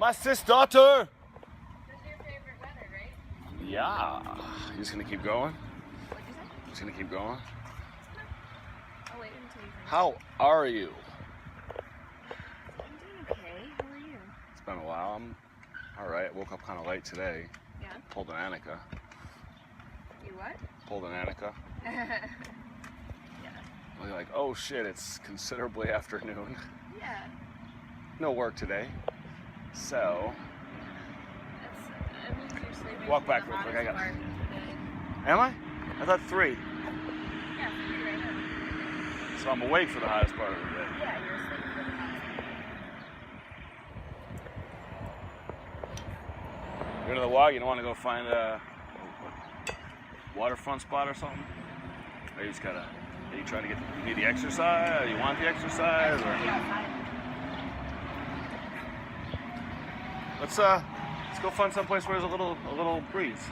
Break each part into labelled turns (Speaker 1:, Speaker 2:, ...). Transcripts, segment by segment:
Speaker 1: My sis daughter.
Speaker 2: This is your favorite weather, right?
Speaker 1: Yeah. You just gonna keep going?
Speaker 2: What'd you say?
Speaker 1: Just gonna keep going?
Speaker 2: I'll wait until you finish.
Speaker 1: How are you?
Speaker 2: I'm doing okay. How are you?
Speaker 1: It's been a while. I'm all right. Woke up kind of late today.
Speaker 2: Yeah.
Speaker 1: Pulled an Annika.
Speaker 2: You what?
Speaker 1: Pulled an Annika.
Speaker 2: Yeah.
Speaker 1: You're like, oh shit, it's considerably afternoon.
Speaker 2: Yeah.
Speaker 1: No work today. So.
Speaker 2: That means you're sleeping.
Speaker 1: Walk back
Speaker 2: in the
Speaker 1: real quick, I got-
Speaker 2: hottest part of the day.
Speaker 1: Am I? I thought 3.
Speaker 2: Yeah, so you're right now.
Speaker 1: So I'm awake for the hottest part of the day.
Speaker 2: Yeah, you're asleep for the hottest part.
Speaker 1: You're to the walk, you don't want to go find a waterfront spot or something? Or you just gotta, are you trying to get, you need the exercise? Or you want the exercise? Or? Let's go find someplace where there's a little breeze.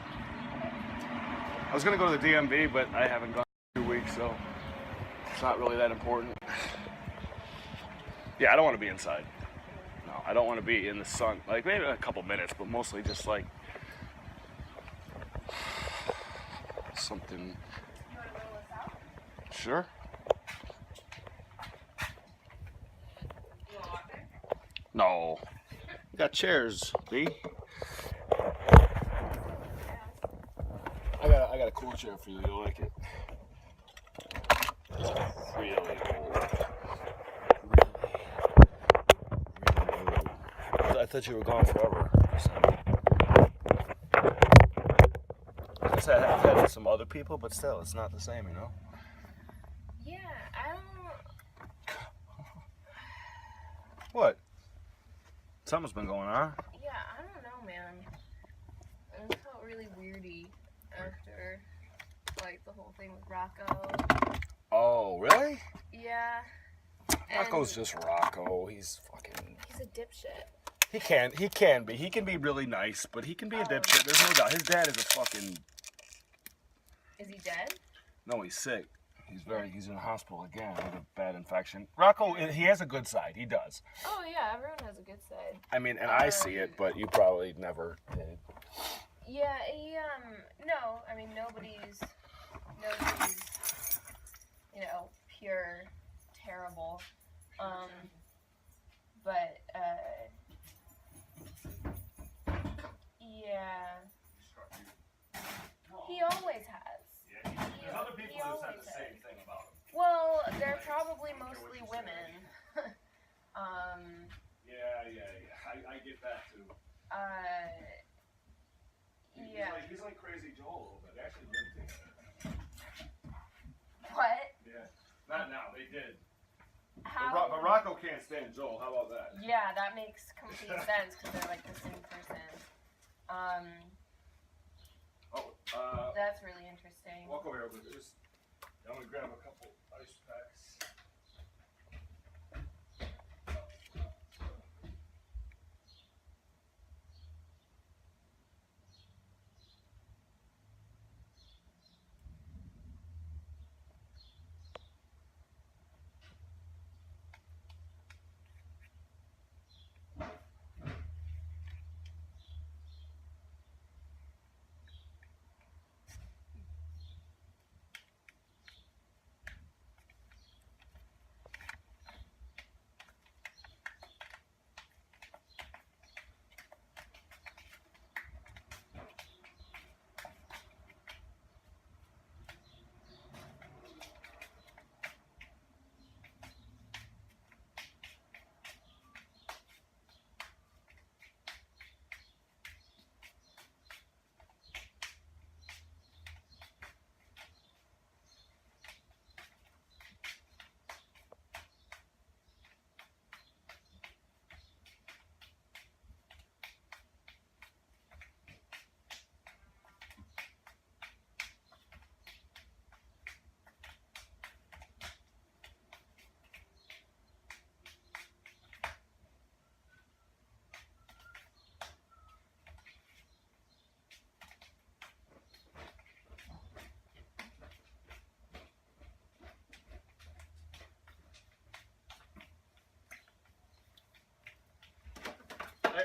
Speaker 1: I was gonna go to the DMV, but I haven't gone in 2 weeks, so it's not really that important. Yeah, I don't want to be inside. No, I don't want to be in the sun. Like maybe a couple minutes, but mostly just like something.
Speaker 2: You want to roll us out?
Speaker 1: Sure.
Speaker 2: You want to walk there?
Speaker 1: No. We got chairs, B. I got a cool chair for you. You'll like it. It's really old. Really old. I thought you were gone forever. I guess I've had some other people, but still, it's not the same, you know?
Speaker 2: Yeah, I don't...
Speaker 1: What? Something's been going on.
Speaker 2: Yeah, I don't know, man. It felt really weirdy after, like, the whole thing with Rocco.
Speaker 1: Oh, really?
Speaker 2: Yeah.
Speaker 1: Rocco's just Rocco. He's fucking...
Speaker 2: He's a dipshit.
Speaker 1: He can be. He can be really nice, but he can be a dipshit. There's no doubt. His dad is a fucking...
Speaker 2: Is he dead?
Speaker 1: No, he's sick. He's in the hospital again with a bad infection. Rocco, he has a good side. He does.
Speaker 2: Oh, yeah, everyone has a good side.
Speaker 1: I mean, and I see it, but you probably never did.
Speaker 2: Yeah, no, I mean, nobody's, you know, pure terrible. But, yeah. He always has.
Speaker 1: There's other people who said the same thing about him.
Speaker 2: Well, they're probably mostly women.
Speaker 1: Yeah. I get that too.
Speaker 2: Yeah.
Speaker 1: He's like Crazy Joel a little bit. They actually lived together.
Speaker 2: What?
Speaker 1: Yeah. Not now. They did.
Speaker 2: How?
Speaker 1: But Rocco can't stand Joel. How about that?
Speaker 2: Yeah, that makes complete sense because they're like the same person. That's really interesting.
Speaker 1: Walk over here. I'm gonna grab a couple ice packs.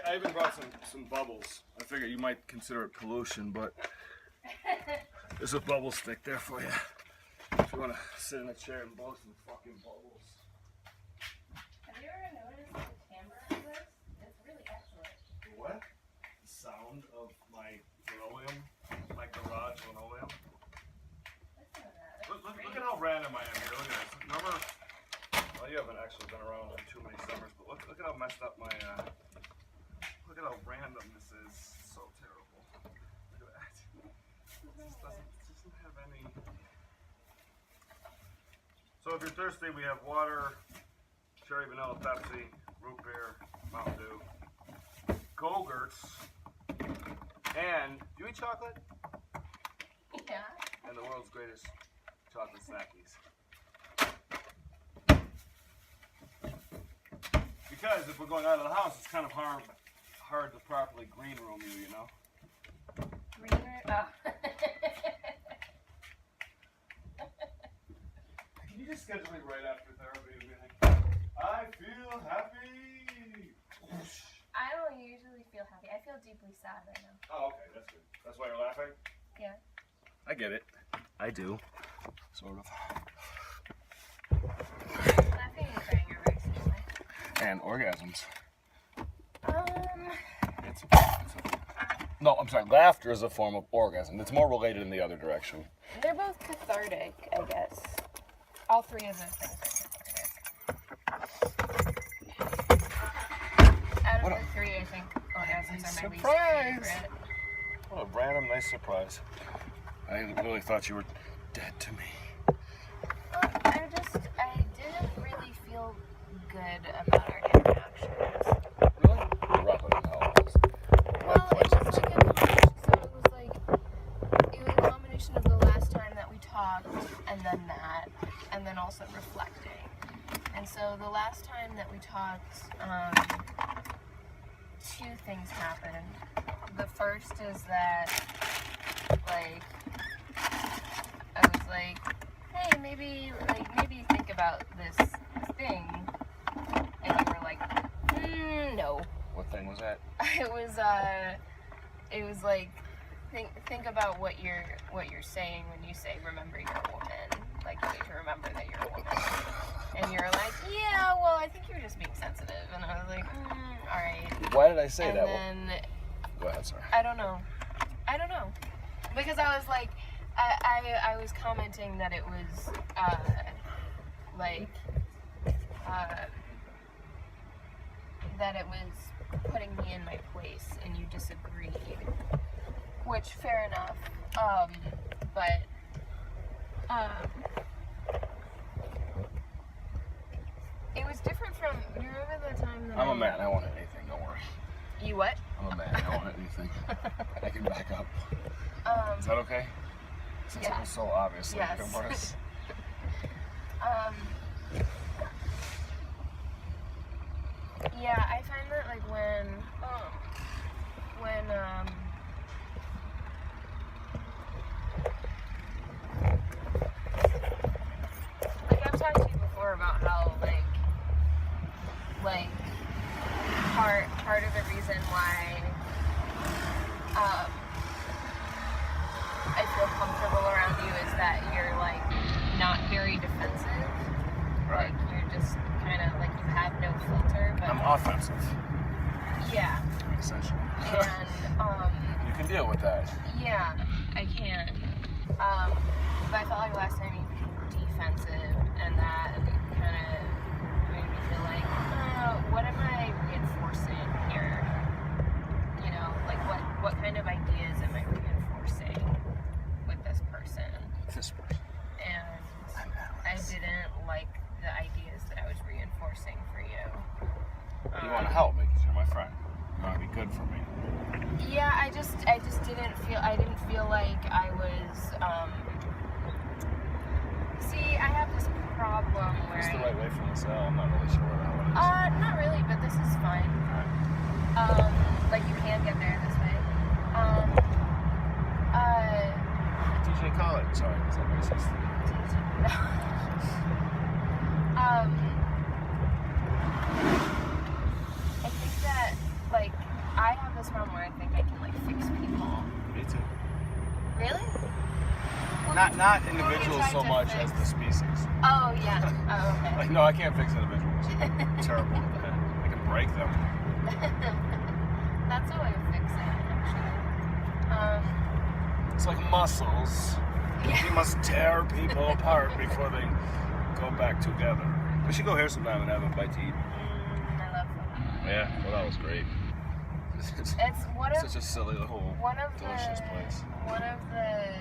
Speaker 1: I even brought some bubbles. I figured you might consider it pollution, but there's a bubble stick there for you. If you want to sit in a chair and blow some fucking bubbles.
Speaker 2: Have you ever noticed the timbre of this? It's really excellent.
Speaker 1: What? The sound of my linoleum? My garage linoleum?
Speaker 2: Listen to that.
Speaker 1: Look at how random I am here. Look at this. Remember? Well, you haven't actually been around in too many summers, but look at how messed up my, look at how random this is. So terrible. Look at that. It just doesn't have any. So if you're thirsty, we have water, cherry vanilla Pepsi, root beer, Mountain Dew, Go-Gurts, and do you eat chocolate?
Speaker 2: Yeah.
Speaker 1: And the world's greatest chocolate snackies. Because if we're going out of the house, it's kind of hard to properly green room you know?
Speaker 2: Green room? Oh.
Speaker 1: Can you just schedule me right after therapy and be like, I feel happy?
Speaker 2: I don't usually feel happy. I feel deeply sad right now.
Speaker 1: Oh, okay, that's good. That's why you're laughing?
Speaker 2: Yeah.
Speaker 1: I get it. I do. Sort of.
Speaker 2: Laughing and crying are very similar.
Speaker 1: And orgasms.
Speaker 2: It's
Speaker 1: No, I'm sorry. Laughter is a form of orgasm. It's more related in the other direction.
Speaker 2: they're both cathartic, I guess. All three of those things are cathartic. Out of the three, I think orgasms are my least favorite.
Speaker 1: What a random nice surprise. I really thought you were dead to me.
Speaker 2: I didn't really feel good about our interactions.
Speaker 1: Really? Roughly how it was.
Speaker 2: Well, it was like a combination. So it was a combination of the last time that we talked, and then that, and then also reflecting. And so the last time that we talked, two things happened. The first is that, like, I was like, hey, maybe think about this thing, and you were like, no.
Speaker 1: What thing was that?
Speaker 2: It was like, think about what you're saying when you say remember you're a woman. Like, you need to remember that you're a woman. And you're like, yeah, well, I think you're just being sensitive. And I was like, all right.
Speaker 1: Why did I say that?
Speaker 2: And then,
Speaker 1: go ahead, sorry.
Speaker 2: I don't know. Because I was like, I was commenting that it was, that it was putting me in my place, and you disagreed. Which, fair enough. But it was different from, you remember the time that
Speaker 1: I'm a man, I won't hit anything, don't worry.
Speaker 2: You what?
Speaker 1: I'm a man, I won't hit anything. I can back up. Is that okay? Since
Speaker 2: yeah.
Speaker 1: it was so obviously
Speaker 2: Yes.
Speaker 1: worse.
Speaker 2: Yeah, I find that like when like I've talked to you before about how like part of the reason why I feel comfortable around you is that you're like not very defensive.
Speaker 1: Right.
Speaker 2: Like you're just kind of like you have no filter. But
Speaker 1: I'm offensive.
Speaker 2: Yeah.
Speaker 1: Essentially.
Speaker 2: And
Speaker 1: you can deal with that.
Speaker 2: yeah, I can. But I felt like last time you were defensive, and that kind of made me feel like, what am I reinforcing here? You know, like what kind of ideas am I reinforcing with this person?
Speaker 1: This person.
Speaker 2: And I didn't like the ideas that I was reinforcing for you.
Speaker 1: You want to help me because you're my friend. You want to be good for me.
Speaker 2: Yeah, I just didn't feel like I was, see, I have this problem where
Speaker 1: Is this the right way from the cell? I'm not really sure where that one is.
Speaker 2: not really, but this is fine. Like you can get there this way.
Speaker 1: DJ College. Sorry, is that racist?
Speaker 2: I think that, like, this problem where I think I can like fix people.
Speaker 1: Me too.
Speaker 2: Really?
Speaker 1: Not individuals so much as the species.
Speaker 2: Oh yeah. Oh okay.
Speaker 1: Like no, I can't fix individuals. Terrible. I can break them.
Speaker 2: That's a way to fix it, actually.
Speaker 1: It's like muscles. You must tear people apart before they go back together. We should go here sometime and have a bite to eat.
Speaker 2: I love that.
Speaker 1: Yeah, well, that was great.
Speaker 2: It's one of
Speaker 1: such a silly little delicious place.
Speaker 2: One of the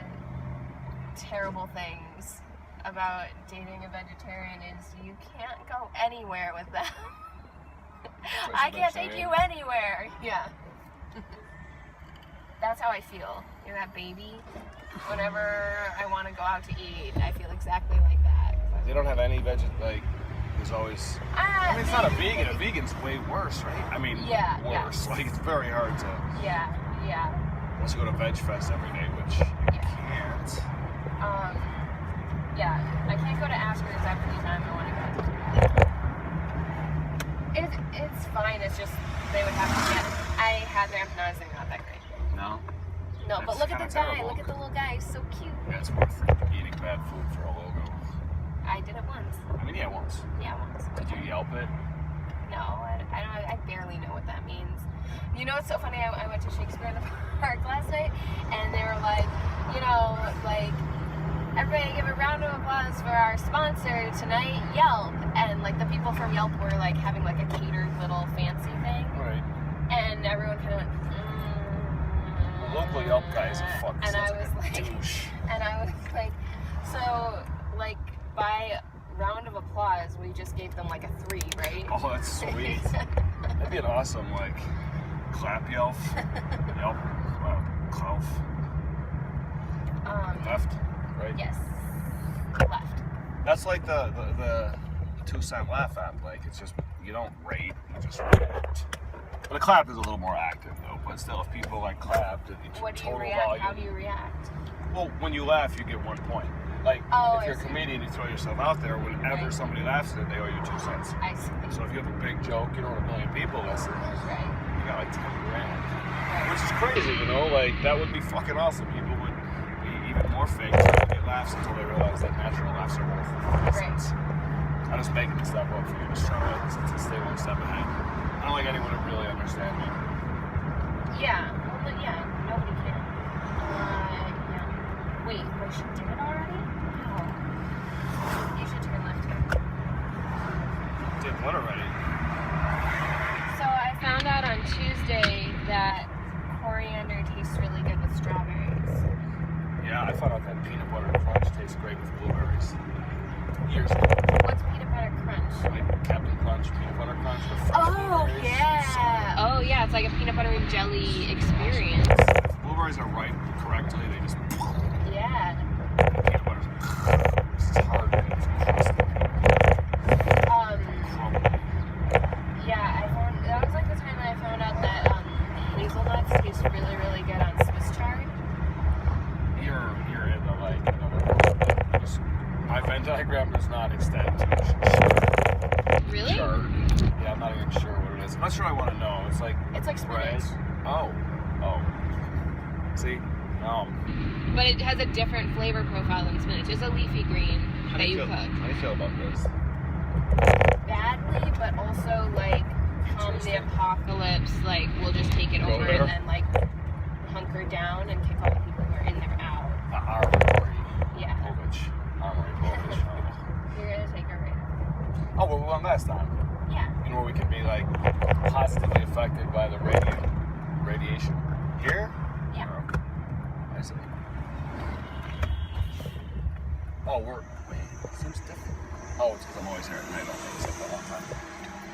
Speaker 2: terrible things about dating a vegetarian is you can't go anywhere with them. I can't take you anywhere. Yeah. That's how I feel. You're that baby. Whenever I want to go out to eat, I feel exactly like that.
Speaker 1: They don't have any there's always... I mean, it's not a vegan. A vegan's way worse, right? I mean, worse. Yeah. Like, it's very hard to...
Speaker 2: Yeah.
Speaker 1: Unless you go to Veg Fest every day, which you can't.
Speaker 2: Yeah. I can't go to Asker's every time I want to go. It's fine. It's just they would have to get... I had their empanadas. They're not that great.
Speaker 1: No?
Speaker 2: No,
Speaker 1: That's
Speaker 2: but look at the guy.
Speaker 1: terrible.
Speaker 2: Look at the little guy. He's so cute.
Speaker 1: Yeah, it's worth eating bad food for a logo.
Speaker 2: I did it once.
Speaker 1: I mean, yeah, once.
Speaker 2: Yeah, once.
Speaker 1: Did you Yelp it?
Speaker 2: No, I barely know what that means. You know what's so funny? I went to Shakespeare in the Park last night, and they were like, everybody give a round of applause for our sponsor tonight, Yelp. And like the people from Yelp were like having like a catered little fancy thing.
Speaker 1: Right.
Speaker 2: And everyone kind of went,
Speaker 1: The local Yelp guy is a fucking douche.
Speaker 2: And I was like, so like by round of applause, we just gave them like a 3, right?
Speaker 1: Oh, that's sweet. That'd be an awesome, like, clap Yelp. Yelp. Clap. Left, right?
Speaker 2: Yes. Left.
Speaker 1: That's like the 2-cent laugh app. Like, it's just, you don't rate, you just react. But a clap is a little more active, though. But still, if people, like, clapped, it's
Speaker 2: what do you
Speaker 1: total
Speaker 2: react?
Speaker 1: volume.
Speaker 2: How do you react?
Speaker 1: Well, when you laugh, you get 1 point. Like, if you're a comedian, you throw yourself out there, whenever somebody laughs at it, they owe you 2 cents.
Speaker 2: I see.
Speaker 1: So if you have a big joke, you know, 1 million people listen, you got like 10 grand. Which is crazy, you know, like, that would be fucking awesome. People would be even more fake trying to get laughs until they realize that natural laughs are worth 50 cents. I'm just making this stuff up for you, just trying to stay 1 step ahead. I don't like anyone to really understand me.
Speaker 2: Yeah, well, yeah, nobody can. Yeah. Wait, she did it already? No. You should turn left here.
Speaker 1: Did what already?
Speaker 2: So I found out on Tuesday that coriander tastes really good with strawberries.
Speaker 1: Yeah, I found out that peanut butter crunch tastes great with blueberries. Years ago.
Speaker 2: What's peanut butter crunch?
Speaker 1: Like Captain Crunch, peanut butter crunch with fresh blueberries.
Speaker 2: Yeah. Oh yeah, it's like a peanut butter and jelly experience.
Speaker 1: If blueberries are ripe correctly, they just...
Speaker 2: Yeah.
Speaker 1: Peanut butter's... It's hard and it's crusty.
Speaker 2: Yeah, that was like the time that I found out that hazelnuts taste really, really good on Swiss chard.
Speaker 1: You're in the, like, another world. My Venn diagram does not extend to
Speaker 2: Really?
Speaker 1: chard. Yeah, I'm not even sure what it is. I'm not sure I want to know. It's like
Speaker 2: spinach.
Speaker 1: Oh. See?
Speaker 2: But it has a different flavor profile than spinach. It's a leafy green that you cook.
Speaker 1: How do you feel about this?
Speaker 2: Badly, but also like come the apocalypse, like we'll just take it over and then like hunker down and kick all the people who are in there out.
Speaker 1: Armory.
Speaker 2: Yeah.
Speaker 1: Povich.
Speaker 2: You're gonna take her right out.
Speaker 1: Oh, well, we went last time.
Speaker 2: Yeah.
Speaker 1: You know where we can be like positively affected by the radiation. Here?
Speaker 2: Yeah.
Speaker 1: Okay. I see. Oh, seems different. Oh, it's because I'm always here at night. I think it's like the whole time.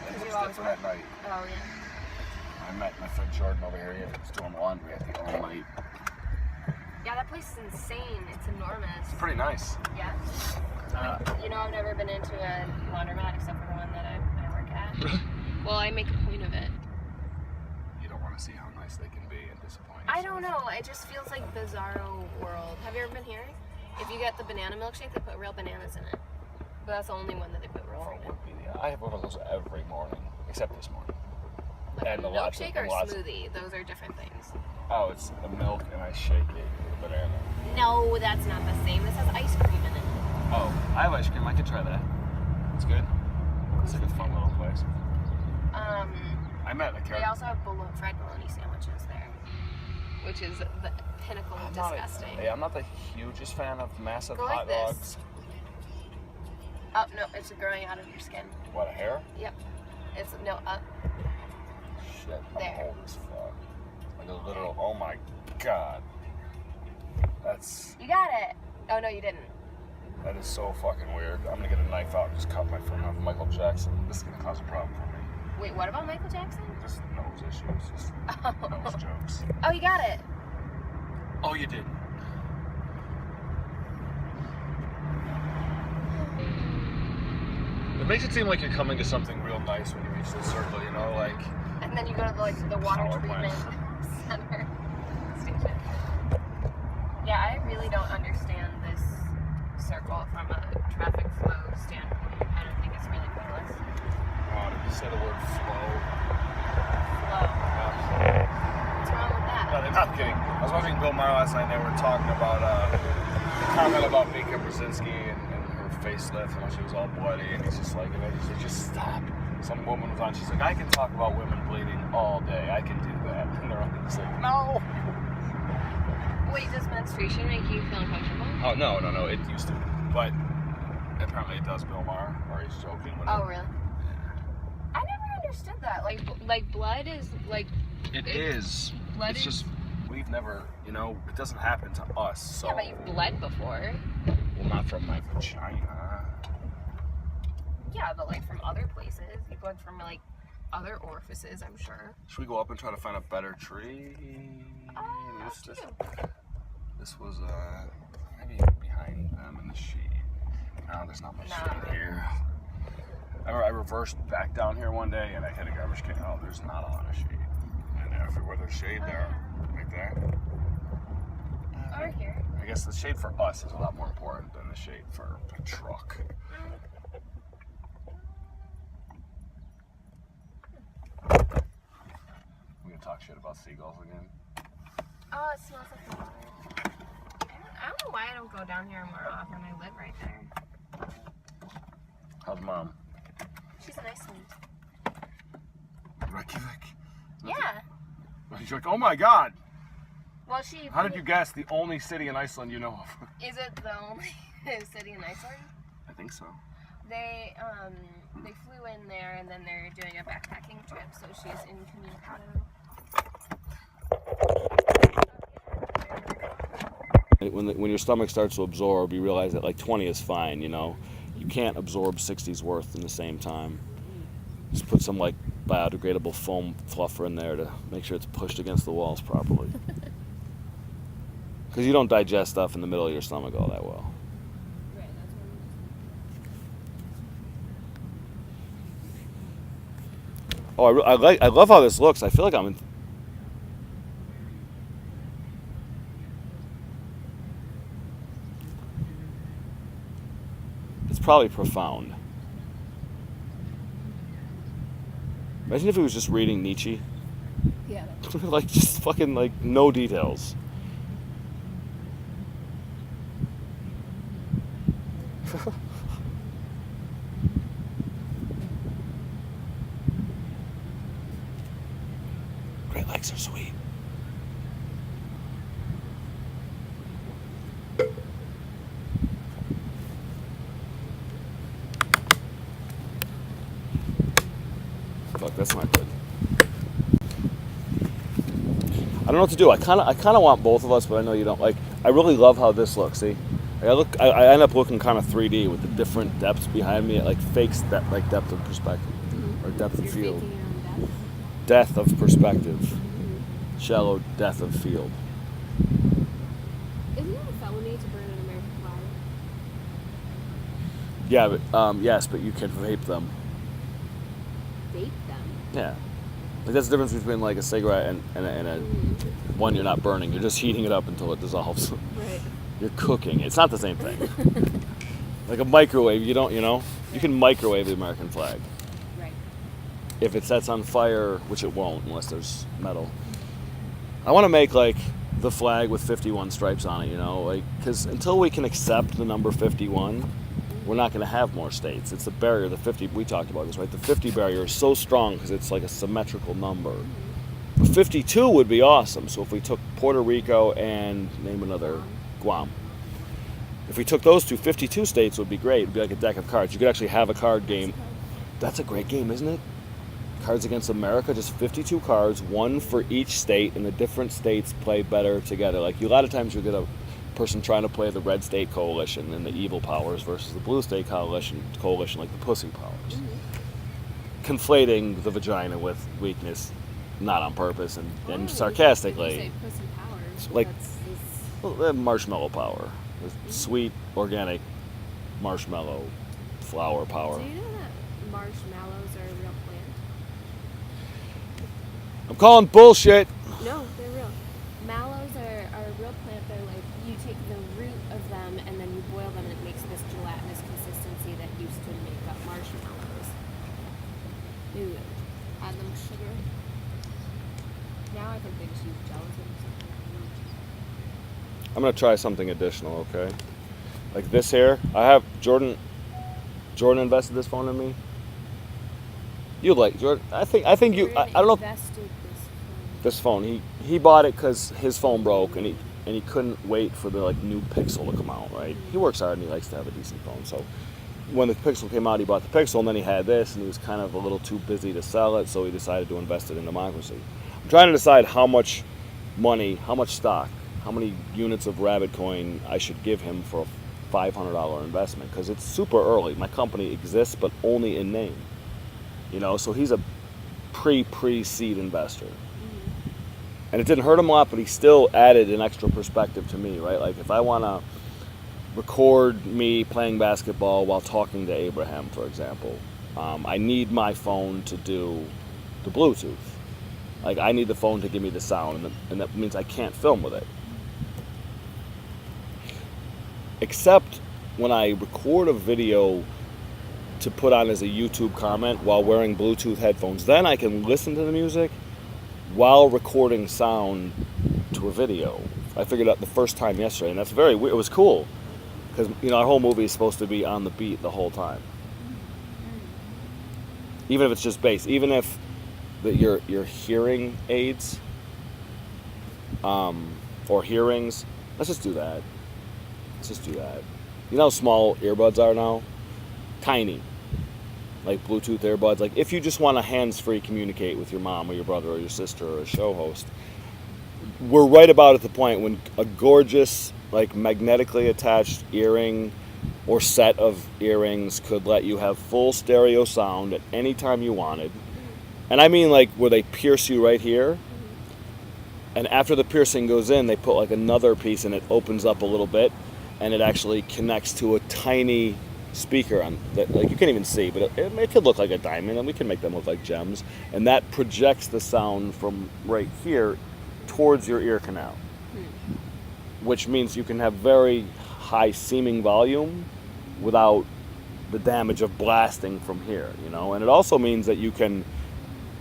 Speaker 1: It's different at night.
Speaker 2: Oh, yeah.
Speaker 1: I met my friend Jordan over here. He was doing laundry at the all night.
Speaker 2: Yeah, that place is insane. It's enormous.
Speaker 1: It's pretty nice.
Speaker 2: Yeah. You know, I've never been into a laundromat except for the one that I work at. Well, I make a point of it.
Speaker 1: You don't want to see how nice they can be and disappointing.
Speaker 2: I don't know. It just feels like Bizarro World. Have you ever been here? If you get the banana milkshake, they put real bananas in it. But that's the only one that they put real fruit in.
Speaker 1: I have one of those every morning, except this morning.
Speaker 2: a milkshake or a smoothie? Those are different things.
Speaker 1: Oh, it's a milk and I shake it with banana.
Speaker 2: No, that's not the same. This has ice cream in it.
Speaker 1: Oh, I have ice cream. I could try that. It's good. It's like a fun little place. I met a
Speaker 2: They also have fried bologna sandwiches there, which is the pinnacle of disgusting.
Speaker 1: I'm not the hugest fan of massive
Speaker 2: Go
Speaker 1: hot
Speaker 2: like
Speaker 1: dogs.
Speaker 2: this. Oh no, it's growing out of your skin.
Speaker 1: What, a hair?
Speaker 2: Yep. It's no up.
Speaker 1: Shit,
Speaker 2: There.
Speaker 1: I'm old as fuck. Like a literal, oh my god. That's,
Speaker 2: You got it. Oh no, you didn't.
Speaker 1: that is so fucking weird. I'm gonna get a knife out and just cut my finger off Michael Jackson. This is gonna cause a problem for me.
Speaker 2: Wait, what about Michael Jackson?
Speaker 1: Just nose issues, just nose jokes.
Speaker 2: Oh, you got it.
Speaker 1: Oh, you did. It makes it seem like you're coming to something real nice when you reach the circle, you know, like.
Speaker 2: And then you go to the water
Speaker 1: Power
Speaker 2: treatment
Speaker 1: plant.
Speaker 2: center station. Yeah, I really don't understand this circle from a traffic flow standpoint. I don't think it's really pointless.
Speaker 1: Oh, did you say the word flow?
Speaker 2: Flow. What's wrong with that?
Speaker 1: No, they're not kidding. I was watching Bill Maher last night and they were talking about the comment about Mika Brzezinski and her facelift and how she was all bloody and he's just like, just stop. Some woman was on, she's like, I can talk about women bleeding all day. I can do that. And they're just like, no.
Speaker 2: Wait, does menstruation make you feel uncomfortable?
Speaker 1: Oh, no, it used to. But apparently it does, Bill Maher, or he's joking.
Speaker 2: Oh, really? I never understood that. Like blood is like...
Speaker 1: It is.
Speaker 2: Blood
Speaker 1: it's
Speaker 2: is...
Speaker 1: just, we've never, it doesn't happen to us, so.
Speaker 2: Yeah, but you've bled before.
Speaker 1: Well, not from my vagina.
Speaker 2: Yeah, but like from other places. You bled from like other orifices, I'm sure.
Speaker 1: Should we go up and try to find a better tree? This was maybe behind them in the shade. No, there's not much shade here. I reversed back down here one day and I hit a garbage can. Oh, there's not a lot of shade. And everywhere there's shade there, right there.
Speaker 2: Over here.
Speaker 1: I guess the shade for us is a lot more important than the shade for a truck. We gonna talk shit about seagulls again?
Speaker 2: Oh, it smells like the water. I don't know why I don't go down here more often. I live right there.
Speaker 1: How's mom?
Speaker 2: She's an Iceland.
Speaker 1: Reykjavik?
Speaker 2: Yeah.
Speaker 1: She's like, oh my god!
Speaker 2: Well, she...
Speaker 1: How did you guess the only city in Iceland you know of?
Speaker 2: Is it the only city in Iceland?
Speaker 1: I think so.
Speaker 2: They flew in there and then they're doing a backpacking trip, so she's incommunicado.
Speaker 1: When your stomach starts to absorb, you realize that like 20 is fine, You can't absorb 60's worth in the same time. Just put some like biodegradable foam fluffer in there to make sure it's pushed against the walls properly. Because you don't digest stuff in the middle of your stomach all that well.
Speaker 2: Right, that's
Speaker 1: Oh, I love how this looks. I feel like I'm in. It's probably profound. Imagine if he was just reading Nietzsche.
Speaker 2: Yeah.
Speaker 1: Like, just fucking, like, no details. Great Lakes are sweet. Fuck, that's not good. I don't know what to do. I kind of want both of us, but I know you don't. Like, I really love how this looks. See, I end up looking kind of 3D with the different depths behind me. It like fakes that like depth of perspective or depth of field. Depth of perspective. Shallow depth of field.
Speaker 2: Isn't it a felony to burn an American flag?
Speaker 1: Yeah, but yes, but you can vape them.
Speaker 2: Vape them?
Speaker 1: Yeah. Like that's the difference between like a cigarette and a one you're not burning. You're just heating it up until it dissolves.
Speaker 2: Right.
Speaker 1: You're cooking. It's not the same thing. Like a microwave, you don't, you can microwave the American flag.
Speaker 2: Right.
Speaker 1: if it sets on fire, which it won't unless there's metal. I want to make like the flag with 51 stripes on it, you know, like, because until we can accept the number 51, we're not going to have more states. It's the barrier, the 50. We talked about this, right? The 50 barrier is so strong because it's like a symmetrical number. But 52 would be awesome. So if we took Puerto Rico and name another, Guam. If we took those two, 52 states would be great. It'd be like a deck of cards. You could actually have a card game. That's a great game, isn't it? Cards Against America, just 52 cards, one for each state, and the different states play better together. Like, a lot of times you get a person trying to play the red state coalition and the evil powers versus the blue state coalition like the pussy powers. Conflating the vagina with weakness, not on purpose and sarcastically.
Speaker 2: You say pussy powers,
Speaker 1: Like,
Speaker 2: that's
Speaker 1: the marshmallow power, the sweet, organic marshmallow flower power.
Speaker 2: Do you know that marshmallows are a real plant?
Speaker 1: I'm calling bullshit.
Speaker 2: No, they're real. Mallows are a real plant. They're like, you take the root of them and then you boil them and it makes this gelatinous consistency that used to make up marshmallows. You add them sugar. Now I think they just use gelatin or something.
Speaker 1: I'm gonna try something additional, okay? Like this here, I have Jordan invested this phone in me. You like Jordan? I think you. I don't know.
Speaker 2: Invested
Speaker 1: This phone, he bought it because his phone broke and he couldn't wait for the like new Pixel to come out, right? He works hard and he likes to have a decent phone. So when the Pixel came out, he bought the Pixel and then he had this and he was kind of a little too busy to sell it, so he decided to invest it in DemoCrazy. I'm trying to decide how much money, how much stock, how many units of Rabbit Coin I should give him for a $500 investment, because it's super early. My company exists, but only in name. You know, so he's a pre-seed investor. And it didn't hurt him a lot, but he still added an extra perspective to me, right? Like if I want to record me playing basketball while talking to Abraham, for example, I need my phone to do the Bluetooth. Like I need the phone to give me the sound, and that means I can't film with it. Except when I record a video to put on as a YouTube comment while wearing Bluetooth headphones, then I can listen to the music while recording sound to a video. I figured out the first time yesterday, and that's very weird. It was cool because, you know, our whole movie is supposed to be on the beat the whole time, even if it's just bass, even if your hearing aids or hearings. Let's just do that. You know how small earbuds are now? Tiny. Like Bluetooth earbuds. Like if you just want to hands-free communicate with your mom or your brother or your sister or a show host, we're right about at the point when a gorgeous, like magnetically attached earring or set of earrings could let you have full stereo sound at any time you wanted. And I mean like where they pierce you right here, and after the piercing goes in, they put like another piece and it opens up a little bit, and it actually connects to a tiny speaker on that, like you can't even see, but it could look like a diamond, and we can make them look like gems, and that projects the sound from right here towards your ear canal, which means you can have very high seeming volume without the damage of blasting from here, you know. And it also means that you can,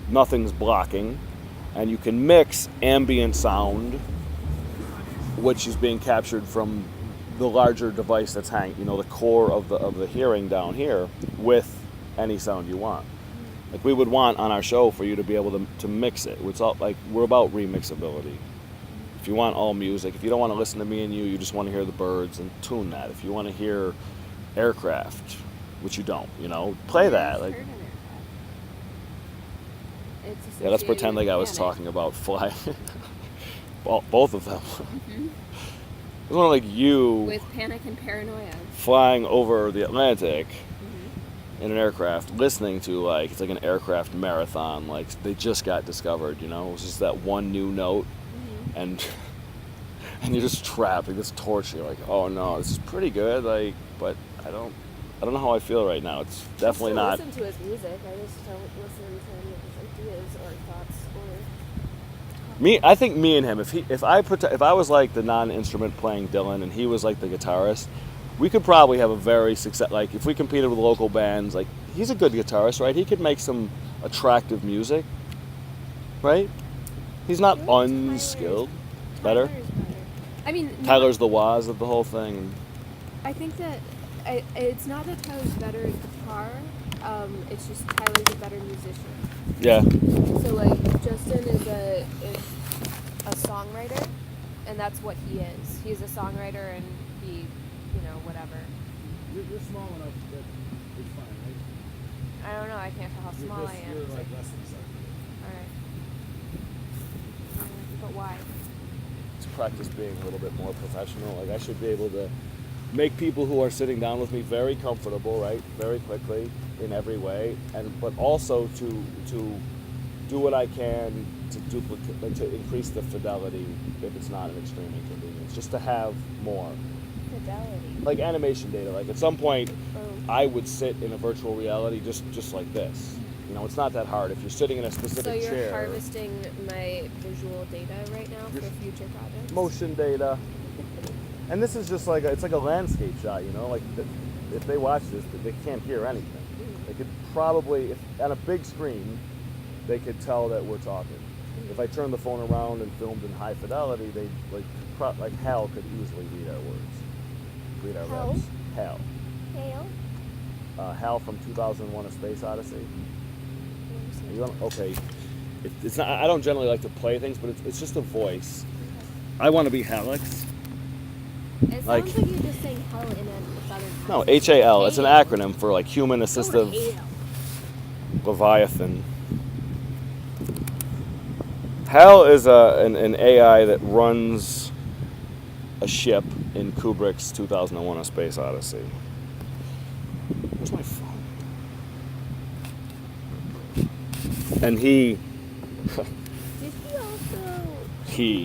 Speaker 1: nothing's blocking, and you can mix ambient sound, which is being captured from the larger device that's hanging, you know, the core of the hearing down here, with any sound you want. Like we would want on our show for you to be able to mix it. It's all like, we're about remixability. If you want all music, if you don't want to listen to me and you just want to hear the birds, and tune that. If you want to hear aircraft, which you don't, you know, play that. Like, yeah, let's pretend like I was talking about fly. Both of them. It's one like you
Speaker 2: with panic and paranoia
Speaker 1: flying over the Atlantic in an aircraft, listening to like, it's like an aircraft marathon, like they just got discovered, you know. It's just that one new note, and you're just trapped like this torch. You're like, oh no, this is pretty good, like, but I don't know how I feel right now. It's definitely not.
Speaker 2: Listen to his music. I just don't listen to any of his ideas or thoughts or.
Speaker 1: I think me and him. If I was like the non-instrument playing Dylan and he was like the guitarist,
Speaker 3: we could probably have a very success. Like if we competed with local bands, like he's a good guitarist, right? He could make some attractive music, right? He's not unskilled. Better.
Speaker 4: Tyler's better. I mean,
Speaker 3: Tyler's the Waz of the whole thing.
Speaker 4: I think that it's not that Tyler's better at guitar. It's just Tyler's a better musician.
Speaker 3: Yeah.
Speaker 4: So like Justin is a songwriter, and that's what he is. He's a songwriter, and he, whatever.
Speaker 5: You're small enough that it's fine, right?
Speaker 4: I don't know. I can't tell how small I am.
Speaker 5: You're like less than 7.
Speaker 4: All right. But why?
Speaker 3: To practice being a little bit more professional. Like I should be able to make people who are sitting down with me very comfortable, right? Very quickly in every way, but also to do what I can to duplicate, like to increase the fidelity if it's not an extreme inconvenience. Just to have more.
Speaker 4: Fidelity.
Speaker 3: Like animation data. Like at some point,
Speaker 4: Oh.
Speaker 3: I would sit in a virtual reality just like this. It's not that hard. If you're sitting in a specific
Speaker 4: So you're
Speaker 3: chair.
Speaker 4: harvesting my visual data right now for future projects?
Speaker 3: Motion data. And this is just like it's like a landscape shot, Like if they watch this, they can't hear anything. They could probably, if on a big screen, they could tell that we're talking. If I turned the phone around and filmed in high fidelity, they like Hal could easily read our words, read our
Speaker 4: Hal?
Speaker 3: reps. Hal.
Speaker 4: Hail?
Speaker 3: Hal from 2001: A Space Odyssey. Okay. It's not. I don't generally like to play things, but it's just a voice. I want to be Hallex.
Speaker 4: It sounds
Speaker 3: Like-
Speaker 4: like you're just saying hell in a southern
Speaker 3: No,
Speaker 4: accent.
Speaker 3: HAL. It's an acronym for like Human Assistive
Speaker 4: Hail.
Speaker 3: Leviathan. HAL is an AI that runs a ship in Kubrick's 2001: A Space Odyssey. Where's my phone? And
Speaker 4: Did he also...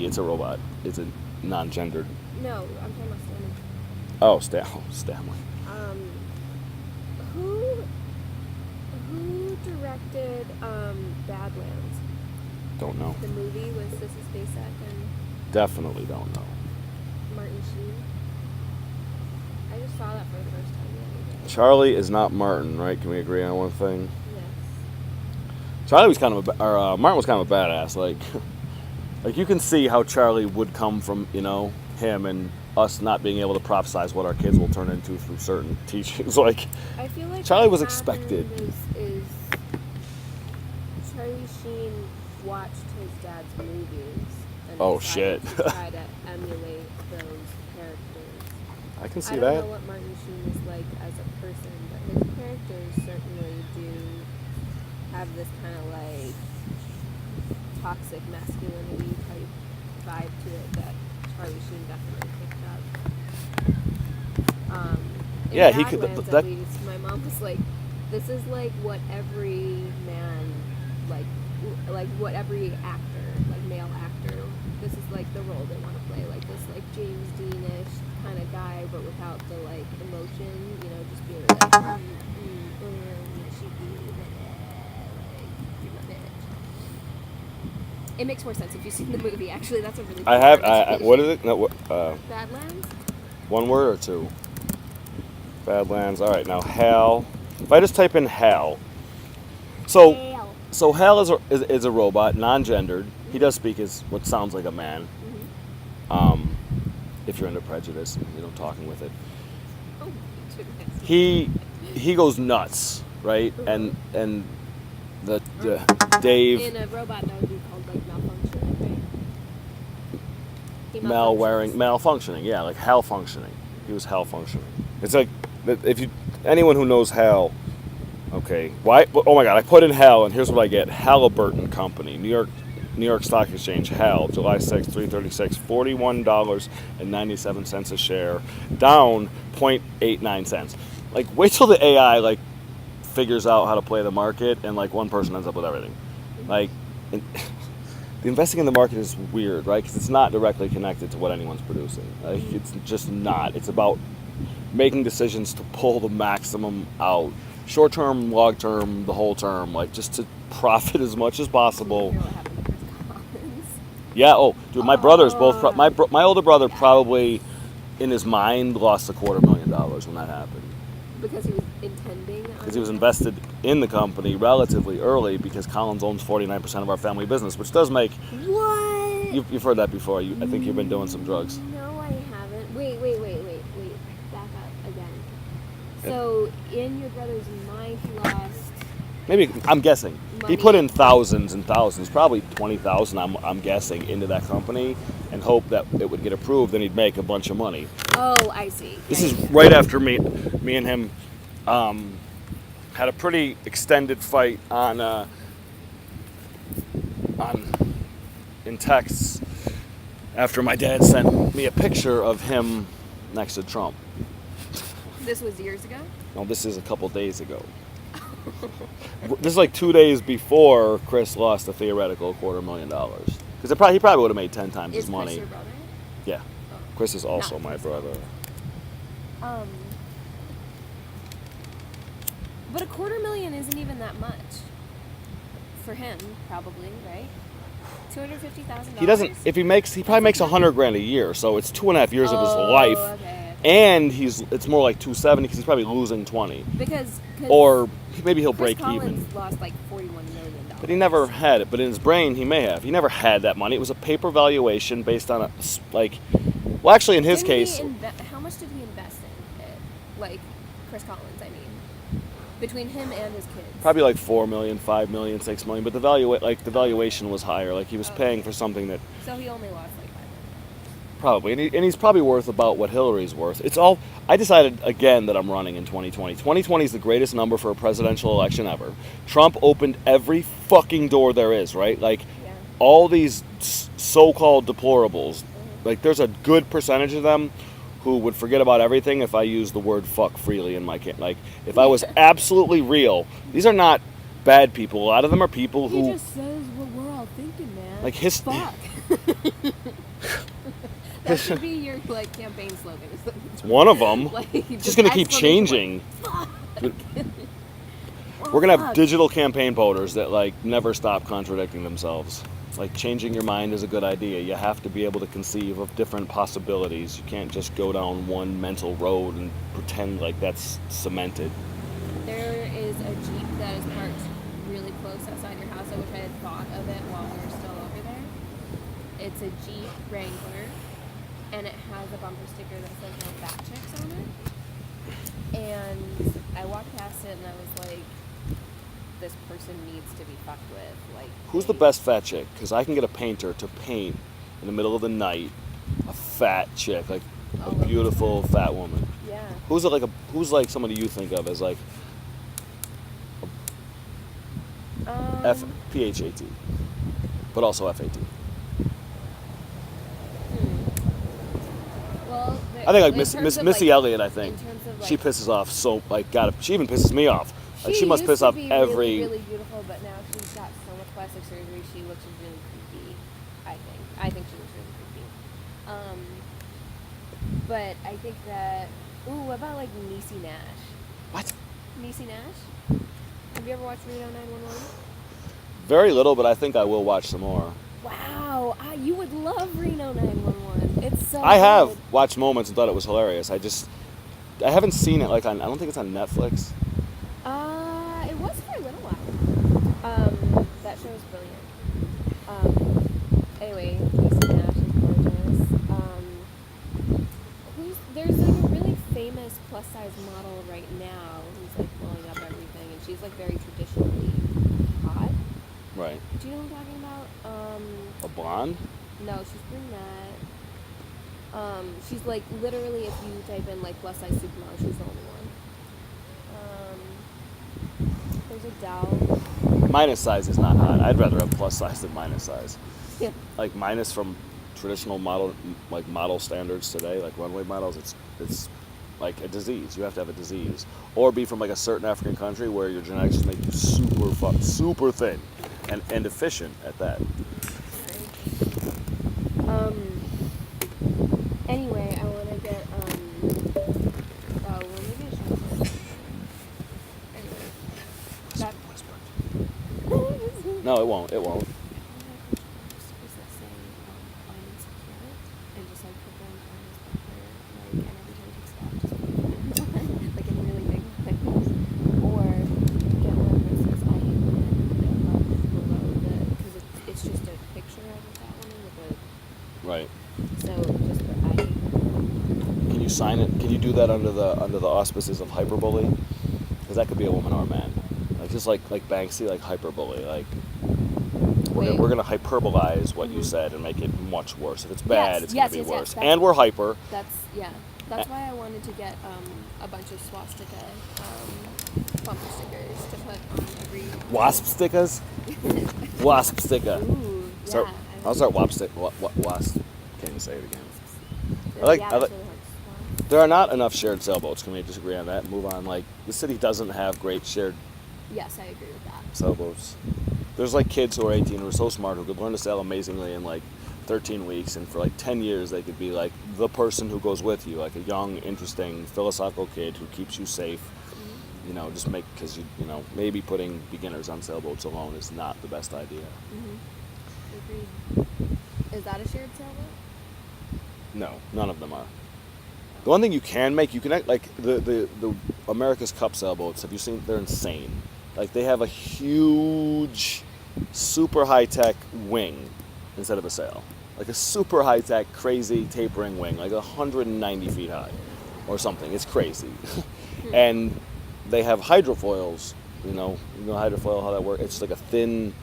Speaker 3: it's a robot. It's a non-gendered.
Speaker 4: No, I'm talking about Stanley.
Speaker 3: Oh, Stanley.
Speaker 4: Who directed Badlands?
Speaker 3: Don't know.
Speaker 4: The movie with Sissy Spacek and
Speaker 3: Definitely don't know.
Speaker 4: Martin Sheen. I just saw that for the first time the other day.
Speaker 3: Charlie is not Martin, right? Can we agree on one thing?
Speaker 4: Yes.
Speaker 3: Charlie was kind of Martin was kind of a badass. Like you can see how Charlie would come from, him and us not being able to prophesize what our kids will turn into through certain teachings. Like
Speaker 4: I feel like
Speaker 3: Charlie
Speaker 4: what
Speaker 3: was expected.
Speaker 4: happened is Charlie Sheen watched his dad's movies and
Speaker 3: Oh,
Speaker 4: decided
Speaker 3: shit.
Speaker 4: to try to emulate those characters.
Speaker 3: I can see
Speaker 4: I don't
Speaker 3: that.
Speaker 4: know what Martin Sheen is like as a person, but his characters certainly do have this kind of like toxic masculinity type vibe to it that Charlie Sheen definitely picked up. In
Speaker 3: Yeah, he could-
Speaker 4: Badlands,
Speaker 3: that-
Speaker 4: at least, my mom was like, "This is like what every man, like what every actor, like male actor, this is like the role they want to play, like this like James Dean-ish kind of guy, but without the like emotion, just being like, you're my bitch." It makes more sense if you've seen the movie. Actually, that's a really.
Speaker 3: I have. What is it? No.
Speaker 4: Badlands.
Speaker 3: One word or two? Badlands. All right. Now Hal. If I just type in Hal. So Hal is a robot, non-gendered. He does speak as what sounds like a man.
Speaker 4: Mm-hmm.
Speaker 3: If you're into prejudice and talking with it.
Speaker 4: Oh, goodness.
Speaker 3: He goes nuts, right? And the Dave
Speaker 4: In a robot, that would be called like malfunctioning, right? He
Speaker 3: malfunctioning, yeah, like Hal functioning. He was Hal functioning. It's like anyone who knows Hal, okay, why? Oh my God, I put in Hal and here's what I get: Halliburton Company, New York Stock Exchange, Hal, July 6th, 336, $41.97 a share, down 0.89 cents. Like, wait till the AI figures out how to play the market, and one person ends up with everything. The investing in the market is weird, right? Because it's not directly connected to what anyone's producing. It's just not. It's about making decisions to pull the maximum out, short term, long term, the whole term, just to profit as much as possible.
Speaker 4: Hear what happened to Chris Collins.
Speaker 3: Yeah. Oh, dude, my brothers both. My older brother probably, in his mind, lost $250,000. million when that happened.
Speaker 4: Because he was intending.
Speaker 3: Because he was invested in the company relatively early because Collins owns 49% of our family business, which does make...
Speaker 4: What?
Speaker 3: You've heard that before. I think you've been doing some drugs.
Speaker 4: No, I haven't. Wait. Back up again. So, in your brother's mind, he lost...
Speaker 3: Maybe, I'm guessing. He
Speaker 4: money.
Speaker 3: put in thousands and thousands, probably 20,000, I'm guessing, into that company and hoped that it would get approved and he'd make a bunch of money.
Speaker 4: Oh, I see.
Speaker 3: This is right after me and him had a pretty extended fight in texts after my dad sent me a picture of him next to Trump.
Speaker 4: This was years ago?
Speaker 3: No, this is a couple days ago. This is like 2 days before Chris lost a theoretical $250,000. Because he probably would have made 10 times
Speaker 4: Is
Speaker 3: his money.
Speaker 4: Chris your brother?
Speaker 3: Yeah.
Speaker 4: Oh.
Speaker 3: Chris is also
Speaker 4: Not
Speaker 3: my
Speaker 4: Chris.
Speaker 3: brother.
Speaker 4: But $250,000 isn't even that much. For him, probably, right? $250,000?
Speaker 3: He doesn't. If he probably makes $100,000 a year. So it's 2.5 years of his life.
Speaker 4: Okay.
Speaker 3: And it's more like 270 because he's probably losing 20.
Speaker 4: Because
Speaker 3: Or maybe he'll
Speaker 4: Chris
Speaker 3: break
Speaker 4: Collins
Speaker 3: even.
Speaker 4: lost like $41 million.
Speaker 3: But he never had it. But in his brain, he may have. He never had that money. It was a paper valuation based on well, actually, in his case,
Speaker 4: How much did he invest in it? Like Chris Collins, I mean, between him and his kids.
Speaker 3: probably like 4 million, 5 million, 6 million. But the valuation was higher. Like he was paying for something that
Speaker 4: So he only lost like $5 million.
Speaker 3: probably, and he's probably worth about what Hillary's worth. It's all. I decided again that I'm running in 2020. 2020 is the greatest number for a presidential election ever. Trump opened every fucking door there is, right? Like
Speaker 4: Yeah.
Speaker 3: all these so-called deplorables. Like there's a good percentage of them who would forget about everything if I use the word fuck freely in my like if I was absolutely real. These are not bad people. A lot of them are people
Speaker 4: He
Speaker 3: who
Speaker 4: just says what we're all thinking, man.
Speaker 3: like his
Speaker 4: Fuck. That should be your like campaign slogan.
Speaker 3: it's one of them.
Speaker 4: Like,
Speaker 3: It's just gonna keep changing. We're gonna have digital campaign voters that like never stop contradicting themselves. Like changing your mind is a good idea. You have to be able to conceive of different possibilities. You can't just go down one mental road and pretend like that's cemented.
Speaker 4: There is a Jeep that is parked really close outside your house. I wish I had thought of it while we were still over there. It's a Jeep Wrangler, and it has a bumper sticker that says no fat chicks on it. And I walked past it and I was like, this person needs to be fucked with. Like,
Speaker 3: Who's the best fat chick? Because I can get a painter to paint in the middle of the night a fat chick, like a beautiful fat woman.
Speaker 4: Yeah.
Speaker 3: Who's like somebody you think of as like P-H-A-T, but also F-A-T.
Speaker 4: Well,
Speaker 3: I think like
Speaker 4: in terms of,
Speaker 3: Missy
Speaker 4: like,
Speaker 3: Elliott. I think
Speaker 4: in terms of, like,
Speaker 3: she pisses off so like she even pisses me off. Like she must
Speaker 4: used
Speaker 3: piss
Speaker 4: to
Speaker 3: off
Speaker 4: be
Speaker 3: every.
Speaker 4: really, really beautiful, but now she's got so much plastic surgery. She looks really creepy. I think she looks really creepy. But I think that. Ooh, what about like Niecy Nash?
Speaker 3: What?
Speaker 4: Niecy Nash? Have you ever watched Reno 911?
Speaker 3: Very little, but I think I will watch some more.
Speaker 4: Wow, you would love Reno 911. It's so.
Speaker 3: I have
Speaker 4: good.
Speaker 3: watched moments and thought it was hilarious. I haven't seen it like on. I don't think it's on Netflix.
Speaker 4: It was for a little while. That show was brilliant. Anyway, Niecy Nash is gorgeous. There's like a really famous plus size model right now who's like blowing up everything, and she's like very traditionally hot.
Speaker 3: Right.
Speaker 4: Do you know what I'm talking about?
Speaker 3: A blonde?
Speaker 4: No, she's brunette. She's like literally, if you type in like plus size supermodel, she's the only one. There's a doll.
Speaker 3: Minus size is not hot. I'd rather have plus size than minus size.
Speaker 4: Yeah.
Speaker 3: Like minus from traditional model standards today, like runway models, it's like a disease. You have to have a disease, or be from like a certain African country where your genetics just make you super thin, and efficient at that.
Speaker 4: Anyway, I want to get well, maybe I should. Anyway, that.
Speaker 3: No, it won't. It won't.
Speaker 4: Is that saying find and secure it, and just like put them on his bumper, like, and every time he takes it off, just put it in.
Speaker 3: Right.
Speaker 4: So just I
Speaker 3: Can you sign it? Can you do that under the auspices of hyperbole? Because that could be a woman or a man. Like just like Banksy, like hyperbole. Like
Speaker 4: Wait.
Speaker 3: we're gonna hyperbolize what you
Speaker 4: Mhm.
Speaker 3: said and make it much worse. If it's bad,
Speaker 4: Yes,
Speaker 3: it's
Speaker 4: yes,
Speaker 3: gonna be
Speaker 4: yes, yes,
Speaker 3: worse.
Speaker 4: that's-
Speaker 3: And we're hyper.
Speaker 4: that's why I wanted to get a bunch of swastika bumper stickers to put on every
Speaker 3: Wasp stickers. Wasp sticker.
Speaker 4: Ooh, yeah.
Speaker 3: Start,
Speaker 4: I
Speaker 3: I'll
Speaker 4: like
Speaker 3: start wasp. Can't even say it again.
Speaker 4: it.
Speaker 3: I like-
Speaker 4: Yeah,
Speaker 3: I
Speaker 4: that's
Speaker 3: like-
Speaker 4: really hard to swap.
Speaker 3: There are not enough shared sailboats. Can we disagree on that? Move on. Like the city doesn't have great shared
Speaker 4: Yes, I agree with that.
Speaker 3: sailboats. There's like kids who are 18 who are so smart who could learn to sail amazingly in like 13 weeks, and for like 10 years they could be like the person who goes with you, like a young, interesting, philosophical kid who keeps you safe. You know, just make because you know maybe putting beginners on sailboats alone is not the best idea.
Speaker 4: Agreed. Is that a shared sailboat?
Speaker 3: No, none of them are. The one thing you can make, you can act like the America's Cup sailboats. Have you seen? They're insane. Like they have a huge, super high tech wing instead of a sail. Like a super high tech, crazy tapering wing, like 190 feet high, or something. It's crazy, and they have hydrofoils. You know hydrofoil, how that works. It's like a thin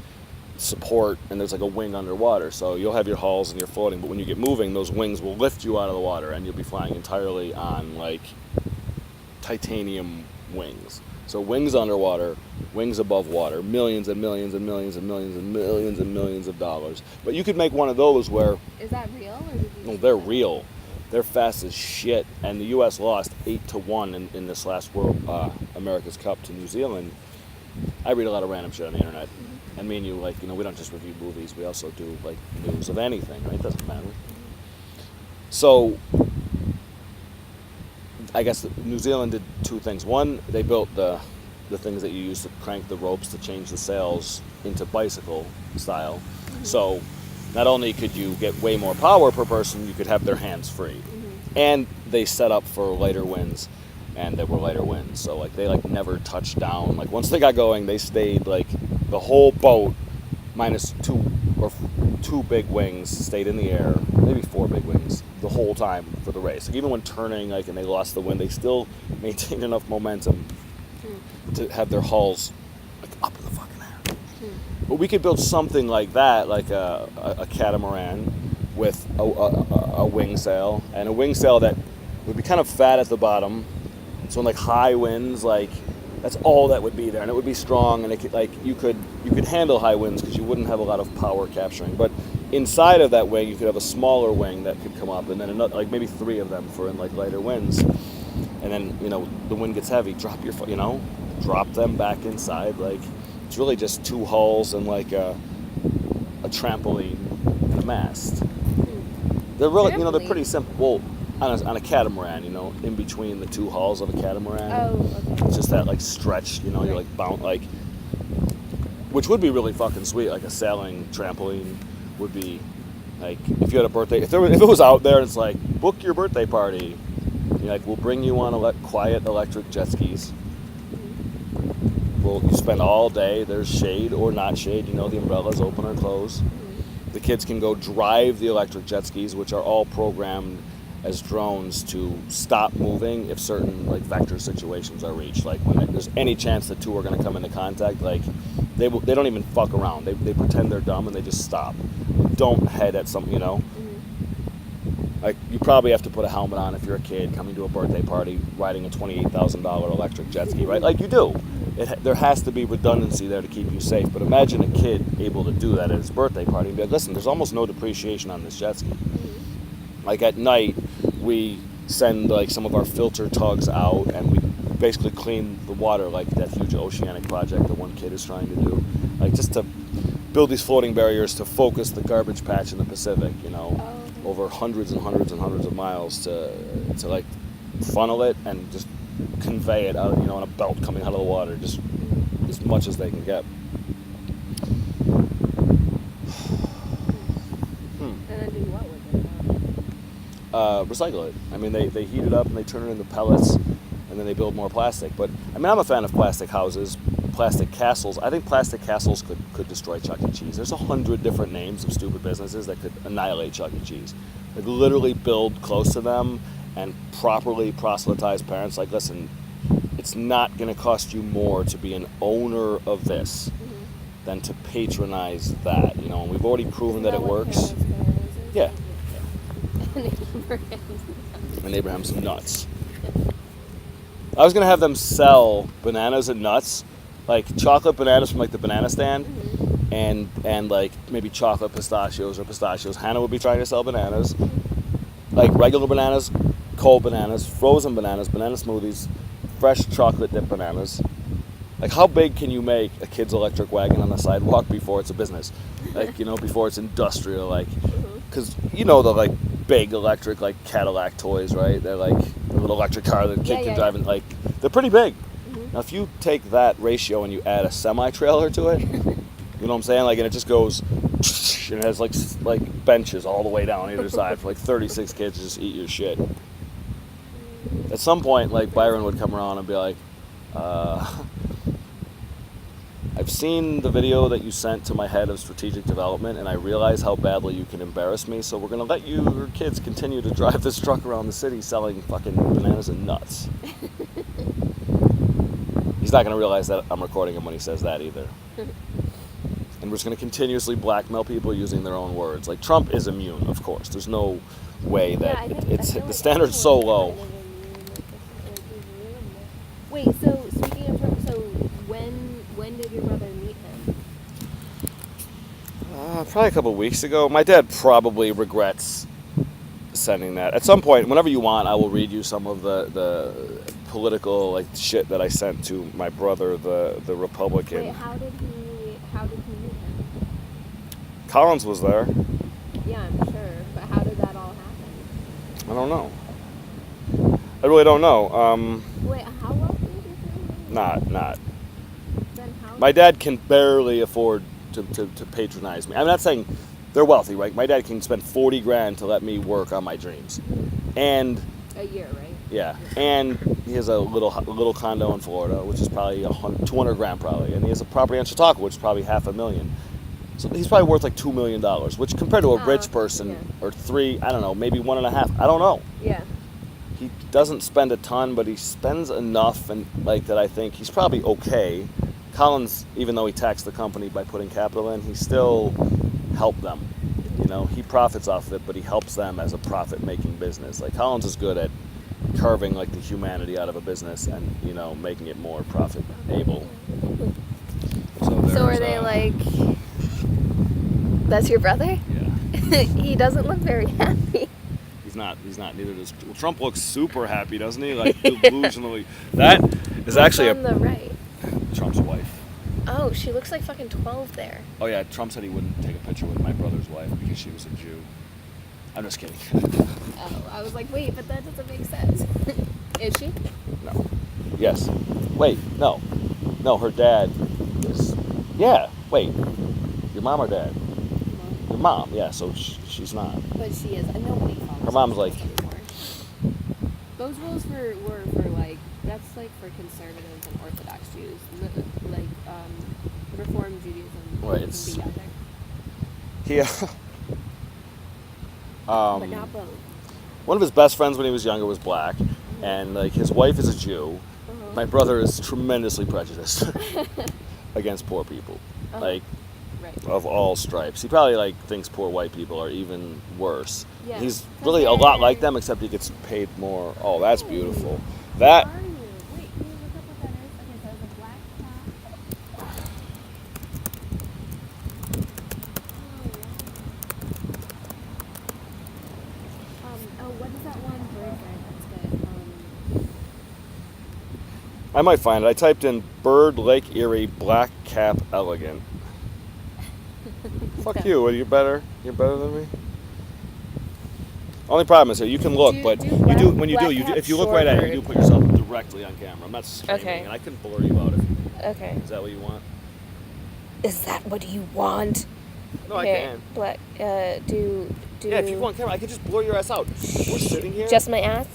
Speaker 3: support, and there's like a wing underwater. So you'll have your hulls and you're floating, but when you get moving, those wings will lift you out of the water, and you'll be flying entirely on like titanium wings. So wings underwater, wings above water, millions and millions and millions and millions and millions and millions of dollars. But you could make one of those where
Speaker 4: Is that real or did you
Speaker 3: no,
Speaker 4: just
Speaker 3: they're
Speaker 4: make that?
Speaker 3: real. They're fast as shit, and the U.S. lost 8-1 in this last World America's Cup to New Zealand. I read a lot of random shit on the internet, and me and you, like, we don't just review movies. We also do like news of anything, right? It doesn't matter. So, I guess New Zealand did two things. One, they built the things that you use to crank the ropes to change the sails into bicycle style. So, not only could you get way more power per person, you could have their hands free. And they set up for lighter winds, and there were lighter winds. So like they like never touched down. Like once they got going, they stayed like the whole boat minus two big wings stayed in the air, maybe 4 big wings the whole time for the race. Like even when turning, like and they lost the wind, they still maintained enough momentum to have their hulls like up in the fucking air. But we could build something like that, like a catamaran with a wing sail, and a wing sail that would be kind of fat at the bottom. So in like high winds, like that's all that would be there, and it would be strong, and it could, like you could handle high winds because you wouldn't have a lot of power capturing. But inside of that wing, you could have a smaller wing that could come up, and then another, like maybe 3 of them for in like lighter winds. And then the wind gets heavy, drop them back inside. Like it's really just 2 hulls and like a trampoline and a mast. They're really, they're pretty simple. Well, on a catamaran, in between the 2 hulls of a catamaran.
Speaker 4: Oh, okay.
Speaker 3: It's just that like stretch, you're like bound, like, which would be really fucking sweet. Like a sailing trampoline would be, like, if you had a birthday, if it was out there and it's like, book your birthday party, like, we'll bring you on quiet electric jet skis. You spend all day. There's shade or not shade. The umbrellas open or close. The kids can go drive the electric jet skis, which are all programmed as drones to stop moving if certain like vector situations are reached. Like when there's any chance the 2 are going to come into contact, like they don't even fuck around. They pretend they're dumb and they just stop. Don't head at some, Like you probably have to put a helmet on if you're a kid coming to a birthday party riding a $28,000 electric jet ski, right? Like you do. There has to be redundancy there to keep you safe. But imagine a kid able to do that at his birthday party and be like, listen, there's almost no depreciation on this jet ski. Like at night, we send like some of our filter tugs out and we basically clean the water, like that huge oceanic project that one kid is trying to do. Like just to build these floating barriers to focus the garbage patch in the Pacific, over hundreds and hundreds and hundreds of miles to like funnel it and just convey it out, on a belt coming out of the water, just as much as they can get.
Speaker 4: And then do what with it?
Speaker 3: Recycle it. I mean, they heat it up and they turn it into pellets, and then they build more plastic. But I mean, I'm a fan of plastic houses, plastic castles. I think plastic castles could destroy Chuck E. Cheese. There's 100 different names of stupid businesses that could annihilate Chuck E. Cheese. Like literally build close to them and properly proselytize parents. Like, listen, it's not going to cost you more to be an owner of this than to patronize that. You know, and we've already proven that it works. Yeah. And Abraham's nuts. I was gonna have them sell bananas and nuts, like chocolate bananas from like the banana stand, and like maybe chocolate pistachios or pistachios. Hannah would be trying to sell bananas, like regular bananas, cold bananas, frozen bananas, banana smoothies, fresh chocolate dipped bananas. Like, how big can you make a kid's electric wagon on the sidewalk before it's a business? Like, you know, before it's industrial, like, because you know the like big electric like Cadillac toys, right? They're like a little electric car that a kid can drive in. Like, they're pretty big. Now, if you take that ratio and you add a semi-trailer to it, you know what I'm saying? Like, and it just goes, and it has like benches all the way down either side for like 36 kids to just eat your shit. At some point, like Byron would come around and be like, I've seen the video that you sent to my head of strategic development, and I realize how badly you can embarrass me, so we're going to let your kids continue to drive this truck around the city selling fucking bananas and nuts. He's not going to realize that I'm recording him when he says that either. And we're just going to continuously blackmail people using their own words. Like, Trump is immune, of course. There's no way that the standard's so low.
Speaker 4: Wait, so speaking of Trump, so when did your brother meet him?
Speaker 3: Probably a couple weeks ago. My dad probably regrets sending that. At some point, whenever you want, I will read you some of the political like shit that I sent to my brother, the Republican.
Speaker 4: Wait, how did he meet him?
Speaker 3: Collins was there.
Speaker 4: Yeah, I'm sure. But how did that all happen?
Speaker 3: I don't know. I really don't know.
Speaker 4: Wait, how wealthy did you say?
Speaker 3: Not.
Speaker 4: Then how?
Speaker 3: My dad can barely afford to patronize me. I'm not saying they're wealthy, right? My dad can spend $40,000 to let me work on my dreams, and
Speaker 4: a year, right?
Speaker 3: yeah, and he has a little condo in Florida, which is probably $200,000 probably, and he has a property on Chautauqua, which is probably $500,000. So he's probably worth like $2 million, which compared to a rich person, or three, I don't know, maybe 1.5. I don't know.
Speaker 4: Yeah.
Speaker 3: He doesn't spend a ton, but he spends enough, and like that, I think he's probably okay. Collins, even though he taxed the company by putting capital in, he still helped them. You know, he profits off of it, but he helps them as a profit-making business. Like, Collins is good at carving like the humanity out of a business and, you know, making it more profit-able.
Speaker 4: So are they like? That's your brother?
Speaker 3: Yeah.
Speaker 4: He doesn't look very happy.
Speaker 3: He's not. Neither does Trump. Looks super happy, doesn't he? Like, delusionally. That is actually
Speaker 4: on the right.
Speaker 3: Trump's wife.
Speaker 4: Oh, she looks like fucking 12 there.
Speaker 3: Oh yeah, Trump said he wouldn't take a picture with my brother's wife because she was a Jew. I'm just kidding.
Speaker 4: Oh, I was like, wait, but that doesn't make sense. Is she?
Speaker 3: No. Yes. Wait. No. No. Her dad is. Yeah. Wait. Your mom or dad? Your mom. Yeah. So she's not.
Speaker 4: But she is. Nobody follows
Speaker 3: Her mom's like.
Speaker 4: anymore. Those rules were for like, that's like for conservatives and Orthodox Jews. Like Reform Judaism.
Speaker 3: Right.
Speaker 4: Can
Speaker 3: It's.
Speaker 4: be out there.
Speaker 3: He.
Speaker 4: But not both.
Speaker 3: One of his best friends when he was younger was black, and like his wife is a Jew. My brother is tremendously prejudiced against poor people, like
Speaker 4: right.
Speaker 3: of all stripes. He probably like thinks poor white people are even worse.
Speaker 4: Yeah.
Speaker 3: He's really a lot like them, except he gets paid more. Oh, that's beautiful. That.
Speaker 4: Where are you? Wait, can you look up what that is? Okay, so it's a black cat. What is that one bird that's good?
Speaker 3: I might find it. I typed in bird Lake Erie black cap elegant. Fuck you. Are you better? You're better than me. Only problem is that you can look, but if you look right at it, you do put yourself directly on camera. I'm not screaming,
Speaker 2: Okay.
Speaker 3: and I can blur you out if you.
Speaker 2: Okay.
Speaker 3: Is that what you want?
Speaker 2: Is that what you want?
Speaker 3: No, I
Speaker 2: Here,
Speaker 3: can.
Speaker 2: Black. Do.
Speaker 3: Yeah, if you go on camera, I could just blur your ass out. We're sitting here.
Speaker 2: Just my ass.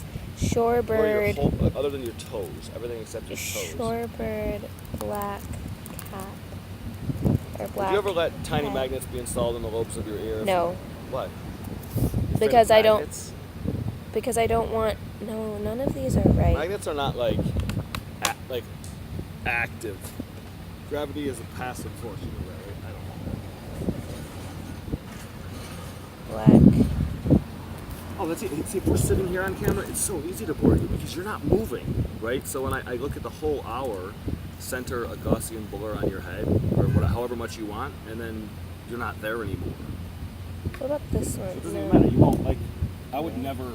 Speaker 3: Blur your
Speaker 2: Shorebird.
Speaker 3: whole, other than your toes, everything except your toes.
Speaker 2: Shorebird. Black or black.
Speaker 3: Would you ever let tiny
Speaker 2: head.
Speaker 3: magnets be installed in the lobes of your ear?
Speaker 2: No.
Speaker 3: What?
Speaker 2: Because I don't.
Speaker 3: Magnets?
Speaker 2: Because I don't want. No, none of these are right.
Speaker 3: Magnets are not like active. Gravity is a passive force. You know that, right?
Speaker 2: Black.
Speaker 3: Oh, let's see. See, if we're sitting here on camera, it's so easy to bore you because you're not moving, right? So when I look at the whole hour, center a Gaussian blur on your head, or whatever, however much you want, and then you're not there anymore.
Speaker 2: What about this
Speaker 3: So
Speaker 2: one?
Speaker 3: it doesn't
Speaker 2: No.
Speaker 3: even matter. You won't I would never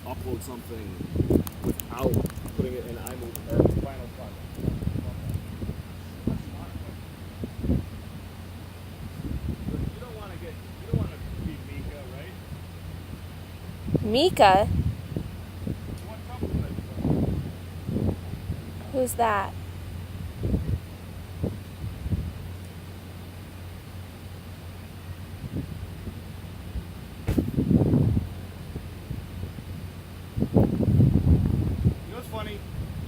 Speaker 3: upload something without putting it in iMovie or Final Cut. You don't want to be Mika, right?
Speaker 2: Mika?
Speaker 3: What trouble with it?
Speaker 2: Who's that?
Speaker 3: You know what's funny?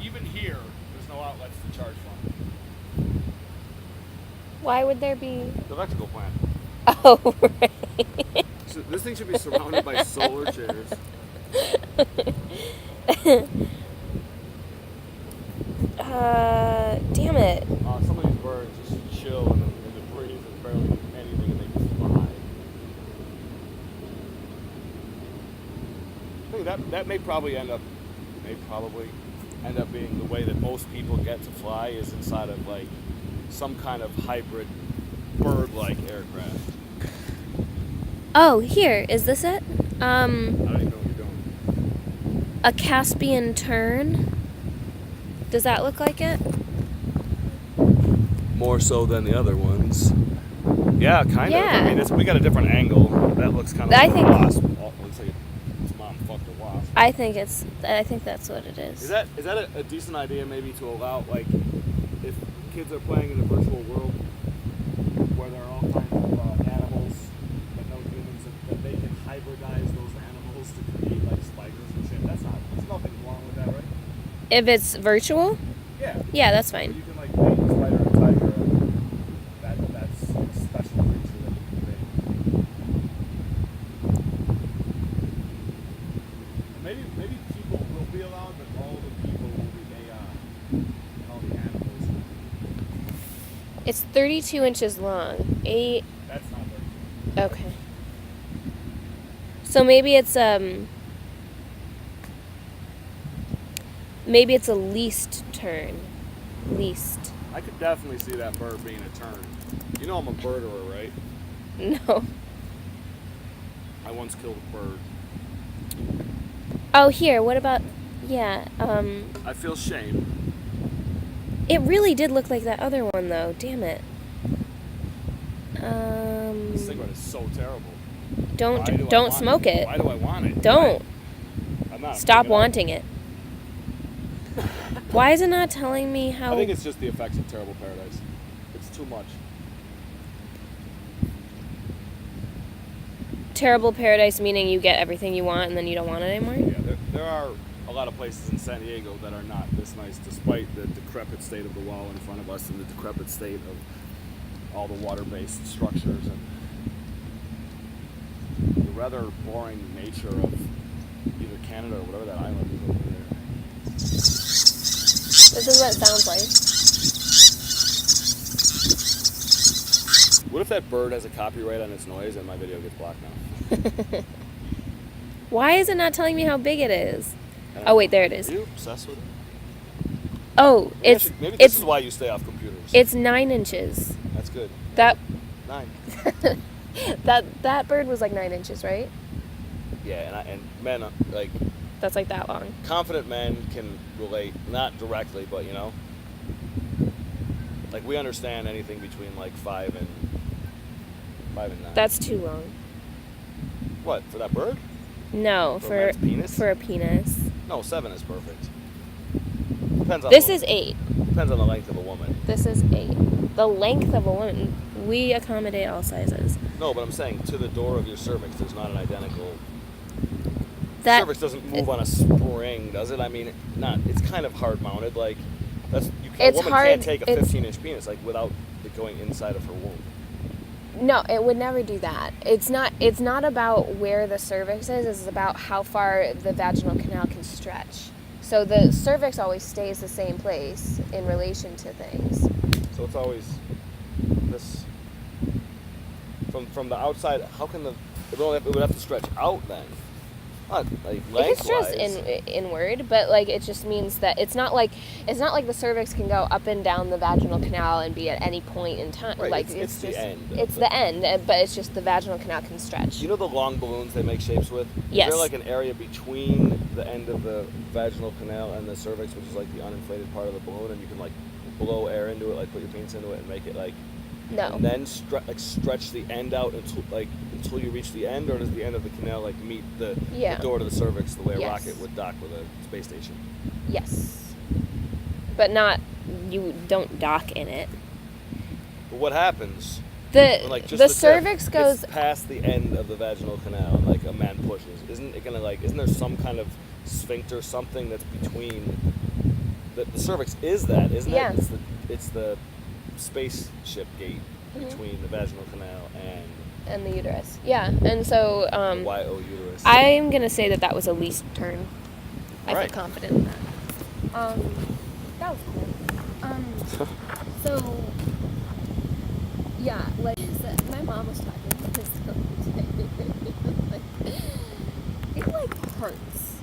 Speaker 3: Even here, there's no outlets to charge from.
Speaker 2: Why would there be?
Speaker 3: The electrical plant.
Speaker 2: Oh, right.
Speaker 3: So this thing should be surrounded by solar chairs.
Speaker 2: Damn it.
Speaker 3: Some of these birds just chill in the breeze and barely do anything, and they just fly. I think that may probably end up being the way that most people get to fly is inside of some kind of hybrid bird-like aircraft.
Speaker 2: Oh, here. Is this it?
Speaker 3: I don't even know what you're doing.
Speaker 2: A Caspian tern. Does that look like it?
Speaker 3: More so than the other ones. Yeah, kind
Speaker 2: Yeah.
Speaker 3: of. I mean, we got a different angle. That looks kind of
Speaker 2: I
Speaker 3: like
Speaker 2: think-
Speaker 3: a wasp. Oh, looks like its mom fucked a wasp.
Speaker 2: I think that's what it is.
Speaker 3: Is that a decent idea maybe to allow, if kids are playing in a virtual world where there are all kinds of animals but no humans, that they can hybridize those animals to create spiders and shit? There's nothing wrong with that, right?
Speaker 2: If it's virtual?
Speaker 3: Yeah.
Speaker 2: Yeah, that's
Speaker 3: Where
Speaker 2: fine.
Speaker 3: you can paint a spider and tiger, and that's a special creature that you can create. Maybe people will be allowed, but all the people will be AI. And all the animals will be.
Speaker 2: It's 32 inches long. 8.
Speaker 3: That's not very good.
Speaker 2: Okay. So maybe it's maybe it's a least turn. Least.
Speaker 3: I could definitely see that bird being a tern. You know I'm a birderer, right?
Speaker 2: No.
Speaker 3: I once killed a bird.
Speaker 2: Oh, here. What about? Yeah.
Speaker 3: I feel shame.
Speaker 2: It really did look like that other one, though. Damn it.
Speaker 3: This cigarette is so terrible. Why do I
Speaker 2: Don't
Speaker 3: want
Speaker 2: smoke it.
Speaker 3: Why do I want it?
Speaker 2: Don't.
Speaker 3: I'm not
Speaker 2: Stop
Speaker 3: picking it up.
Speaker 2: wanting it. Why is it not telling me how?
Speaker 3: I think it's just the effects of Terrible Paradise. It's too much.
Speaker 2: Terrible paradise meaning you get everything you want and then you don't want it anymore?
Speaker 3: Yeah, there are a lot of places in San Diego that are not this nice, despite the decrepit state of the wall in front of us and the decrepit state of all the water-based structures and the rather boring nature of either Canada or whatever that island is over there.
Speaker 2: This is what it sounds like.
Speaker 3: What if that bird has a copyright on its noise and my video gets blocked now?
Speaker 2: Why is it not telling me how big it is?
Speaker 3: I don't
Speaker 2: Oh wait,
Speaker 3: know.
Speaker 2: there it is.
Speaker 3: Are you obsessed with it?
Speaker 2: Oh,
Speaker 3: Maybe this is why you stay off computers.
Speaker 2: it's 9 inches.
Speaker 3: That's good.
Speaker 2: That
Speaker 3: 9.
Speaker 2: that bird was like 9 inches, right?
Speaker 3: Yeah, and men
Speaker 2: That's like that long.
Speaker 3: confident men can relate, not directly, but we understand anything between 5 and 9.
Speaker 2: That's too long.
Speaker 3: What, for that bird?
Speaker 2: No,
Speaker 3: For a
Speaker 2: for
Speaker 3: man's penis?
Speaker 2: for a penis.
Speaker 3: No, 7 is perfect. Depends on
Speaker 2: This is 8.
Speaker 3: depends on the length of a woman.
Speaker 2: This is 8. The length of a woman. We accommodate all sizes.
Speaker 3: No, but I'm saying to the door of your cervix, there's not an identical.
Speaker 2: That
Speaker 3: Cervix doesn't move on a spring, does it? I mean, it's kind of hard mounted. A
Speaker 2: It's
Speaker 3: woman
Speaker 2: hard-
Speaker 3: can't take a
Speaker 2: it's-
Speaker 3: 15-inch penis without the it going inside of her womb.
Speaker 2: No, it would never do that. It's not about where the cervix is, it's about how far the vaginal canal can stretch. So the cervix always stays the same place in relation to things.
Speaker 3: So it's always this from the outside. How can it would have to stretch out then? Not like
Speaker 2: It can stretch
Speaker 3: lengthwise.
Speaker 2: inward, but like it just means that it's not like the cervix can go up and down the vaginal canal and be at any point in time.
Speaker 3: Right,
Speaker 2: Like
Speaker 3: it's the end.
Speaker 2: It's the end, but it's just the vaginal canal can stretch.
Speaker 3: You know the long balloons they make shapes with?
Speaker 2: Yes.
Speaker 3: Is there like an area between the end of the vaginal canal and the cervix, which is like the uninflated part of the balloon, and you can like blow air into it, like put your penis into it and make it like
Speaker 2: No.
Speaker 3: and then stretch the end out until you reach the end, or does the end of the canal like meet the door to the cervix the way a
Speaker 2: Yes.
Speaker 3: rocket would dock with a space station?
Speaker 2: Yes. But you don't dock in it.
Speaker 3: But what happens?
Speaker 2: The
Speaker 3: when, like, just
Speaker 2: the
Speaker 3: tip
Speaker 2: cervix goes
Speaker 3: gets past the end of the vaginal canal, and like a man pushes. Isn't there some kind of sphincter, something that's between the cervix is that, isn't
Speaker 2: Yeah.
Speaker 3: it? It's the spaceship gate between the vaginal canal and
Speaker 2: the uterus. Yeah. And so
Speaker 3: the YO uterus.
Speaker 2: I'm going to say that was a least turn. I
Speaker 3: Right.
Speaker 2: feel confident in that.
Speaker 4: That was cool. So, yeah, like my mom was talking about this the other day. It like hurts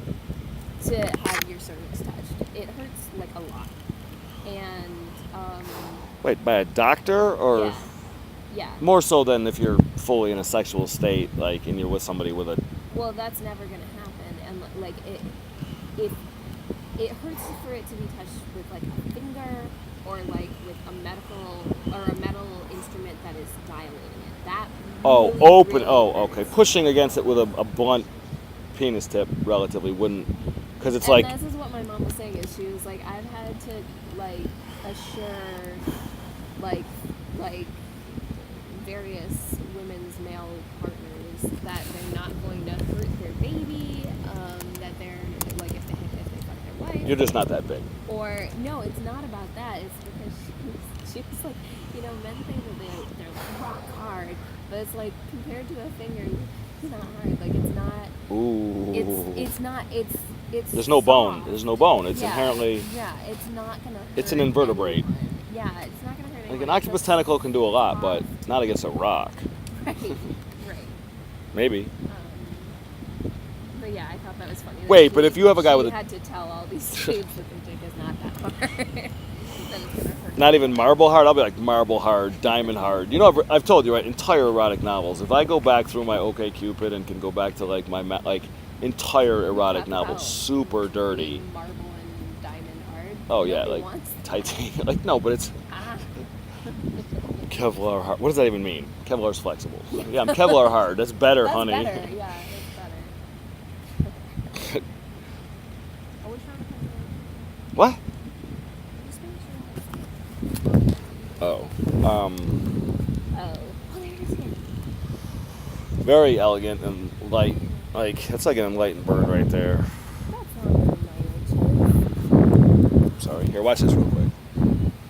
Speaker 4: to have your cervix touched. It hurts like a lot. And
Speaker 3: Wait, by a doctor or
Speaker 4: yeah.
Speaker 3: more so than if you're fully in a sexual state, like, and you're with somebody with a.
Speaker 4: Well, that's never gonna happen, and like it hurts for it to be touched with like a finger or like with a metal instrument that is dilating it. That
Speaker 3: Oh,
Speaker 4: really,
Speaker 3: open.
Speaker 4: really
Speaker 3: Oh,
Speaker 4: hurts.
Speaker 3: okay. Pushing against it with a blunt penis tip relatively wouldn't, because it's
Speaker 4: And
Speaker 3: like.
Speaker 4: this is what my mom was saying. Is she was like, I've had to like assure like various women's male partners that they're not going to hurt their baby. That they're like if they fuck their wife.
Speaker 3: You're just not that big.
Speaker 4: Or no, it's not about that. It's because she was like, men think that they're like rock hard, but it's like compared to a finger, it's not hard. Like it's not.
Speaker 3: Ooh.
Speaker 4: It's not. It's.
Speaker 3: There's no bone.
Speaker 4: soft.
Speaker 3: There's no bone. It's
Speaker 4: Yeah,
Speaker 3: inherently.
Speaker 4: Yeah, it's not gonna. Hurt
Speaker 3: It's an invertebrate.
Speaker 4: anyone. Yeah, it's not gonna hurt anyone.
Speaker 3: Like an octopus tentacle can do a lot, but
Speaker 4: soft.
Speaker 3: not against a rock.
Speaker 4: Right.
Speaker 3: Maybe.
Speaker 4: But yeah, I thought that was funny. that
Speaker 3: Wait, but if you have a guy with a-
Speaker 4: she had to tell all these kids that their dick is not that hard. That it's gonna hurt.
Speaker 3: Not even marble hard. I'll be like marble hard, diamond hard. You know, I've told you, right? Entire erotic novels. If I go back through my OK Cupid and can go back to like my entire erotic
Speaker 4: Talk
Speaker 3: novel,
Speaker 4: about
Speaker 3: super dirty.
Speaker 4: being marble and diamond hard.
Speaker 3: Oh yeah,
Speaker 4: Nobody
Speaker 3: like
Speaker 4: wants that.
Speaker 3: titanium. Like no, but it's
Speaker 4: Ah.
Speaker 3: Kevlar hard. What does that even mean? Kevlar's flexible. Yeah, I'm Kevlar hard. That's better,
Speaker 4: That's
Speaker 3: honey.
Speaker 4: better. Yeah, that's better. I wish I would
Speaker 3: What?
Speaker 4: just make sure.
Speaker 3: Oh.
Speaker 4: Oh, there it is again.
Speaker 3: Very elegant and light. Like it's like an enlightened bird right there.
Speaker 4: That's not very
Speaker 3: Sorry. Here, watch this real quick.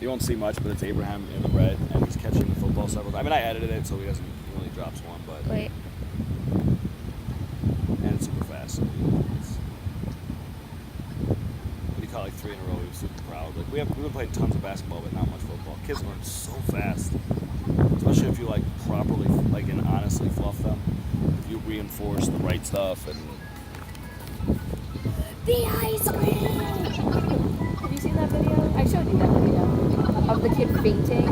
Speaker 3: You won't see much, but it's Abraham in the red, and he's catching the football several times. I mean, I edited it so he only drops one, but
Speaker 2: Wait.
Speaker 3: and it's super fast. So he caught like 3 in a row. He was super proud. Like we've been playing tons of basketball, but not much football. Kids learn so fast, especially if you like properly, like and honestly fluff them. If you reinforce the right stuff and.
Speaker 4: The ice cream! Have you seen that video? I showed you that video of the kid fainting.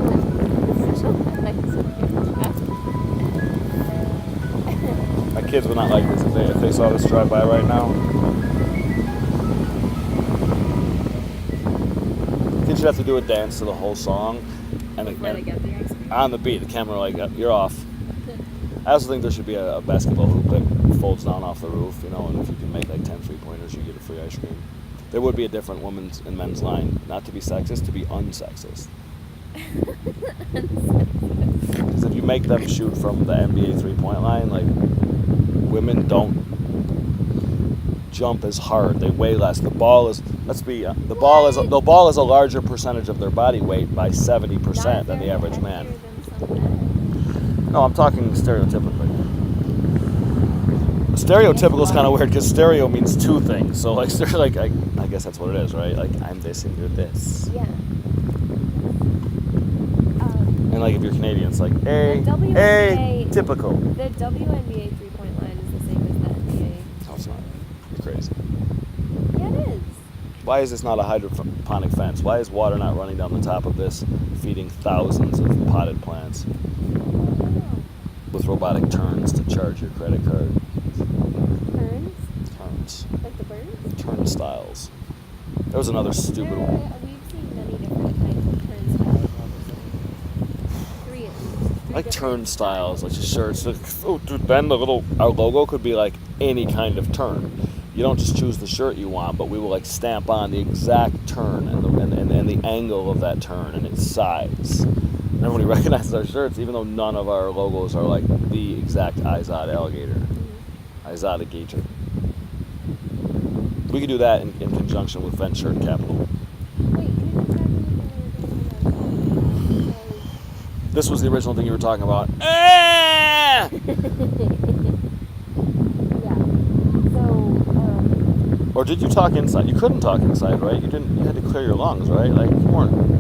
Speaker 3: My kids would not like this if they saw this drive by right now. Kids should have to do a dance to the whole song, and
Speaker 4: Before they get the ice cream.
Speaker 3: on the beat, the camera like you're off. I also think there should be a basketball hoop that folds down off the roof, and if you can make like 10 3-pointers, you get a free ice cream. There would be a different women's and men's line, not to be sexist, to be unsexist. Because if you make them shoot from the NBA 3-point line, like women don't jump as hard. They weigh less. The ball is the ball is a larger percentage of their body weight by 70% than the average man. No, I'm talking stereotypically. Stereotypical is kind of weird because stereo means two things. So like I guess that's what it is, right? Like I'm this and you're this.
Speaker 4: Yeah.
Speaker 3: And like if you're Canadian, it's like typical.
Speaker 4: The WNBA 3-point line is the same as the NBA.
Speaker 3: No, it's not. You're crazy.
Speaker 4: Yeah, it is.
Speaker 3: Why is this not a hydroponic fence? Why is water not running down the top of this, feeding thousands of potted plants with robotic turns to charge your credit card? Turns.
Speaker 4: Like the birds?
Speaker 3: Turnstiles. There was another stupid one.
Speaker 4: We've seen many different kinds of turnstiles. Three
Speaker 3: Like turnstiles, like your shirts. Oh, dude, then our logo could be like any kind of turn. You don't just choose the shirt you want, but we will like stamp on the exact turn and the angle of that turn and its size. Everybody recognizes our shirts, even though none of our logos are like the exact Izod alligator, Izod gator. We could do that in conjunction with Vent Shirt Capital.
Speaker 4: Wait, you didn't have anything.
Speaker 3: This was the original thing you were talking about. Ah! Or did you talk inside? You couldn't talk inside, right? You didn't. You had to clear your lungs, right? Like you weren't.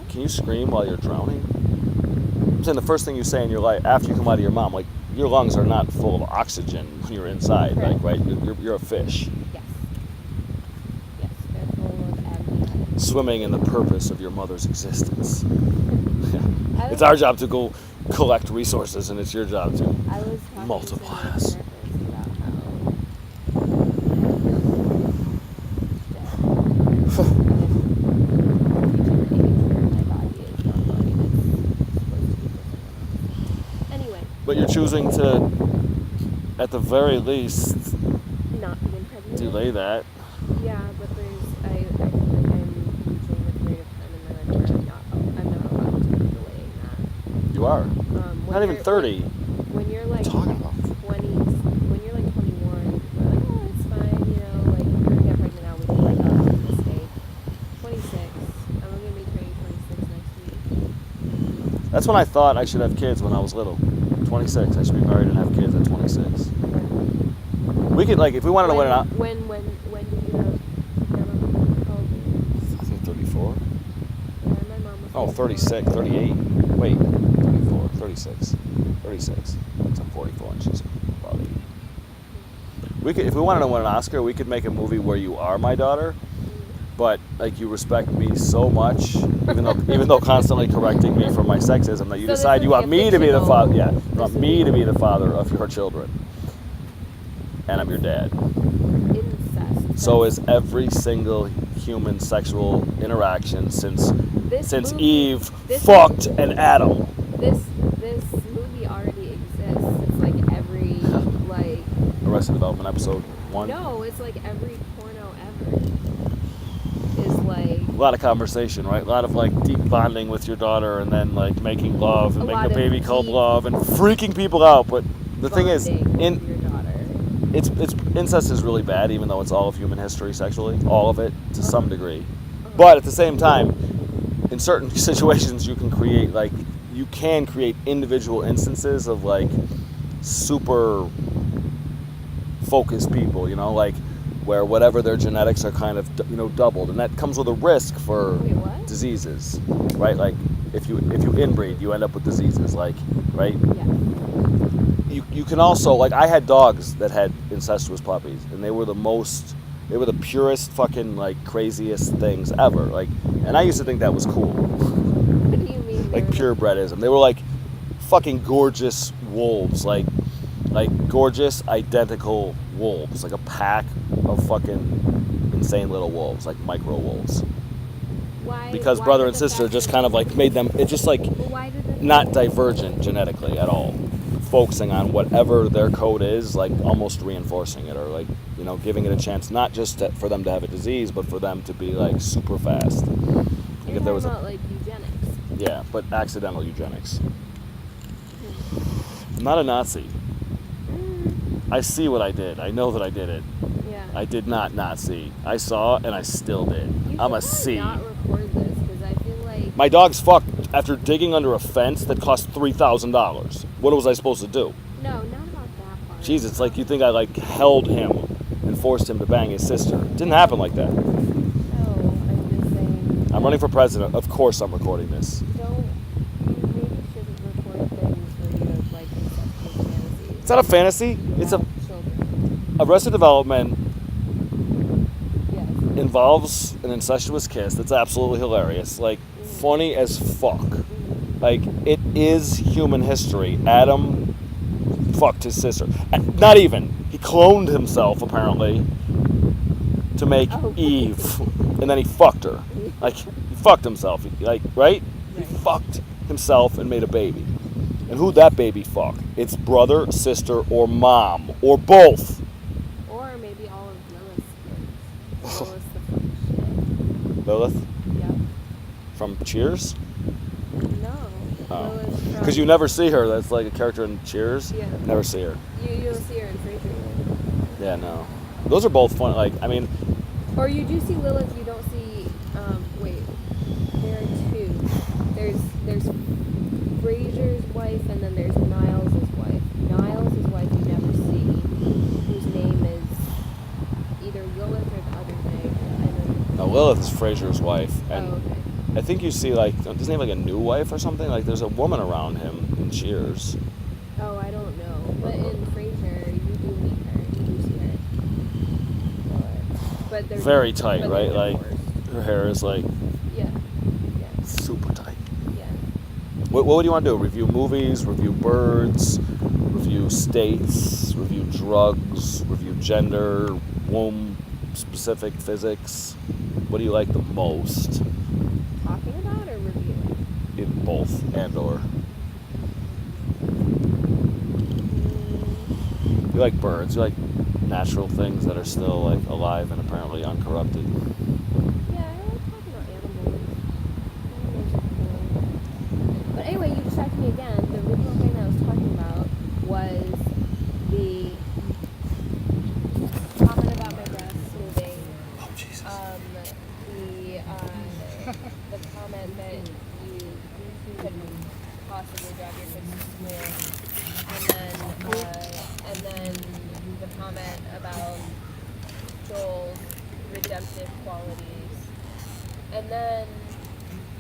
Speaker 3: Can you scream while you're drowning? I'm saying the first thing you say in your life after you come out of your mom, like your lungs are not full of oxygen when you're inside, like right? You're a fish.
Speaker 4: Yes. Yes, they're full of amniotic.
Speaker 3: Swimming in the purpose of your mother's existence. It's our job to go collect resources, and it's your job to multiply us. But you're choosing to, at the very least,
Speaker 4: not be impregnated.
Speaker 3: Delay that.
Speaker 4: Yeah, but I feel like I'm reaching the period of time in my life where I'm not allowed to be delaying that.
Speaker 3: You are. Not even 30.
Speaker 4: When you're like
Speaker 3: talking about?
Speaker 4: 20, when you're like 21, you're like, oh, it's fine, you know, like you're gonna get pregnant now, we can break up, mistake. 26, I'm gonna be turning 26 next week.
Speaker 3: That's when I thought I should have kids when I was little. 26. I should be married and have kids at 26. We could, like, if we wanted to win it out.
Speaker 4: When did you have your mom? How old were you?
Speaker 3: I think 34.
Speaker 4: Yeah, my mom was.
Speaker 3: Oh, 36, 38. Wait, 34, 36. 36. So I'm 44 and she's about 8. We could, if we wanted to win an Oscar, we could make a movie where you are my daughter, but like you respect me so much, even though constantly correcting me for my sexism, that you decide you want me to be the father. Yeah, you want me to be the father of your children, and I'm your dad.
Speaker 4: Incest.
Speaker 3: So is every single human sexual interaction since
Speaker 4: movie,
Speaker 3: Eve fucked an Adam.
Speaker 4: This movie already exists. It's like every like.
Speaker 3: Arrested Development episode 1.
Speaker 4: No, it's like every porno ever. Is like
Speaker 3: A lot of conversation, right? A lot of like deep bonding with your daughter, and then like making love and making a baby called love and freaking people out. But the thing is,
Speaker 4: your daughter.
Speaker 3: it's incest is really bad, even though it's all of human history sexually, all of it to some degree. But at the same time, in certain situations, you can create individual instances of like super focused people, you know, like where whatever their genetics are kind of, you know, doubled, and that comes with a risk for diseases, right? Like if you inbreed, you end up with diseases, like, right?
Speaker 4: Yeah.
Speaker 3: You can also, like, I had dogs that had incestuous puppies, and they were the purest fucking like craziest things ever, like, and I used to think that was cool.
Speaker 4: What do you mean?
Speaker 3: Like purebredism. They were like fucking gorgeous wolves, like gorgeous identical wolves, like a pack of fucking insane little wolves, like micro wolves.
Speaker 4: Why?
Speaker 3: Because brother and sister just kind of like made them, it just like not divergent genetically at all, focusing on whatever their code is, like almost reinforcing it, or like, you know, giving it a chance, not just for them to have a disease, but for them to be like super fast. Like
Speaker 4: if there was like eugenics.
Speaker 3: Yeah, but accidental eugenics. I'm not a Nazi. I see what I did. I know that I did it.
Speaker 4: Yeah.
Speaker 3: I did not see. I saw and I still did.
Speaker 4: You
Speaker 3: I'm a
Speaker 4: should
Speaker 3: C.
Speaker 4: not record this because I feel like
Speaker 3: My dog's fucked after digging under a fence that cost $3,000. What was I supposed to do?
Speaker 4: no, not about that part.
Speaker 3: Jeez, it's like you think I like held him and forced him to bang his sister. It didn't happen like that.
Speaker 4: No, I'm just saying.
Speaker 3: I'm running for president. Of course I'm recording this.
Speaker 4: Don't. You maybe shouldn't record things where you have like incestuous fantasies.
Speaker 3: It's not a fantasy. It's a
Speaker 4: children.
Speaker 3: Arrested Development
Speaker 4: Yes.
Speaker 3: involves an incestuous kiss that's absolutely hilarious. Like, funny as fuck. Like, it is human history. Adam fucked his sister. Not even. He cloned himself, apparently, to make
Speaker 4: Oh.
Speaker 3: Eve. And then he fucked her. Like, he fucked himself. Like, right? He
Speaker 4: Right.
Speaker 3: fucked himself and made a baby. And who'd that baby fuck? It's brother, sister, or mom. Or both.
Speaker 4: Or maybe all of Lilith's kids. Lilith's the fucking shit.
Speaker 3: Lilith
Speaker 4: Yep.
Speaker 3: from Cheers?
Speaker 4: No.
Speaker 3: Oh.
Speaker 4: Lilith from.
Speaker 3: Because you never see her. That's like a character in Cheers.
Speaker 4: Yeah.
Speaker 3: Never see her.
Speaker 4: You don't see her in Frasier.
Speaker 3: Yeah, no. Those are both fun. Like, I mean,
Speaker 4: Or you do see Lilith, you don't see. Wait. There are two. There's Frasier's wife, and then there's Niles' wife. Niles' wife you never see, whose name is either Lilith or the other thing. I don't know.
Speaker 3: Lilith is Frasier's wife, and
Speaker 4: Oh, okay.
Speaker 3: I think you see like, doesn't he have like a new wife or something? Like, there's a woman around him in Cheers.
Speaker 4: Oh, I don't know. But in Frasier, you do meet her. You do see her. But they're
Speaker 3: Very tight,
Speaker 4: but
Speaker 3: right?
Speaker 4: they're
Speaker 3: Like,
Speaker 4: divorced.
Speaker 3: her hair is like
Speaker 4: Yeah. Yeah.
Speaker 3: super tight.
Speaker 4: Yeah.
Speaker 3: What would you want to do? Review movies, review birds, review states, review drugs, review gender, womb specific physics? What do you like the most?
Speaker 4: Talking about or reviewing?
Speaker 3: In both and or. You like birds, you like natural things that are still like alive and apparently uncorrupted.
Speaker 4: Yeah, I like talking about animals. Animals are cool. But anyway, you distracted me again. The original thing that I was talking about was the comment about my breasts moving.
Speaker 3: Oh Jesus.
Speaker 4: The comment that you couldn't possibly drive your kids to school, and then the comment about Joel's redemptive qualities, and then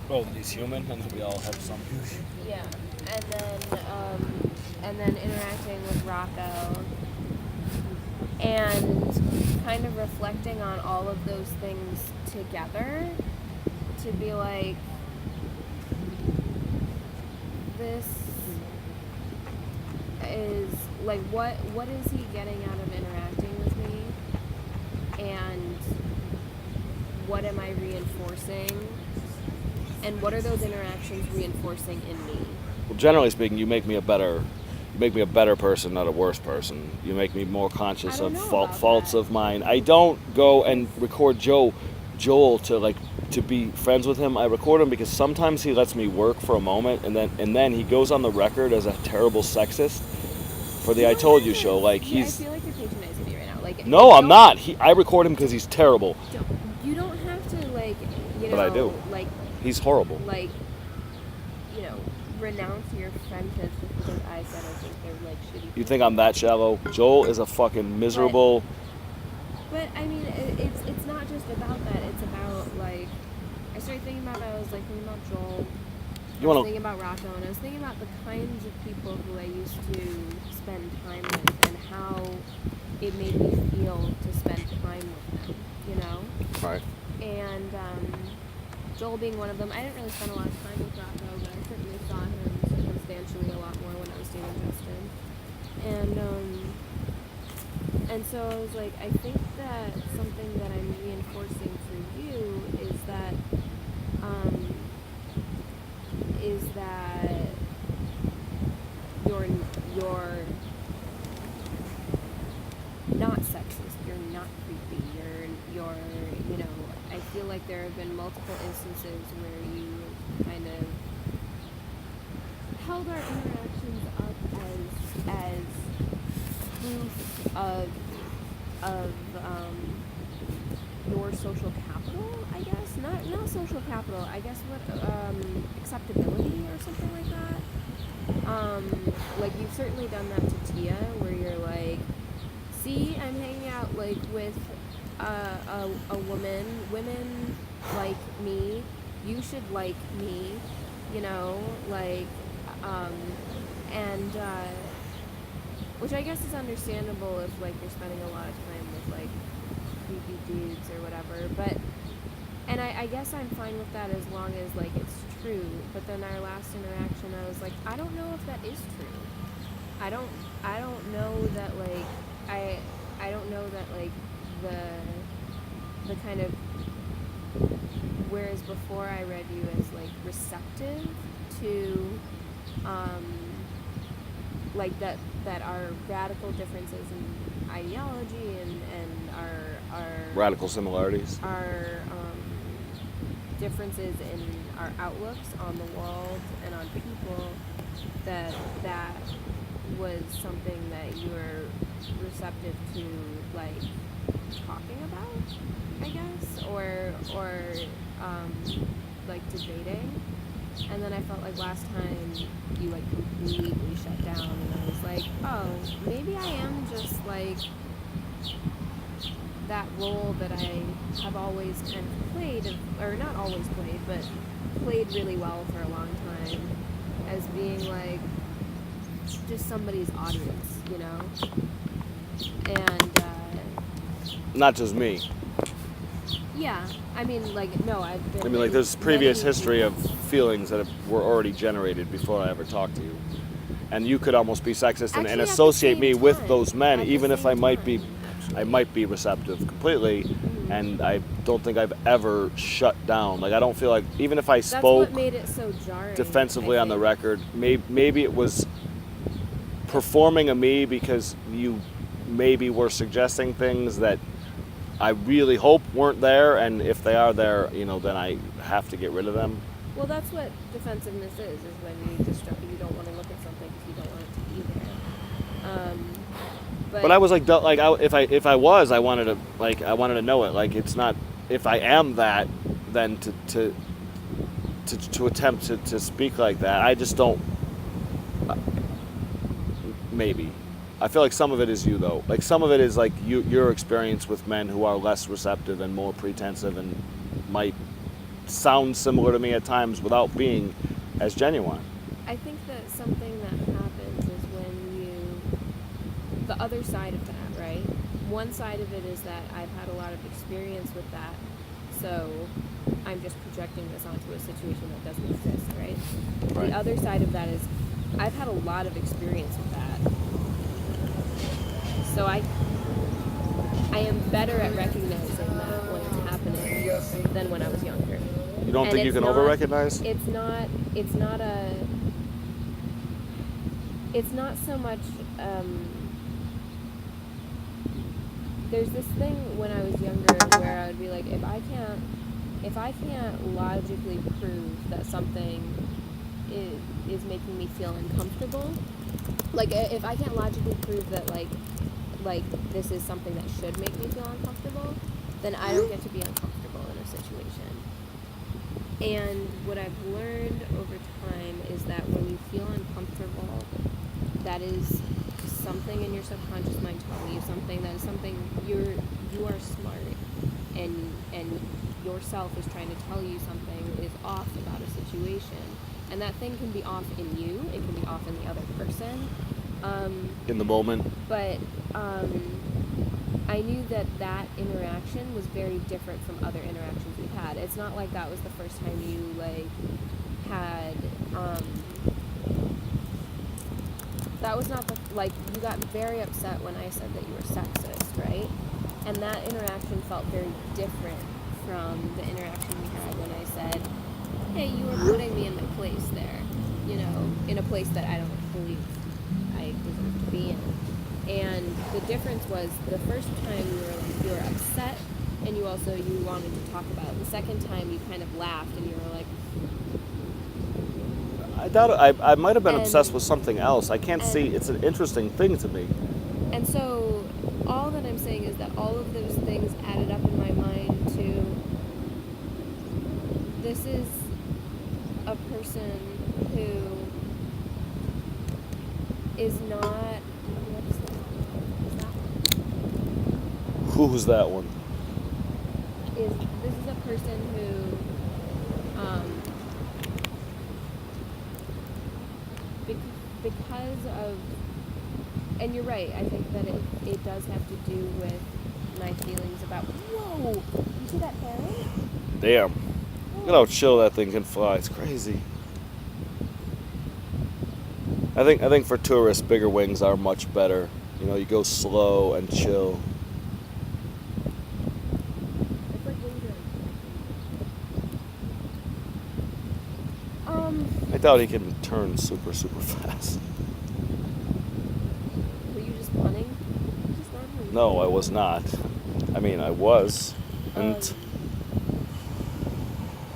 Speaker 3: Oh, that he's human and that we all have some.
Speaker 4: yeah, and then interacting with Rocco, and kind of reflecting on all of those things together to be like, this is like, what is he getting out of interacting with me, and what am I reinforcing, and what are those interactions reinforcing in me?
Speaker 3: Well, generally speaking, you make me a better person, not a worse person. You make me more conscious
Speaker 4: I don't
Speaker 3: of
Speaker 4: know about
Speaker 3: faults
Speaker 4: that.
Speaker 3: of mine. I don't go and record Joel to be friends with him. I record him because sometimes he lets me work for a moment, and then he goes on the record as a terrible sexist for the I Told You show. Like,
Speaker 4: I
Speaker 3: he's
Speaker 4: feel like you're patronizing me right now. Like,
Speaker 3: no, I'm not. I record him because he's terrible.
Speaker 4: You don't have to, like, you know,
Speaker 3: But I do.
Speaker 4: like,
Speaker 3: He's horrible.
Speaker 4: like, you know, renounce your friendships just because I said I think they're like shitty.
Speaker 3: You think I'm that shallow? Joel is a fucking miserable.
Speaker 4: But I mean, it's not just about that. It's about, like, I started thinking about that. I was like thinking about Joel.
Speaker 3: You
Speaker 4: I was
Speaker 3: wanna-
Speaker 4: thinking about Rocco, and I was thinking about the kinds of people who I used to spend time with, and how it made me feel to spend time with them. You know.
Speaker 3: Right.
Speaker 4: And Joel being one of them. I didn't really spend a lot of time with Rocco, but I certainly saw him circumstantially a lot more when I was dating Justin. And so I was like, I think that something that I'm reinforcing for you is that you're not sexist, you're not creepy, you're you know, I feel like there have been multiple instances where you kind of held our interactions up as proof of your social capital, I guess. Not social capital. I guess what acceptability or something like that. Like you've certainly done that to Tia, where you're like, see, I'm hanging out like with a woman. Women like me. You should like me. You know, like, and which I guess is understandable if like you're spending a lot of time with like creepy dudes or whatever. But and I guess I'm fine with that as long as like it's true. But then our last interaction, I was like, I don't know if that is true. I don't know that like I don't know that like the kind of, whereas before I read you as like receptive to like that our radical differences in ideology and our
Speaker 3: Radical similarities.
Speaker 4: our differences in our outlooks on the world and on people, that was something that you were receptive to like talking about, I guess, or like debating. And then I felt like last time you like completely shut down, and I was like, oh, maybe I am just like that role that I have always kind of played, or not always played, but played really well for a long time, as being like just somebody's audience, you know? And
Speaker 3: Not just me.
Speaker 4: yeah, I mean, like, no, I've been...
Speaker 3: I mean, like, there's previous history of feelings that were already generated before I ever talked to you. And you could almost be sexist and
Speaker 4: Actually, at the
Speaker 3: associate
Speaker 4: same
Speaker 3: me with
Speaker 4: time.
Speaker 3: those men,
Speaker 4: At the
Speaker 3: even if I
Speaker 4: same
Speaker 3: might
Speaker 4: time,
Speaker 3: be,
Speaker 4: actually.
Speaker 3: I might be receptive completely.
Speaker 4: Mhm.
Speaker 3: And I don't think I've ever shut down. Like, I don't feel like, even if I
Speaker 4: That's
Speaker 3: spoke
Speaker 4: what made it so jarring.
Speaker 3: defensively
Speaker 4: I
Speaker 3: on the
Speaker 4: think.
Speaker 3: record, maybe it was performing a me because you maybe were suggesting things that I really hope weren't there, and if they are there, you know, then I have to get rid of them.
Speaker 4: Well, that's what defensiveness is when you you don't want to look at something because you don't want it to be there.
Speaker 3: But I was like, if I was, I wanted to know it. Like, it's not, if I am that, then to attempt to speak like that, I just don't. Maybe. I feel like some of it is you, though. Like, some of it is like your experience with men who are less receptive and more pretensive and might sound similar to me at times without being as genuine.
Speaker 4: I think that something that happens is when the other side of that, right? One side of it is that I've had a lot of experience with that, so I'm just projecting this onto a situation that doesn't exist, right?
Speaker 3: Right.
Speaker 4: The other side of that is I've had a lot of experience with that. So I am better at recognizing that when it's happening than when I was younger.
Speaker 3: You don't
Speaker 4: And
Speaker 3: think you
Speaker 4: it's
Speaker 3: can
Speaker 4: not-
Speaker 3: over-recognize?
Speaker 4: It's not so much, there's this thing when I was younger where I would be like, if I can't logically prove that something is making me feel uncomfortable, like if I can't logically prove that like this is something that should make me feel uncomfortable, then I don't get to be uncomfortable in a situation. And what I've learned over time is that when you feel uncomfortable, that is something in your subconscious mind telling you something, that is something you are smart, and yourself is trying to tell you something is off about a situation. And that thing can be off in you, it can be off in the other person.
Speaker 3: In the moment?
Speaker 4: But I knew that interaction was very different from other interactions we've had. It's not like that was the first time you like had that was not the, like, you got very upset when I said that you were sexist, right? And that interaction felt very different from the interaction we had when I said, hey, you were putting me in my place there, you know, in a place that I don't believe I deserve to be in. And the difference was the first time you were upset, and you wanted to talk about it. The second time you kind of laughed and you were like,
Speaker 3: I doubt it. I might have been
Speaker 4: And-
Speaker 3: obsessed with something else. I can't
Speaker 4: and-
Speaker 3: see. It's an interesting thing to me.
Speaker 4: and so all that I'm saying is is that all of those things added up in my mind to this is a person who is not. What's that one?
Speaker 3: Who's that one?
Speaker 4: This is a person who because of, and you're right, I think that it does have to do with my feelings about, whoa, you see that heron?
Speaker 3: Damn. Look at how chill that thing can fly. It's crazy. I think for tourists, bigger wings are much better. You know, you go slow and chill.
Speaker 4: It's like wing
Speaker 3: I doubt he can turn super, super fast.
Speaker 4: were you just punning? Just normally.
Speaker 3: No, I was not. I mean, I was. And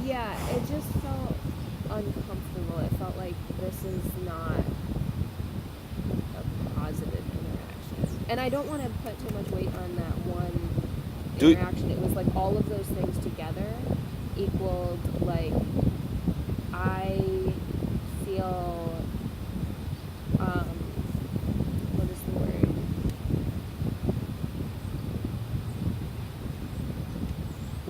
Speaker 4: Yeah, it just felt uncomfortable. It felt like this is not a positive interaction. And I don't want to put too much weight on that one interaction. It was like all of those things together equaled like I feel what is the word?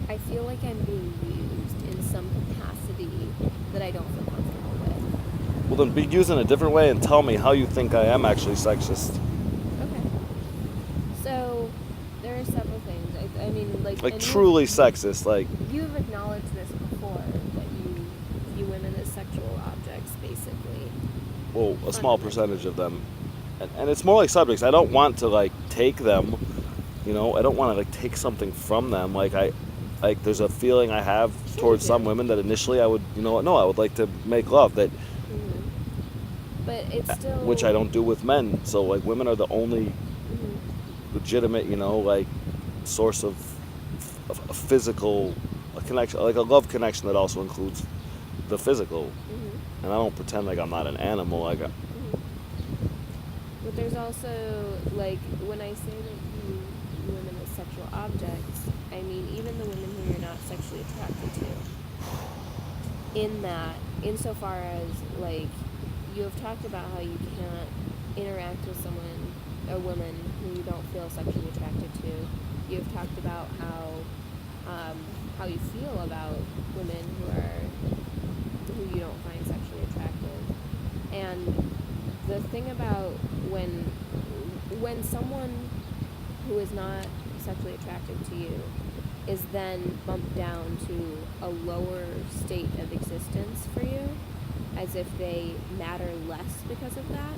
Speaker 4: I feel like I'm being used in some capacity that I don't feel comfortable with.
Speaker 3: well, then be used in a different way and tell me how you think I am actually sexist.
Speaker 4: Okay. So there are several things. I mean, like
Speaker 3: Like
Speaker 4: and
Speaker 3: truly sexist. Like,
Speaker 4: You've acknowledged this before that you view women as sexual objects, basically.
Speaker 3: well, a small percentage of them. And it's more like subjects. I don't want to like take them, you know. I don't want to like take something from them. Like there's a feeling I have towards some women that initially I would, you know, no, I would like to make love that,
Speaker 4: Mm-hmm. But it's still
Speaker 3: which I don't do with men. So like women are the only
Speaker 4: Mhm.
Speaker 3: legitimate, you know, like source of a physical a connection, like a love connection that also includes the physical.
Speaker 4: Mhm.
Speaker 3: And I don't pretend like I'm not an animal. Like,
Speaker 4: Mhm. But there's also like when I say that you view women as sexual objects, I mean even the women who you're not sexually attracted to. In that, insofar as like you have talked about how you can't interact with someone, a woman who you don't feel sexually attracted to. You have talked about how you feel about women who you don't find sexually attractive. And the thing about when someone who is not sexually attractive to you is then bumped down to a lower state of existence for you, as if they matter less because of that,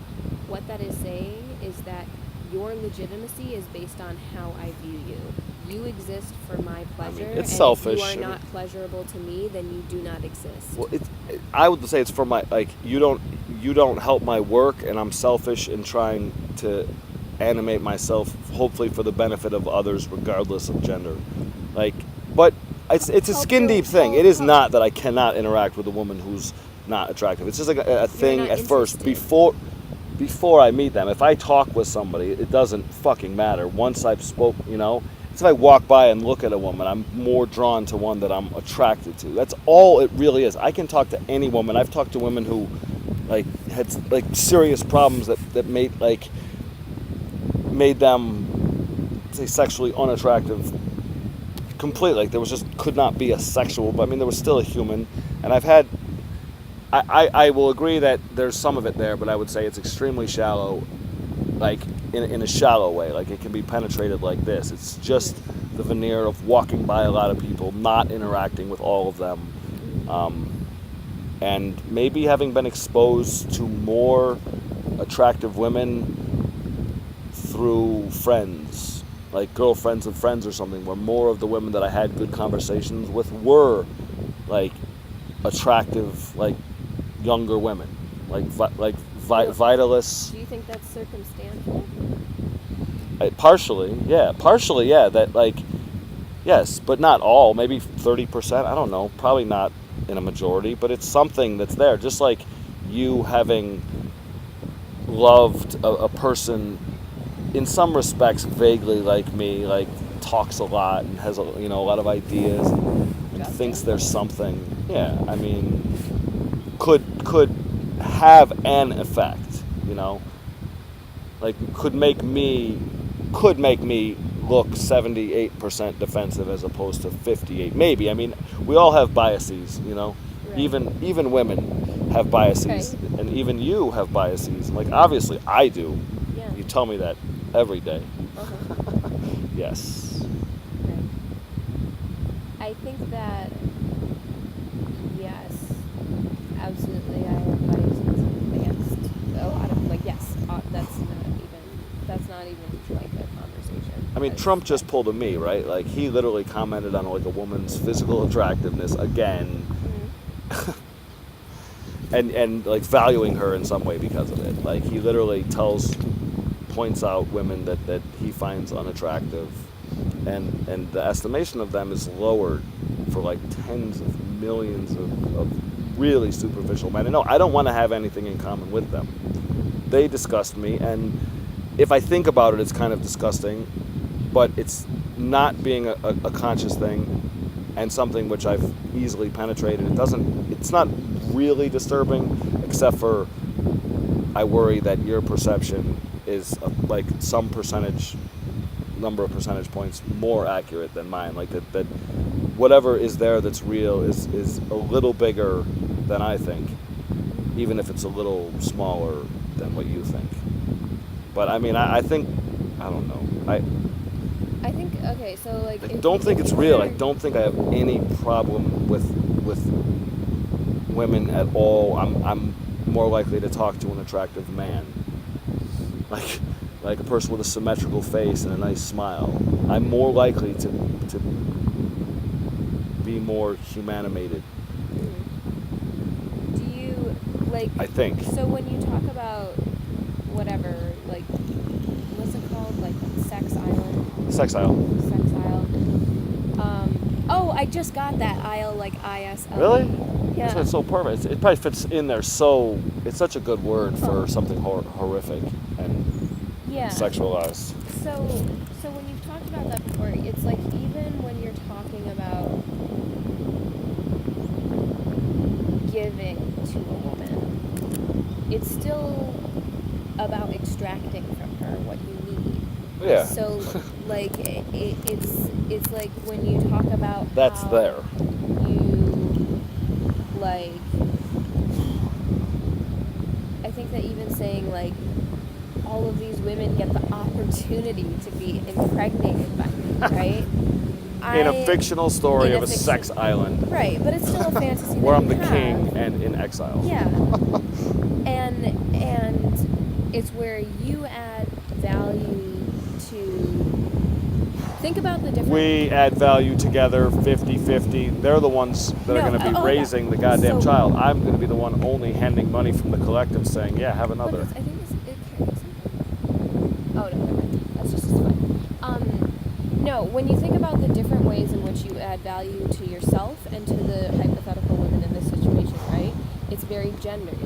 Speaker 4: what that is saying is that your legitimacy is based on how I view you. You exist for my pleasure,
Speaker 3: it's
Speaker 4: and
Speaker 3: selfish.
Speaker 4: if you are not pleasurable to me, then you do not exist.
Speaker 3: well, I would say it's for my like you don't help my work, and I'm selfish in trying to animate myself, hopefully for the benefit of others, regardless of gender. Like, but it's a skin deep thing. It is not that I cannot interact with a woman who's not attractive. It's just like a thing
Speaker 4: not
Speaker 3: at first
Speaker 4: interested.
Speaker 3: before I meet them. If I talk with somebody, it doesn't fucking matter. Once I've spoke, you know, it's if I walk by and look at a woman, I'm more drawn to one that I'm attracted to. That's all it really is. I can talk to any woman. I've talked to women who like had like serious problems that made them say sexually unattractive completely. Like there was just could not be a sexual, but I mean there was still a human. And I've had I will agree that there's some of it there, but I would say it's extremely shallow, like in a shallow way. Like it can be penetrated like this. It's just the veneer of walking by a lot of people, not interacting with all of them, and maybe having been exposed to more attractive women through friends, like girlfriends of friends or something, where more of the women that I had good conversations with were like attractive, like younger women, like vitalists.
Speaker 4: Do you think that's circumstantial?
Speaker 3: Partially, yeah. That like, yes, but not all. Maybe 30%. I don't know. Probably not in a majority, but it's something that's there. Just like you having loved a person in some respects vaguely like me, like talks a lot and has a lot of ideas and thinks there's something. Yeah, I mean, could have an effect, like could make me look 78% defensive as opposed to 58. Maybe. I mean, we all have biases,
Speaker 4: Right.
Speaker 3: Even women have biases,
Speaker 4: Okay.
Speaker 3: and even you have biases. Like obviously, I do.
Speaker 4: Yeah.
Speaker 3: You tell me that every day.
Speaker 4: Uh-huh.
Speaker 3: Yes.
Speaker 4: Okay. I think that yes, absolutely, I have biases against a lot of yes. That's not even like a conversation.
Speaker 3: I mean, Trump just pulled a me, right? Like he literally commented on like a woman's physical attractiveness again, and like valuing her in some way because of it. Like he literally points out women that he finds unattractive, and the estimation of them is lowered for like tens of millions of really superficial men. And no, I don't want to have anything in common with them. They disgust me, and if I think about it, it's kind of disgusting, but it's not being a conscious thing and something which I've easily penetrated. It's not really disturbing, except for I worry that your perception is like some number of percentage points more accurate than mine. Like that whatever is there that's real is a little bigger than I think, even if it's a little smaller than what you think. But I mean, I think, I don't know.
Speaker 4: I think okay, so like.
Speaker 3: I don't think it's real. I don't think I have any problem with women at all. I'm more likely to talk to an attractive man, like a person with a symmetrical face and a nice smile. I'm more likely to be more humanimated.
Speaker 4: Do you like?
Speaker 3: I think.
Speaker 4: So when you talk about whatever, like, what's it called? Like Sex Island.
Speaker 3: Sex aisle.
Speaker 4: Sex Isle. Oh, I just got that aisle, like ISL.
Speaker 3: Really?
Speaker 4: Yeah.
Speaker 3: That's why it's so perfect. It probably fits in there so. It's such a good word for something horrific and
Speaker 4: Yeah.
Speaker 3: sexualized.
Speaker 4: So when you've talked about that before, it's like even when you're talking about giving to a woman, it's still about extracting from her what you need.
Speaker 3: Yeah.
Speaker 4: So like it's like when you talk about
Speaker 3: That's
Speaker 4: how
Speaker 3: there.
Speaker 4: you like. I think that even saying like all of these women get the opportunity to be impregnated by me, right?
Speaker 3: In a fictional story
Speaker 4: in
Speaker 3: of a sex island.
Speaker 4: Right, but it's still a fantasy
Speaker 3: Where
Speaker 4: that
Speaker 3: I'm the
Speaker 4: you have.
Speaker 3: king and in exile.
Speaker 4: Yeah. and it's where you add value to think about the different.
Speaker 3: We add value together 50-50. They're the ones that are going to be raising the goddamn child. I'm going to be the one only handing money from the collective saying, yeah, have another.
Speaker 4: I think it carries something. Oh, no, that's just fine. No, when you think about the different ways in which you add value to yourself and to the hypothetical women in this situation, right? It's very gendered.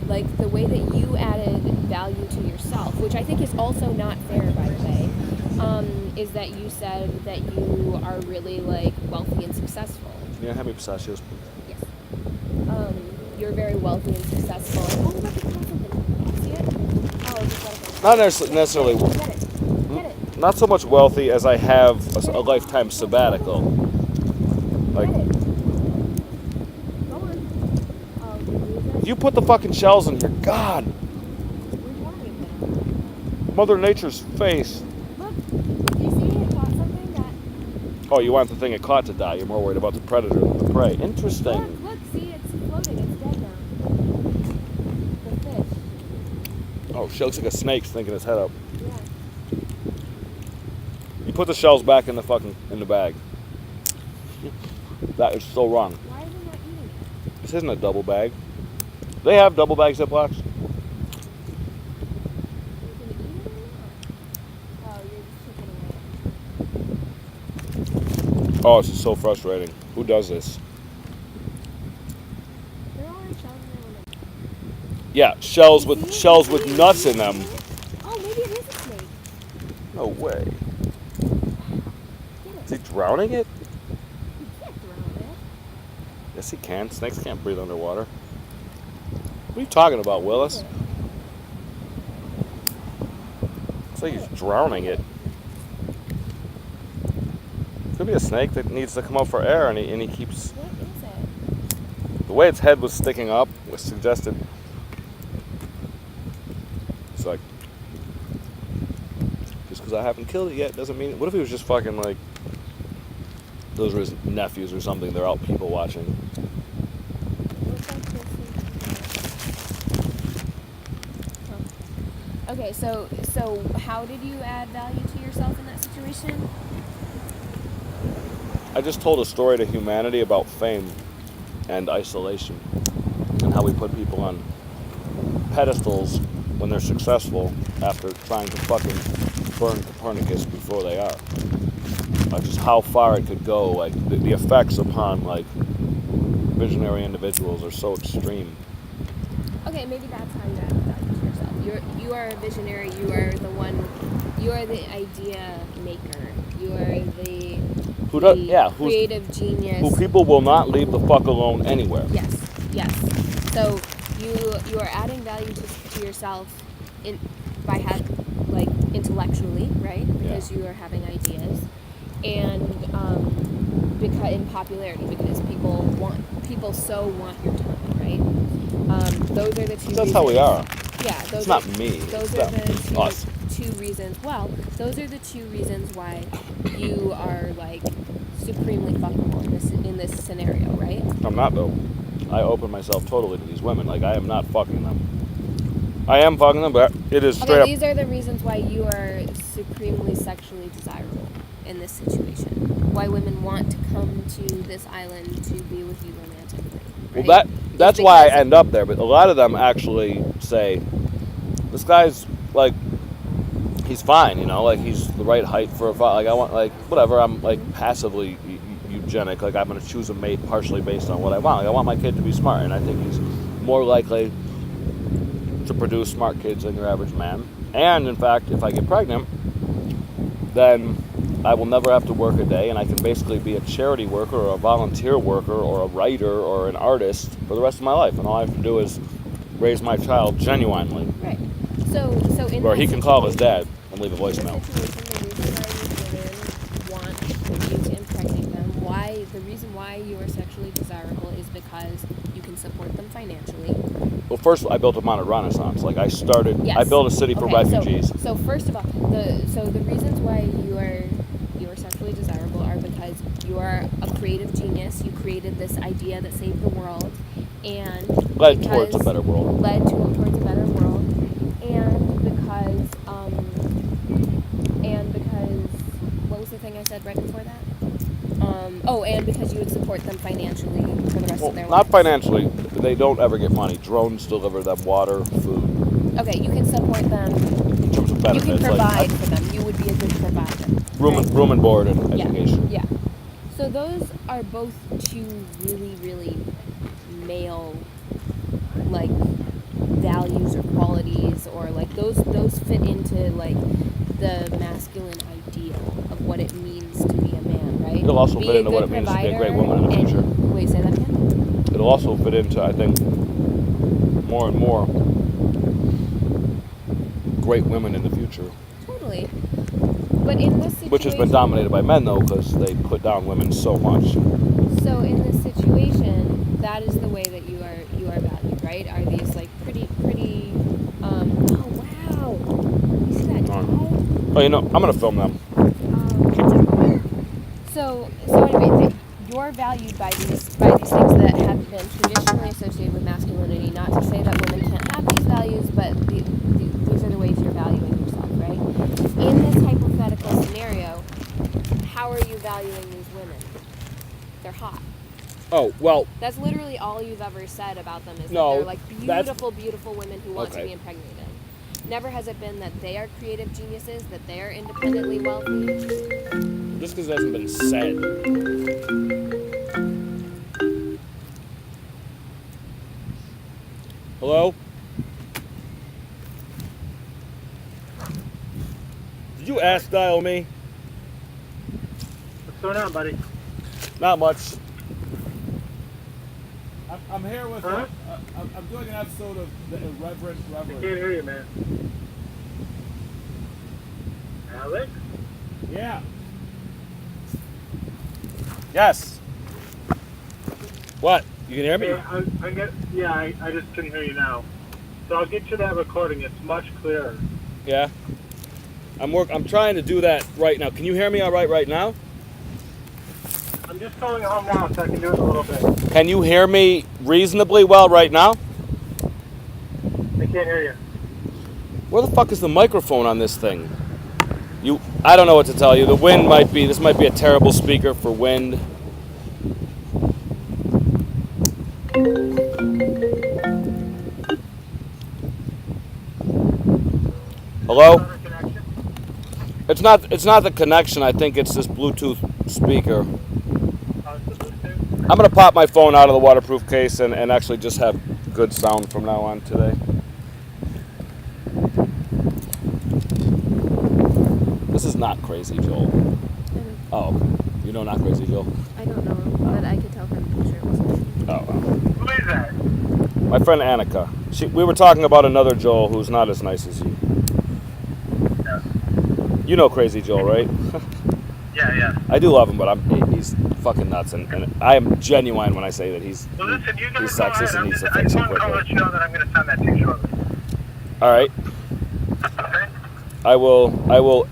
Speaker 4: Like, the way that you added value to yourself, which I think is also not fair, by the way, is that you said that you are really, like, wealthy and successful.
Speaker 3: Yeah, have me pistachios.
Speaker 4: Yes. You're very wealthy and successful. Oh, look, it's got something. See it? Oh, just let it go.
Speaker 3: Not necessarily.
Speaker 4: Get it. Get it.
Speaker 3: Not so much wealthy as I have a lifetime sabbatical. Like,
Speaker 4: Get it. Go on. Oh, did you lose it?
Speaker 3: you put the fucking shells in here. God,
Speaker 4: Which one is it?
Speaker 3: Mother Nature's face.
Speaker 4: Look, you see it caught something that.
Speaker 3: Oh, you want the thing it caught to die. You're more worried about the predator than the prey. Interesting.
Speaker 4: Look, see, it's floating. It's dead now. The fish.
Speaker 3: Oh, she looks like a snake thinking its head up.
Speaker 4: Yeah.
Speaker 3: You put the shells back in the bag. That is so wrong.
Speaker 4: Why are they not eating it?
Speaker 3: This isn't a double bag. They have double bag Ziplocs.
Speaker 4: Are you gonna eat it or not? Oh, you're just chipping away.
Speaker 3: Oh, this is so frustrating. Who does this?
Speaker 4: There are shells in there.
Speaker 3: Yeah, shells with nuts in them.
Speaker 4: Oh, maybe it is a snake.
Speaker 3: No way.
Speaker 4: Get
Speaker 3: Is
Speaker 4: it.
Speaker 3: he drowning it?
Speaker 4: You can't drown it.
Speaker 3: Yes, he can. Snakes can't breathe underwater. What are you talking about, Willis?
Speaker 4: Get it.
Speaker 3: It's like he's drowning it. Could be a snake that needs to come out for air, and he keeps.
Speaker 4: What is it?
Speaker 3: The way its head was sticking up was suggested. It's like, just because I haven't killed it yet doesn't mean. What if he was just fucking like. Those were his nephews or something. They're out people watching.
Speaker 4: Looks like this is. Huh. Okay, so how did you add value to yourself in that situation?
Speaker 3: I just told a story to humanity about fame and isolation and how we put people on pedestals when they're successful after trying to fucking burn Copernicus before they are. Like just how far it could go, like the effects upon like visionary individuals are so extreme.
Speaker 4: Okay, maybe that's how you add value to yourself. You are a visionary. You are the one. You are the idea maker. You are the creative genius.
Speaker 3: Who people will not leave the fuck alone anywhere.
Speaker 4: Yes. So you are adding value to yourself by intellectually, right? Because you are having ideas, and because in popularity, because people so want your time, right? Those are the two.
Speaker 3: That's how we are.
Speaker 4: Yeah,
Speaker 3: It's not me.
Speaker 4: Those
Speaker 3: It's
Speaker 4: are the
Speaker 3: us.
Speaker 4: two reasons. Well, those are the two reasons why you are like supremely fuckable in this scenario, right?
Speaker 3: I'm not though. I open myself totally to these women. Like I am not fucking them. I am fucking them, but it is straight up.
Speaker 4: These are the reasons why you are supremely sexually desirable in this situation. Why women want to come to this island to be with you romantically. Right?
Speaker 3: Well, that's why I end up there. But a lot of them actually say, "This guy's like, he's fine, you know, like he's the right height for a like I want like whatever. I'm like passively eugenic. Like I'm gonna choose a mate partially based on what I want. Like I want my kid to be smart, and I think he's more likely to produce smart kids than your average man. And in fact, if I get pregnant, then I will never have to work a day, and I can basically be a charity worker or a volunteer worker or a writer or an artist for the rest of my life. And all I have to do is raise my child genuinely.
Speaker 4: Right. So in
Speaker 3: Or he can call his dad and leave a voicemail.
Speaker 4: The reason why these women want you to impregnate them, the reason why you are sexually desirable is because you can support them financially.
Speaker 3: Well, first I built a modern renaissance. Like I
Speaker 4: Yes.
Speaker 3: built a city for refugees.
Speaker 4: So first of all, the reasons why you are sexually desirable are because you are a creative genius. You created this idea that saved the world, and
Speaker 3: Led towards a better world.
Speaker 4: And because what was the thing I said right before that? And because you would support them financially for the rest of their lives.
Speaker 3: Not financially. They don't ever get money. Drones deliver them water, food.
Speaker 4: Okay, you can support them.
Speaker 3: In terms of benefits,
Speaker 4: You can provide for them. You would be a good provider.
Speaker 3: Room and board and education.
Speaker 4: Yeah. So those are both two really, really male, like, values or qualities, or like those fit into like the masculine ideal of what it means to be a man, right?
Speaker 3: It'll also fit into what it means to be a great woman in the future.
Speaker 4: Wait, say that again?
Speaker 3: It'll also fit into, I think, more and more great women in the future.
Speaker 4: Totally. But in this situation,
Speaker 3: Which has been dominated by men, though, because they put down women so much.
Speaker 4: So in this situation, that is the way that you are valued, right? Are these like pretty oh wow. You see that dog?
Speaker 3: Oh, you know, I'm gonna film them.
Speaker 4: So anyway, you're valued by these things that have been traditionally associated with masculinity. Not to say that women can't have these values, but these are the ways you're valuing yourself, right? In this hypothetical scenario, how are you valuing these women? They're hot.
Speaker 3: Oh, well,
Speaker 4: That's literally all you've ever said about them is
Speaker 3: No,
Speaker 4: that they're like beautiful, beautiful women who want to be impregnated. Never has it been that they are creative geniuses, that they are independently wealthy.
Speaker 3: just because it hasn't been said. Hello? Did you ass dial me?
Speaker 6: What's going on, buddy?
Speaker 3: Not much.
Speaker 5: I'm here with.
Speaker 6: Huh?
Speaker 5: I'm doing an episode of The Irreverent
Speaker 6: I can't
Speaker 5: Reverend.
Speaker 6: hear you, man. Alex?
Speaker 5: Yeah.
Speaker 3: Yes. What? You can hear me?
Speaker 6: Hey, I just can hear you now. So I'll get you that recording. It's much clearer.
Speaker 3: Yeah. I'm trying to do that right now. Can you hear me all right now?
Speaker 6: I'm just going home now, so I can do it in a little bit.
Speaker 3: Can you hear me reasonably well right now?
Speaker 6: I can't hear you.
Speaker 3: Where the fuck is the microphone on this thing? I don't know what to tell you. The wind this might be a terrible speaker for wind. Hello?
Speaker 6: Better connection?
Speaker 3: It's not the connection. I think it's this Bluetooth speaker.
Speaker 6: It's the Bluetooth?
Speaker 3: I'm gonna pop my phone out of the waterproof case and actually just have good sound from now on today. This is not Crazy Joel. Oh, okay. You know not Crazy Joel?
Speaker 4: I don't know, but I could tell from the picture it was me.
Speaker 3: Oh.
Speaker 6: Who is that?
Speaker 3: My friend Annika. We were talking about another Joel who's not as nice as you.
Speaker 6: Yeah.
Speaker 3: You know Crazy Joel, right?
Speaker 6: Yeah.
Speaker 3: I do love him, but he's fucking nuts, and I am genuine when I say that he's
Speaker 6: Well, listen, you guys
Speaker 3: he's
Speaker 6: go
Speaker 3: sexist
Speaker 6: ahead.
Speaker 3: and needs to
Speaker 6: I
Speaker 3: fix
Speaker 6: just
Speaker 3: it
Speaker 6: want to let
Speaker 3: quickly.
Speaker 6: you know that I'm going to send that to you shortly.
Speaker 3: All right,
Speaker 6: Okay?
Speaker 3: I will.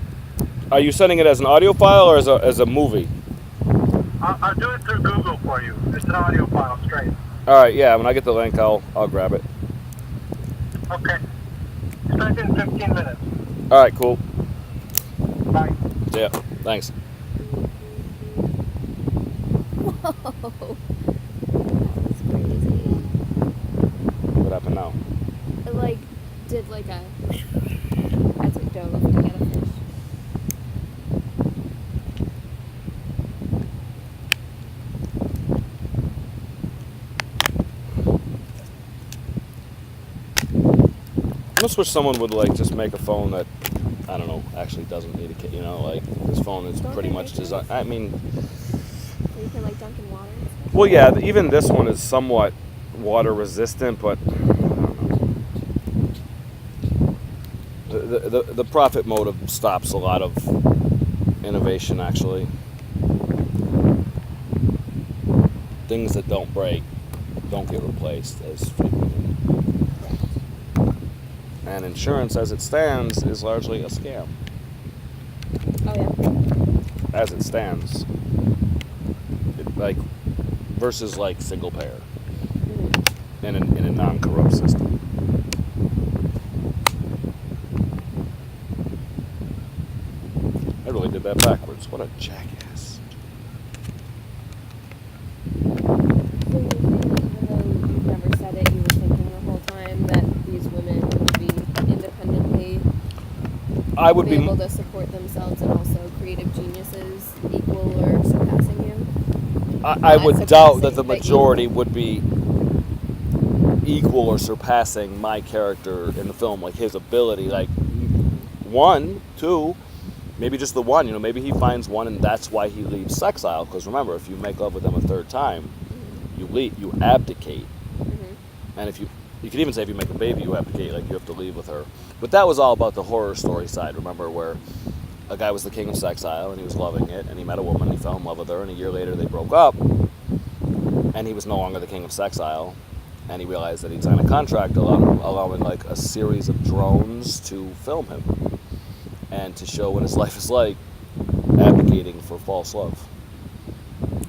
Speaker 3: Are you sending it as an audio file or as a movie?
Speaker 6: I'll do it through Google for you. It's an audio file straight.
Speaker 3: All right, yeah. When I get the link, I'll grab it.
Speaker 6: Okay. Expect in 15 minutes.
Speaker 3: All right, cool.
Speaker 6: Bye.
Speaker 3: Yeah, thanks.
Speaker 4: Whoa. That's crazy.
Speaker 3: What happened now?
Speaker 4: It like did like a I took Joe looking to get a fish.
Speaker 3: I just wish someone would like just make a phone that I don't know actually doesn't need a kit. You know, like this phone is
Speaker 4: Don't
Speaker 3: pretty
Speaker 4: they
Speaker 3: much
Speaker 4: make
Speaker 3: designed. I mean,
Speaker 4: Where you can like dunk in water and stuff.
Speaker 3: well, yeah. Even this one is somewhat water resistant, but I don't know. The profit motive stops a lot of innovation. Actually, things that don't break don't get replaced as frequently. And insurance, as it stands, is largely a scam.
Speaker 4: Oh yeah.
Speaker 3: As it stands, versus like single payer in a non-corrupt system. I really did that backwards. What a jackass!
Speaker 4: So you're saying that even though you've never said it, you were thinking the whole time that these women would be independently
Speaker 3: I would be.
Speaker 4: able to support themselves and also creative geniuses equal or surpassing you?
Speaker 3: I would
Speaker 4: Not
Speaker 3: doubt that the
Speaker 4: surpassing, but
Speaker 3: majority would be equal or surpassing my character in the film, like his ability. Like one, two, maybe just the one. You know, maybe he finds one, and that's why he leaves Sexile. Because remember, if you make love with them a third time, you leave, you abdicate. And if you could even say if you make a baby, you abdicate. Like you have to leave with her. But that was all about the horror story side. Remember where a guy was the king of Sexile and he was loving it, and he met a woman, he fell in love with her, and a year later they broke up, and he was no longer the king of Sexile, and he realized that he'd signed a contract allowing like a series of drones to film him and to show what his life is like abdicating for false love.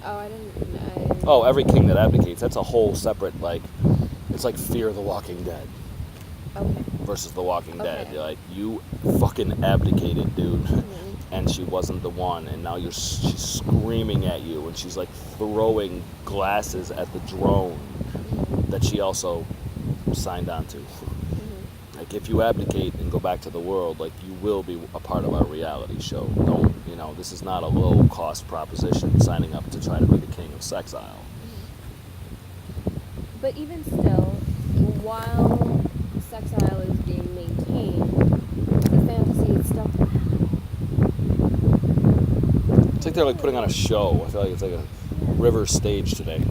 Speaker 4: Oh, I didn't.
Speaker 3: Oh, every king that abdicates, that's a whole separate, like, it's like Fear the Walking Dead
Speaker 4: Okay.
Speaker 3: versus The Walking Dead.
Speaker 4: Okay.
Speaker 3: You're like, you fucking abdicated, dude. And she wasn't the one, and now she's screaming at you, and she's like throwing glasses at the drone that she also signed on to. Like, if you abdicate and go back to the world, like, you will be a part of our reality show. Don't, you know, this is not a low-cost proposition signing up to try to be the king of Sexile.
Speaker 4: But even still, while Sexile is being maintained, the fantasy is still
Speaker 3: It's like they're like putting on a show. I feel like it's like a river stage today.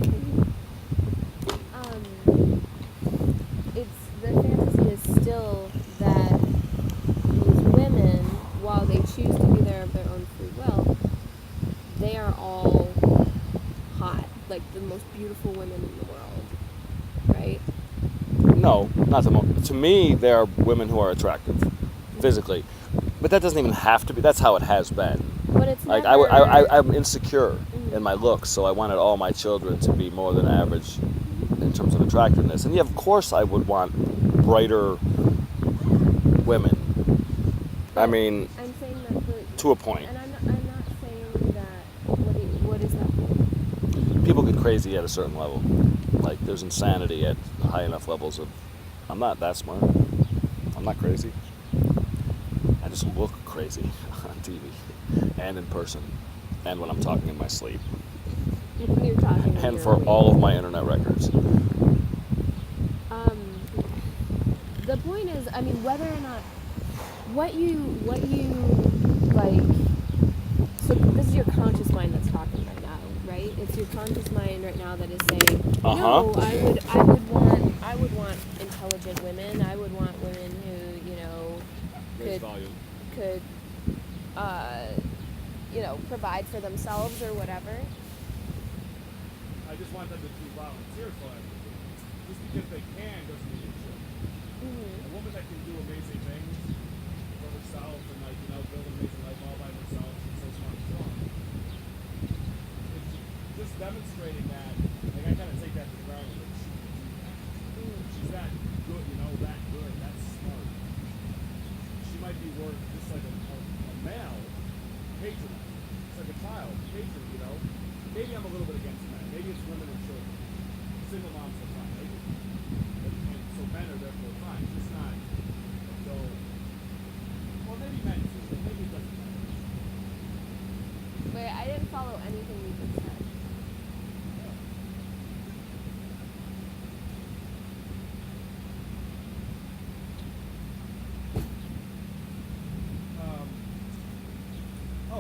Speaker 4: It's the fantasy is still that these women, while they choose to be there of their own free will, they are all hot, like the most beautiful women in the world, right?
Speaker 3: No, not to me. There are women who are attractive, physically, but that doesn't even have to be. That's how it has been.
Speaker 4: But it's
Speaker 3: Like
Speaker 4: never...
Speaker 3: I'm insecure in my looks, so I wanted all my children to be more than average in terms of attractiveness. And yeah, of course, I would want brighter women. I mean,
Speaker 4: I'm saying that
Speaker 3: to a point.
Speaker 4: and I'm not saying that. What is that?
Speaker 3: People get crazy at a certain level. Like there's insanity at high enough levels of. I'm not that smart. I'm not crazy. I just look crazy on TV and in person, and when I'm talking in my sleep,
Speaker 4: You're talking.
Speaker 3: and for all of my internet records.
Speaker 4: The point is, I mean, whether or not what you like. So this is your conscious mind that's talking right now, right? It's your conscious mind right now that is saying, no, I would want intelligent women. I would want women who, could provide for themselves or whatever.
Speaker 5: I just want them to be volunteer for everything. Just because they can doesn't mean they should.
Speaker 4: Mm-hmm.
Speaker 5: A woman that can do amazing things for herself and build an amazing life all by herself and so smart and strong. It's just demonstrating that, like I kind of take that for granted. She's that good, that good, that's smart. She might be worth just like a male patron. It's like a child patron, Maybe I'm a little bit against men. Maybe it's women and children. Single moms are fine. Maybe. And so men are therefore fine. It's not so. Well, maybe men too. Maybe it doesn't matter.
Speaker 4: Wait, I didn't follow anything you just said.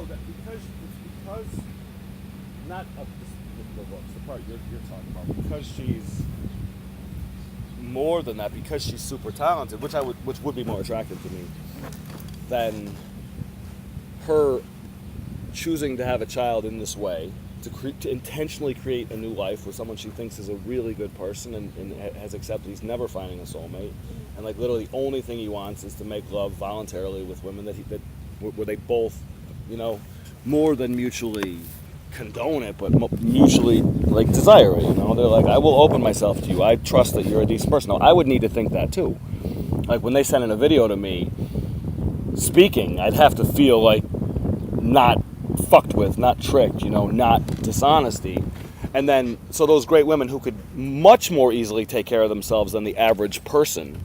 Speaker 5: That because not of the looks, the part you're talking about,
Speaker 3: Because she's more than that, because she's super talented, which would be more attractive to me than her choosing to have a child in this way, to intentionally create a new life with someone she thinks is a really good person and has accepted he's never finding a soulmate, and like literally the only thing he wants is to make love voluntarily with women where they both, more than mutually condone it, but mutually like desire it. They're like, I will open myself to you. I trust that you're a decent person. Now, I would need to think that too. Like when they send in a video to me speaking, I'd have to feel like not fucked with, not tricked, not dishonesty. And then, so those great women who could much more easily take care of themselves than the average person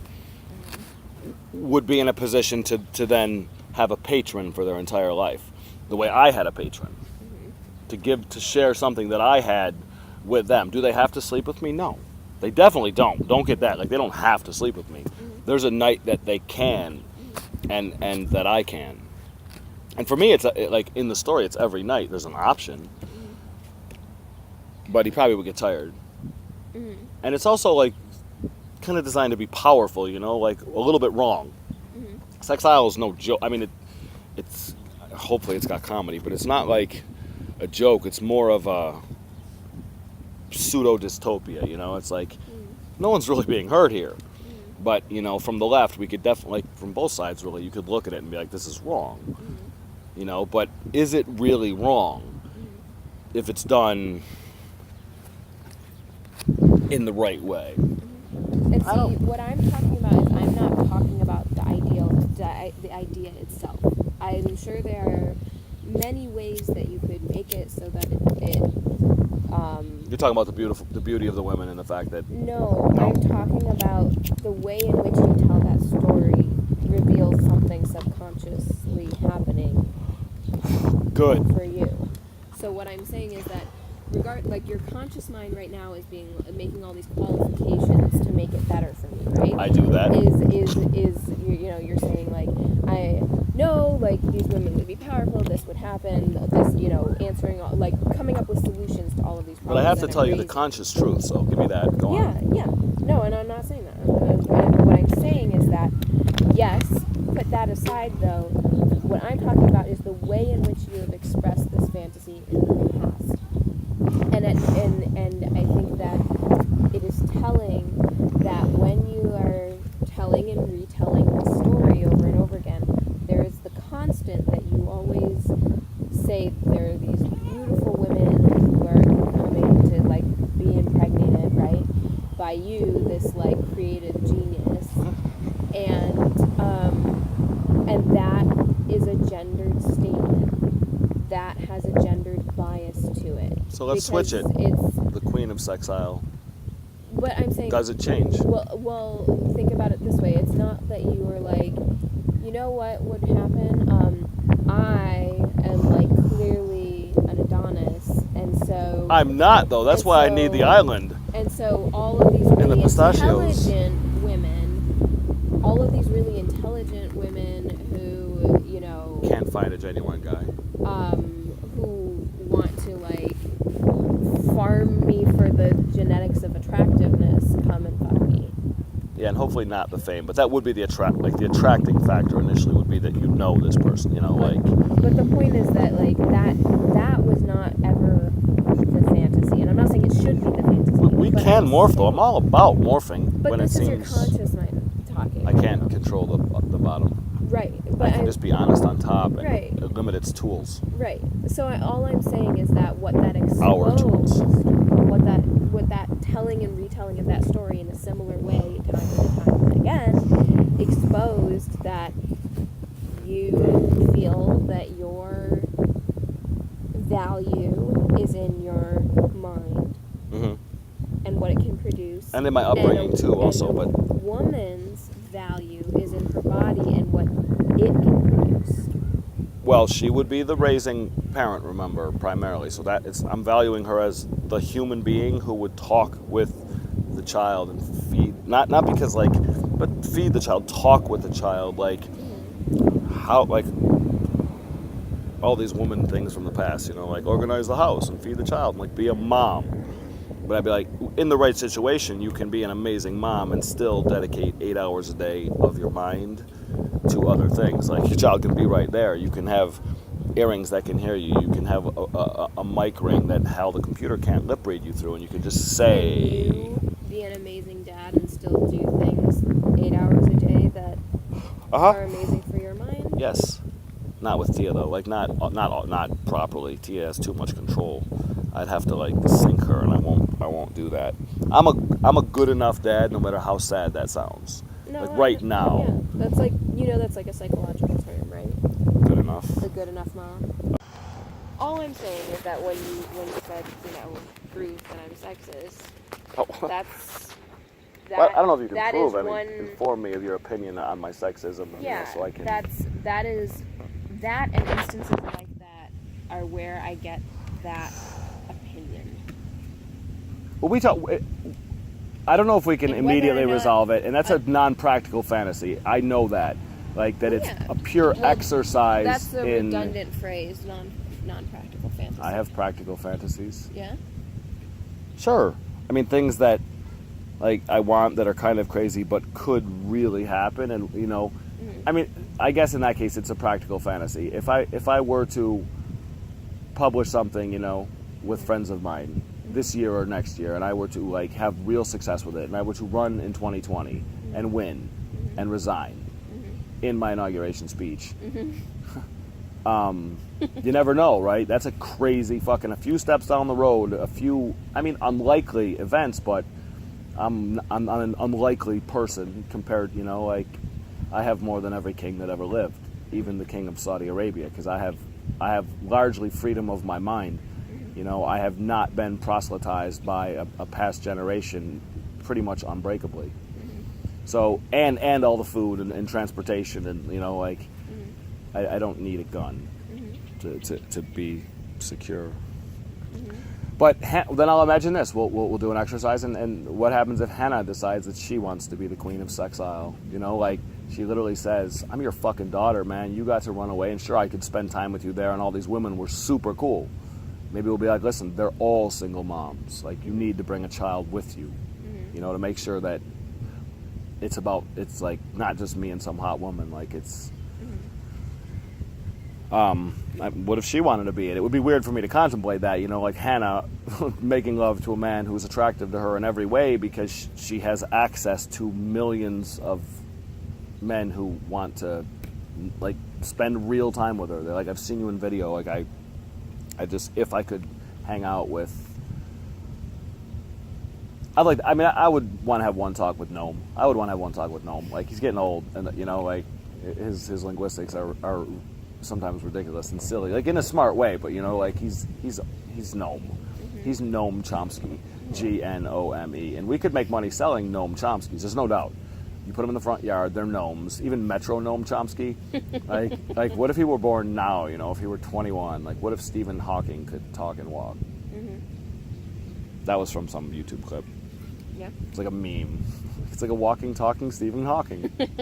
Speaker 3: would be in a position to then have a patron for their entire life, the way I had a patron, to share something that I had with them. Do they have to sleep with me? No, they definitely don't. Don't get that. Like they don't have to sleep with me. There's a night that they can, and that I can. And for me, it's like in the story, it's every night. There's an option, but he probably would get tired. And it's also like kind of designed to be powerful, like a little bit wrong. Sex Isle is no joke. I mean, it's hopefully it's got comedy, but it's not like a joke. It's more of a pseudo dystopia. It's like no one's really being hurt here, but from the left, we could definitely, from both sides, really, you could look at it and be like, this is wrong. But is it really wrong if it's done in the right way?
Speaker 4: And see, what I'm talking about is I'm not talking about the idea itself. I'm sure there are many ways that you could make it so that
Speaker 3: You're talking about the beauty of the women and the fact that...
Speaker 4: No, I'm talking about the way in which you tell that story reveals something subconsciously happening
Speaker 3: Good.
Speaker 4: for you. So what I'm saying is that your conscious mind right now is making all these qualifications to make it better for me, right?
Speaker 3: I do that.
Speaker 4: You're saying like, I know like these women would be powerful, this would happen, this
Speaker 3: But I have to
Speaker 4: that are
Speaker 3: tell you the
Speaker 4: crazy.
Speaker 3: conscious truth, so give me that. Go on.
Speaker 4: Yeah. No, and I'm not saying that. What I'm saying is that, yes, put that aside though. What I'm talking about is the way in which you have expressed this fantasy in the past. And I think that it is telling that when you are telling and retelling the story over and over again, there is the constant that you always say there are these beautiful women who are coming to like be impregnated, right, by you, this like creative genius, and that is a gendered statement that has a gendered bias to it.
Speaker 3: So let's
Speaker 4: Because
Speaker 3: switch it.
Speaker 4: It's
Speaker 3: The Queen of Sexile.
Speaker 4: what I'm saying.
Speaker 3: Does it change?
Speaker 4: Well, think about it this way. It's not that you were like, you know what would happen? I am like clearly an Adonis, and so
Speaker 3: I'm not, though. That's
Speaker 4: And
Speaker 3: why I
Speaker 4: so-
Speaker 3: need the island.
Speaker 4: and so all of these
Speaker 3: the
Speaker 4: really
Speaker 3: pistachios.
Speaker 4: intelligent women, all of these really intelligent women who, you know,
Speaker 3: Can't find a genuine guy.
Speaker 4: who want to like farm me for the genetics of attractiveness, come and fuck me.
Speaker 3: Yeah, and hopefully not the fame, but that would be the attracting factor initially would be that you know this person, you know, like.
Speaker 4: But the point is that like that was not ever the fantasy, and I'm not saying it should be the fantasy.
Speaker 3: We
Speaker 4: but
Speaker 3: can
Speaker 4: I'm
Speaker 3: morph though.
Speaker 4: saying-
Speaker 3: I'm all about morphing
Speaker 4: But
Speaker 3: when it
Speaker 4: this is your
Speaker 3: seems
Speaker 4: conscious mind talking.
Speaker 3: I can't control the bottom.
Speaker 4: Right,
Speaker 3: I
Speaker 4: but
Speaker 3: can just be honest on top and
Speaker 4: Right.
Speaker 3: limit its tools.
Speaker 4: right. So all I'm saying is that what that
Speaker 3: Our
Speaker 4: exposed,
Speaker 3: tools.
Speaker 4: what that telling and retelling of that story in a similar way, time and time and again, exposed that you feel that your value is in your mind
Speaker 3: Hmm.
Speaker 4: and what it can produce.
Speaker 3: And in my upbringing
Speaker 4: and
Speaker 3: too, also.
Speaker 4: and
Speaker 3: But
Speaker 4: a woman's value is in her body and what it can produce.
Speaker 3: well, she would be the raising parent, remember, primarily. So that I'm valuing her as the human being who would talk with the child and feed, not because like, but feed the child, talk with the child, like how, like all these woman things from the past, you know, like organize the house and feed the child, and like be a mom. But I'd be like, in the right situation, you can be an amazing mom and still dedicate 8 hours a day of your mind to other things. Like your child can be right there. You can have earrings that can hear you. You can have a mic ring that how the computer can't lip read you through, and you can just say.
Speaker 4: Can you be an amazing dad and still do things 8 hours a day that are amazing for your mind?
Speaker 3: Yes. Not with Tia though. Like not properly. Tia has too much control. I'd have to like sink her, and I won't do that. I'm a good enough dad, no matter how sad that sounds.
Speaker 4: No,
Speaker 3: Like right now.
Speaker 4: Yeah, that's like, you know, that's like a psychological term, right?
Speaker 3: Good enough.
Speaker 4: The good enough mom. All I'm saying is that when you said, you know, prove that I'm sexist,
Speaker 3: Oh.
Speaker 4: that's that.
Speaker 3: Well, I don't know if you can
Speaker 4: that
Speaker 3: prove.
Speaker 4: is
Speaker 3: I mean,
Speaker 4: one.
Speaker 3: inform me of your opinion on my sexism, you know,
Speaker 4: Yeah,
Speaker 3: so I can.
Speaker 4: that and instances like that are where I get that opinion.
Speaker 3: Well, we talk. I don't know if we can
Speaker 4: And whether
Speaker 3: immediately
Speaker 4: or not-
Speaker 3: resolve it, and that's a non-practical fantasy. I know that, like that it's
Speaker 4: Yeah.
Speaker 3: a pure
Speaker 4: Well,
Speaker 3: exercise
Speaker 4: That's the
Speaker 3: in.
Speaker 4: redundant phrase, non-practical fantasy.
Speaker 3: I have practical fantasies.
Speaker 4: Yeah.
Speaker 3: Sure. I mean, things that like I want that are kind of crazy, but could really happen, and you know, I mean, I guess in that case, it's a practical fantasy. If I were to publish something, you know, with friends of mine this year or next year, and I were to like have real success with it, and I were to run in 2020 and win and resign in my inauguration speech, you never know, right? That's a crazy fucking a few steps down the road, unlikely events, but I'm an unlikely person compared, you know, like I have more than every king that ever lived, even the king of Saudi Arabia, because I have largely freedom of my mind. You know, I have not been proselytized by a past generation pretty much unbreakably. So, and all the food and transportation and, you know, like, I don't need a gun to be secure. But then I'll imagine this. We'll do an exercise, and what happens if Hannah decides that she wants to be the queen of Sexile? You know, like, she literally says, I'm your fucking daughter, man. You got to run away, and sure, I could spend time with you there, and all these women were super cool. maybe we'll be like, listen, they're all single moms. Like, you need to bring a child with you, you know, to make sure that it's like not just me and some hot woman. Like, it's, what if she wanted to be it? It would be weird for me to contemplate that, you know, like Hannah making love to a man who's attractive to her in every way because she has access to millions of men who want to, like, spend real time with her. They're like, I've seen you in video. Like, I just, if I could hang out with, I would want to have one talk with Gnome. I would want to have one talk with Gnome. Like, he's getting old, and, you know, like, his linguists are sometimes ridiculous and silly, like, in a smart way, but, you know, like, he's Gnome. He's Noam Chomsky, Gnome, and we could make money selling Noam Chomskys, there's no doubt. You put them in the front yard, they're gnomes. Even Metro Noam Chomsky. like, what if he were born now, you know, if he were 21? Like, what if Stephen Hawking could talk and walk? That was from some YouTube clip.
Speaker 4: Yeah.
Speaker 3: It's like a meme. It's like a walking, talking Stephen Hawking.
Speaker 4: That's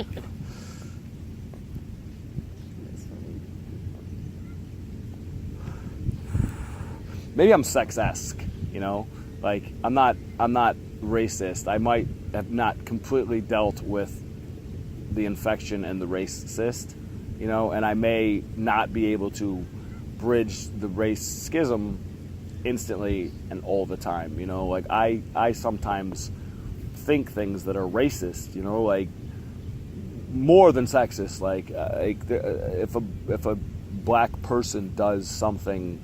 Speaker 4: funny.
Speaker 3: Maybe I'm sex-esque, you know? Like, I'm not racist. I might have not completely dealt with the infection and the racist, you know, and I may not be able to bridge the race schism instantly and all the time, you know. Like, I sometimes think things that are racist, you know, like, more than sexist. Like, if a black person does something,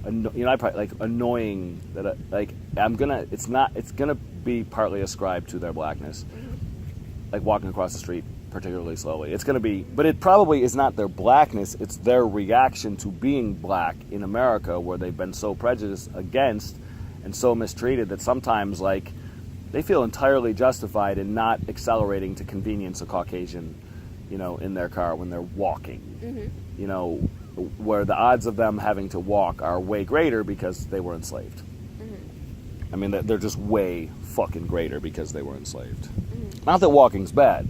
Speaker 3: you know, I probably, like, annoying, that like, it's gonna be partly ascribed to their blackness, like walking across the street particularly slowly. It's gonna be, but it probably is not their blackness. It's their reaction to being black in America, where they've been so prejudiced against and so mistreated that sometimes, like, they feel entirely justified in not accelerating to convenience a Caucasian, you know, in their car when they're walking. You know, where the odds of them having to walk are way greater because they were enslaved. I mean, they're just way fucking greater because they were enslaved. Not that walking's bad,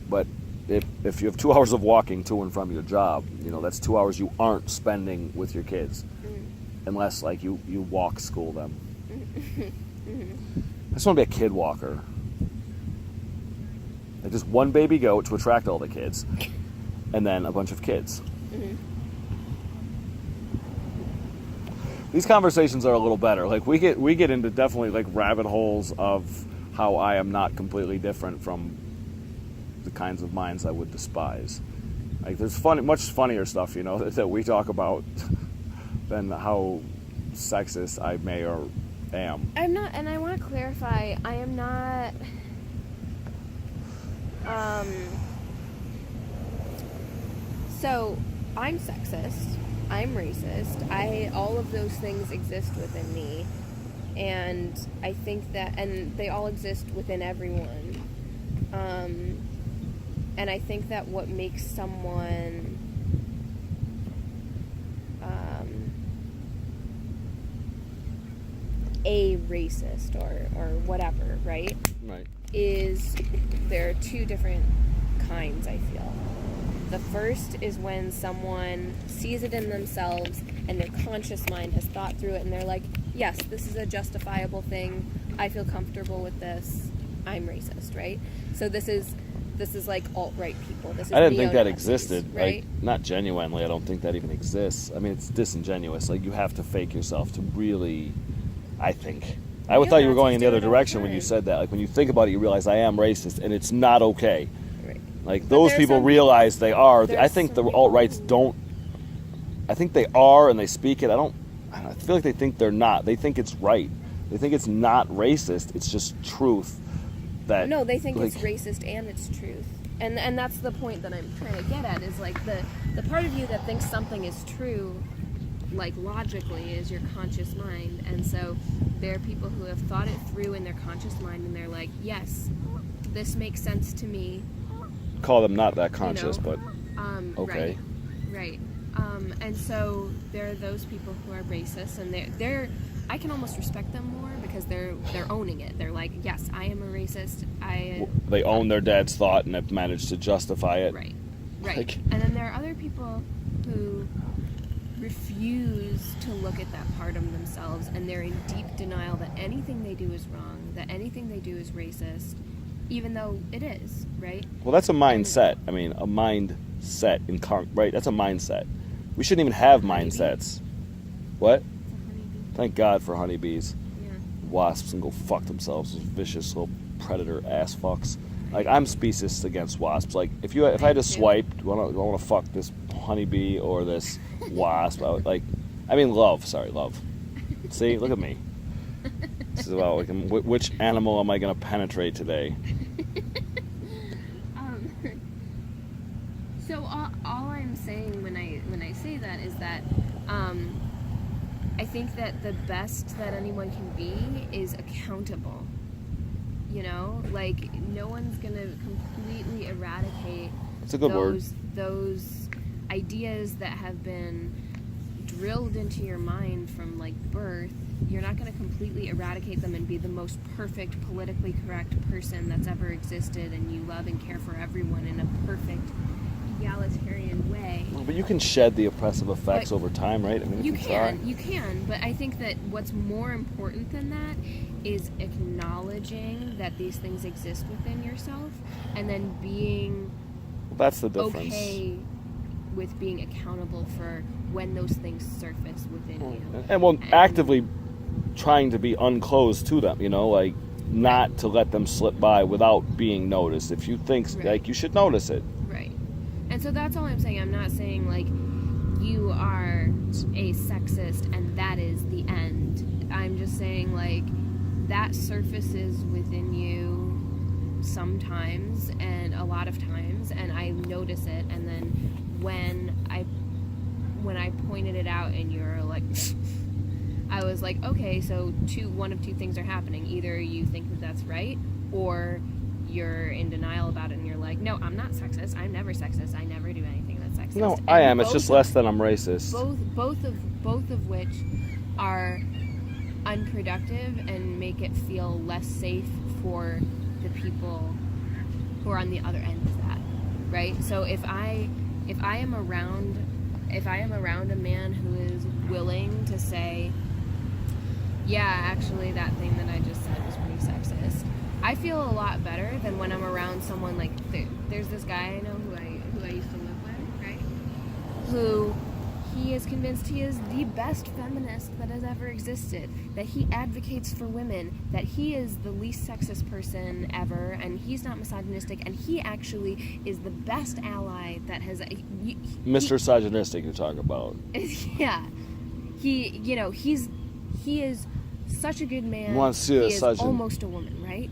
Speaker 3: but if you have 2 hours of walking to and from your job, you know, that's 2 hours you aren't spending with your kids, unless, like, you walk school them. I just want to be a kid walker. Like, just one baby goat to attract all the kids, and then a bunch of kids. These conversations are a little better. Like, we get into definitely, like, rabbit holes of how I am not completely different from the kinds of minds I would despise. Like, there's much funnier stuff, you know, that we talk about than how sexist I may or am.
Speaker 4: I'm not, and I want to clarify, I am not, so I'm sexist, I'm racist, all of those things exist within me, and I think that, and they all exist within everyone, and I think that what makes someone a racist or whatever, right?
Speaker 3: Right.
Speaker 4: Is there are two different kinds, I feel. The first is when someone sees it in themselves and their conscious mind has thought through it and they're like, yes, this is a justifiable thing. I feel comfortable with this. I'm racist, right? So this is like alt-right people. This is
Speaker 3: I didn't think that
Speaker 4: neo-Nazis,
Speaker 3: existed.
Speaker 4: right?
Speaker 3: Like, not genuinely. I don't think that even exists. I mean, it's disingenuous. Like, you have to fake yourself to really, I think. I would thought you were going in the other direction when you said that. Like, when you think about it, you realize I am racist, and it's not okay.
Speaker 4: Right.
Speaker 3: Like, those people realize they are. I think the alt-rights don't. I think they are, and they speak it. I feel like they think they're not. They think it's right. They think it's not racist. It's just truth.
Speaker 4: No, they think it's racist and it's truth. And that's the point that I'm trying to get at, is like the part of you that thinks something is true, like, logically, is your conscious mind. And so there are people who have thought it through in their conscious mind and they're like, yes, this makes sense to me.
Speaker 3: Call them not that conscious,
Speaker 4: you know?
Speaker 3: but okay.
Speaker 4: Right. And so there are those people who are racist, and they're I can almost respect them more because they're owning it. They're like, yes, I am a racist.
Speaker 3: They own their dad's thought and have managed to justify it.
Speaker 4: Right.
Speaker 3: Like,
Speaker 4: And then there are other people who refuse to look at that part of themselves, and they're in deep denial that anything they do is wrong, that anything they do is racist, even though it is, right?
Speaker 3: Well, that's a mindset. I mean, a mindset, right? That's a mindset. We shouldn't even have mindsets. What?
Speaker 4: It's a honeybee.
Speaker 3: Thank God for honeybees.
Speaker 4: Yeah.
Speaker 3: Wasps can go fuck themselves, those vicious little predator ass fucks. Like, I'm specious against wasps. Like, if I had to swipe, do I want to fuck this honeybee or this wasp? Love. See, look at me. This is about, like, which animal am I going to penetrate today?
Speaker 4: So all I'm saying when I say that is that I think that the best that anyone can be is accountable. You know, like, no one's gonna completely eradicate
Speaker 3: It's a good word.
Speaker 4: those ideas that have been drilled into your mind from, like, birth. You're not going to completely eradicate them and be the most perfect, politically correct person that's ever existed, and you love and care for everyone in a perfect, egalitarian way.
Speaker 3: Well, but you can shed the oppressive effects over time, right? I mean,
Speaker 4: You
Speaker 3: if you try.
Speaker 4: can, but I think that what's more important than that is acknowledging that these things exist within yourself, and then being
Speaker 3: Well, that's the difference.
Speaker 4: okay with being accountable for when those things surface within you.
Speaker 3: And actively trying to be unclosed to them, you know, like, not to let them slip by without being noticed. If you think,
Speaker 4: Right.
Speaker 3: like, you should notice it.
Speaker 4: Right. And so that's all I'm saying. I'm not saying, like, you are a sexist and that is the end. I'm just saying, like, that surfaces within you sometimes and a lot of times, and I notice it, and then when I pointed it out and you're like I was like, okay, so one of two things are happening. Either you think that that's right, or you're in denial about it and you're like, no, I'm not sexist. I'm never sexist. I never do anything that's sexist.
Speaker 3: No,
Speaker 4: And
Speaker 3: I am. It's
Speaker 4: both
Speaker 3: just
Speaker 4: of-
Speaker 3: less than I'm racist.
Speaker 4: both of which are unproductive and make it feel less safe for the people who are on the other end of that, right? So if I am around a man who is willing to say, yeah, actually that thing that I just said was pretty sexist, I feel a lot better than when I'm around someone like, there's this guy I know who I used to live with, right? Who he is convinced he is the best feminist that has ever existed, that he advocates for women, that he is the least sexist person ever, and he's not misogynistic, and he actually is the best ally that has...
Speaker 3: Mr. Misogynistic you're talking about.
Speaker 4: Yeah. He is such a good man.
Speaker 3: Wants to
Speaker 4: he is
Speaker 3: misogyn-
Speaker 4: almost a woman, right?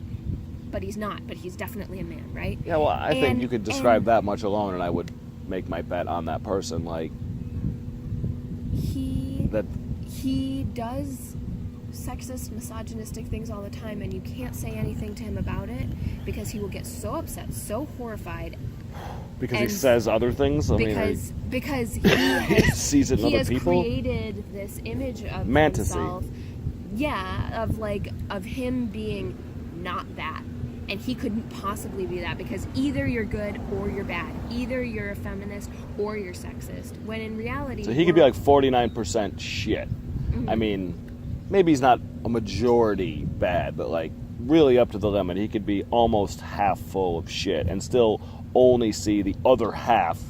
Speaker 4: But he's not, but he's definitely a man, right?
Speaker 3: Yeah, well, I think
Speaker 4: And-
Speaker 3: you could describe that much alone, and I would make my bet on that person. Like,
Speaker 4: He does sexist, misogynistic things all the time, and you can't say anything to him about it because he will get so upset, so horrified,
Speaker 3: because he
Speaker 4: and
Speaker 3: says other things. I
Speaker 4: because he has,
Speaker 3: sees it in
Speaker 4: he
Speaker 3: other
Speaker 4: has
Speaker 3: people.
Speaker 4: created this image of
Speaker 3: Fantasy.
Speaker 4: himself, of him being not that. And he couldn't possibly be that, because either you're good or you're bad. Either you're a feminist or you're sexist. When in reality...
Speaker 3: So he could be like 49% shit.
Speaker 4: Mm-hmm.
Speaker 3: I mean, maybe he's not a majority bad, but like really up to the limit. He could be almost half full of shit and still only see the other half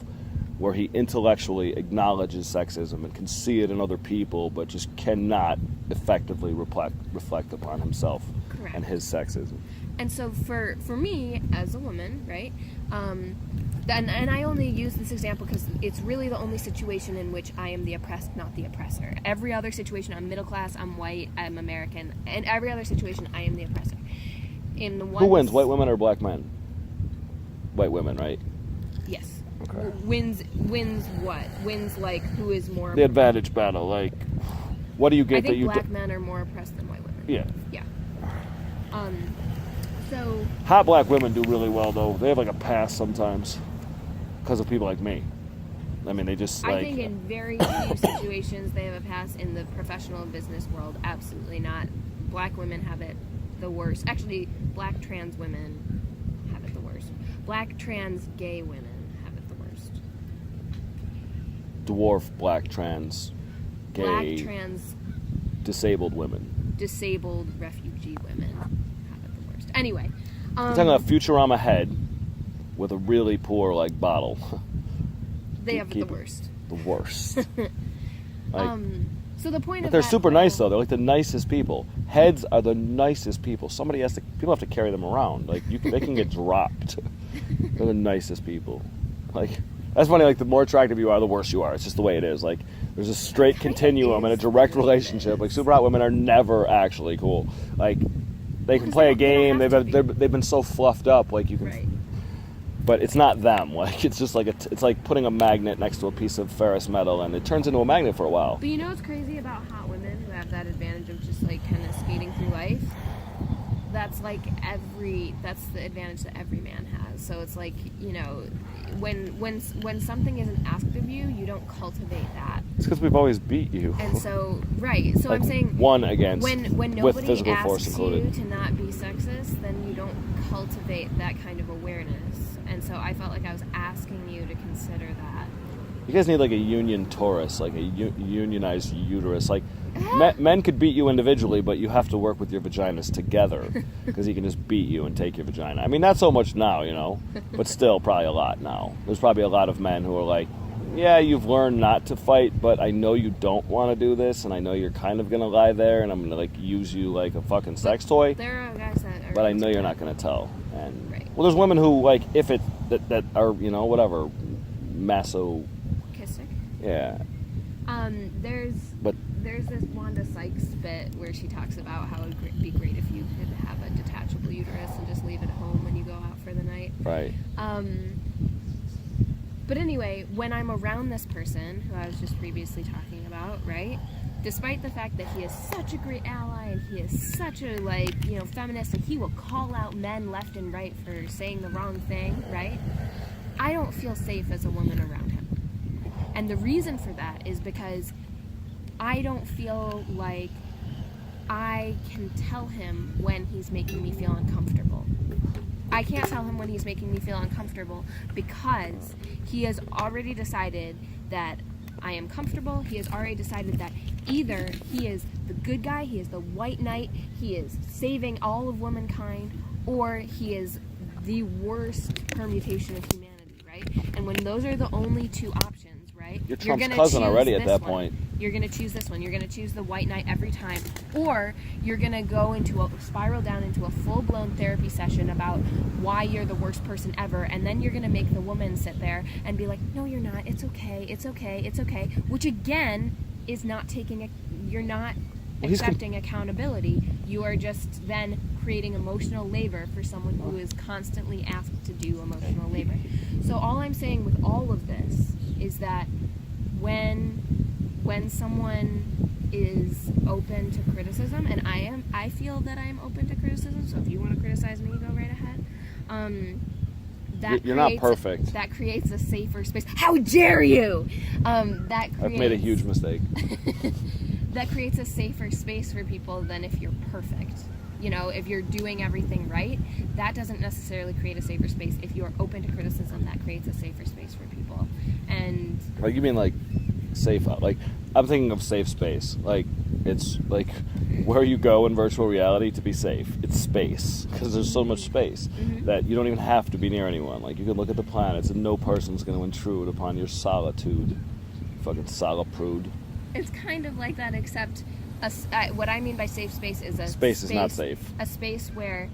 Speaker 3: where he intellectually acknowledges sexism and can see it in other people, but just cannot effectively reflect upon himself.
Speaker 4: Correct.
Speaker 3: And his sexism.
Speaker 4: And so for me, as a woman, right, and I only use this example because it's really the only situation in which I am the oppressed, not the oppressor. Every other situation, I'm middle class, I'm white, I'm American, and every other situation, I am the oppressor. In the one
Speaker 3: Who wins, white women or black men? White women, right?
Speaker 4: Yes.
Speaker 3: Okay.
Speaker 4: Wins what? Wins, like, who is more...
Speaker 3: The advantage battle, like, what do you get
Speaker 4: I think
Speaker 3: that you...
Speaker 4: black men are more oppressed than white women.
Speaker 3: Yeah.
Speaker 4: Yeah. So...
Speaker 3: Hot black women do really well, though. They have, like, a pass sometimes because of people like me. I mean, they just, like...
Speaker 4: I think in very few situations they have a pass. In the professional and business world, absolutely not. Black women have it the worst. Actually, black trans women have it the worst. Black trans gay women have it the worst.
Speaker 3: Dwarf black trans
Speaker 4: Black
Speaker 3: gay,
Speaker 4: trans
Speaker 3: disabled women.
Speaker 4: disabled refugee women have it the worst. Anyway,
Speaker 3: I'm talking about Futurama head with a really poor like bottle.
Speaker 4: they have it the
Speaker 3: keep it-
Speaker 4: worst.
Speaker 3: The worst. Like,
Speaker 4: So the point
Speaker 3: but
Speaker 4: of
Speaker 3: they're
Speaker 4: that
Speaker 3: super nice
Speaker 4: whole-
Speaker 3: though. They're like the nicest people. Heads are the nicest people. People have to carry them around. Like they can get dropped. They're the nicest people. Like that's funny. Like the more attractive you are, the worse you are. It's just the way it is. Like there's a straight continuum and a direct relationship. Like super hot women are never actually cool. Like they can
Speaker 4: Because
Speaker 3: play a
Speaker 4: they don't
Speaker 3: game.
Speaker 4: have to be.
Speaker 3: They've been so fluffed up. Like you can.
Speaker 4: Right.
Speaker 3: But it's not them. Like it's just like it's like putting a magnet next to a piece of ferrous metal, and it turns into a magnet for a while.
Speaker 4: But you know what's crazy about hot women who have that advantage of just like kind of skating through life? That's like that's the advantage that every man has. So it's like, you know, when something isn't asked of you, you don't cultivate that.
Speaker 3: It's because we've always beat you.
Speaker 4: And so, right. So
Speaker 3: Like,
Speaker 4: I'm saying
Speaker 3: one against
Speaker 4: when
Speaker 3: with
Speaker 4: nobody
Speaker 3: physical force
Speaker 4: asks
Speaker 3: included.
Speaker 4: you to not be sexist, then you don't cultivate that kind of awareness. And so I felt like I was asking you to consider that.
Speaker 3: You guys need like a union Taurus, like a unionized uterus. Like men could beat you individually, but you have to work with your vaginas together because he can just beat you and take your vagina. I mean, not so much now, you know, but still probably a lot now. There's probably a lot of men who are like, yeah, you've learned not to fight, but I know you don't want to do this, and I know you're kind of gonna lie there, and I'm gonna like use you like a fucking sex toy.
Speaker 4: There are guys that are.
Speaker 3: But I know you're not gonna tell. And
Speaker 4: Right.
Speaker 3: well, there's women who like if it that are whatever maso.
Speaker 4: Kistic.
Speaker 3: Yeah.
Speaker 4: There's this Wanda Sykes bit where she talks about how it'd be great if you could have a detachable uterus and just leave it home when you go out for the night.
Speaker 3: Right.
Speaker 4: But anyway, when I'm around this person who I was just previously talking about, right? Despite the fact that he is such a great ally and he is such a feminist and he will call out men left and right for saying the wrong thing, right? I don't feel safe as a woman around him. And the reason for that is because I don't feel like I can tell him when he's making me feel uncomfortable. I can't tell him when he's making me feel uncomfortable because he has already decided that I am comfortable. He has already decided that either he is the good guy, he is the white knight, he is saving all of womankind, or he is the worst permutation of humanity, right? And when those are the only two options, right?
Speaker 3: You're
Speaker 4: you're
Speaker 3: Trump's
Speaker 4: gonna
Speaker 3: cousin
Speaker 4: choose
Speaker 3: already at
Speaker 4: this
Speaker 3: that
Speaker 4: one.
Speaker 3: point.
Speaker 4: You're going to choose this one. You're going to choose the white knight every time. Or you're going to go into a spiral down into a full-blown therapy session about why you're the worst person ever. And then you're going to make the woman sit there and be like, no, you're not. It's okay. It's okay. It's okay. Which again is not you're not accepting accountability. You are just then creating emotional labor for someone who is constantly asked to do emotional labor. So all I'm saying with all of this is that when someone is open to criticism, and I feel that I am open to criticism, so if you want to criticize me, go right ahead.
Speaker 3: You're not perfect.
Speaker 4: That creates a safer space. How dare you?
Speaker 3: I've made a huge mistake.
Speaker 4: That creates a safer space for people than if you're perfect. You know, if you're doing everything right, that doesn't necessarily create a safer space. If you're open to criticism, that creates a safer space for people. And
Speaker 3: Like you mean like safe? Like I'm thinking of safe space. Like it's like where you go in virtual reality to be safe. It's space because there's so much space that you don't even have to be near anyone. Like you can look at the planets and no person's going to intrude upon your solitude. Fucking soliprude.
Speaker 4: it's kind of like that, except what I mean by safe space is a
Speaker 3: space is not safe.
Speaker 4: A space where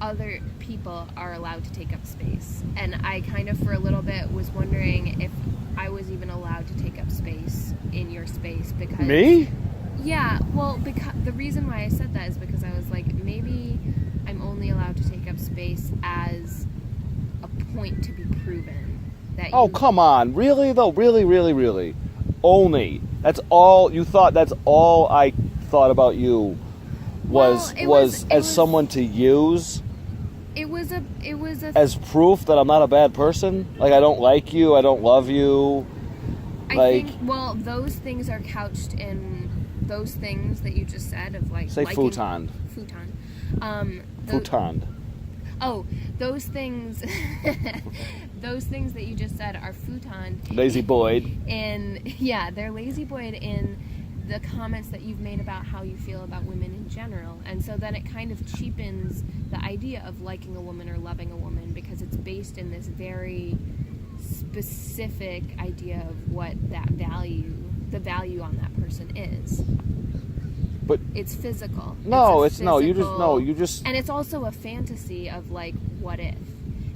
Speaker 4: other people are allowed to take up space. And I kind of for a little bit was wondering if I was even allowed to take up space in your space because
Speaker 3: Me?
Speaker 4: Yeah, well, because the reason why I said that is because I was like, maybe I'm only allowed to take up space as a point to be proven. That
Speaker 3: Oh,
Speaker 4: you,
Speaker 3: come on. Really, though? Really, really, really? Only. That's all you thought? That's all I thought about you was someone to use
Speaker 4: It was a
Speaker 3: as proof that I'm not a bad person? Like, I don't like you, I don't love you.
Speaker 4: I
Speaker 3: Like,
Speaker 4: think, well, those things are couched in those things that you just said of like
Speaker 3: say
Speaker 4: liking,
Speaker 3: futon.
Speaker 4: Futon.
Speaker 3: Futon.
Speaker 4: Oh, those things those things that you just said are futon
Speaker 3: Lazy Boyd.
Speaker 4: they're lazy boyed in the comments that you've made about how you feel about women in general. And so then it kind of cheapens the idea of liking a woman or loving a woman, because it's based in this very specific idea of what the value on that person is.
Speaker 3: But
Speaker 4: it's physical.
Speaker 3: No, you just
Speaker 4: and it's also a fantasy of like, what if?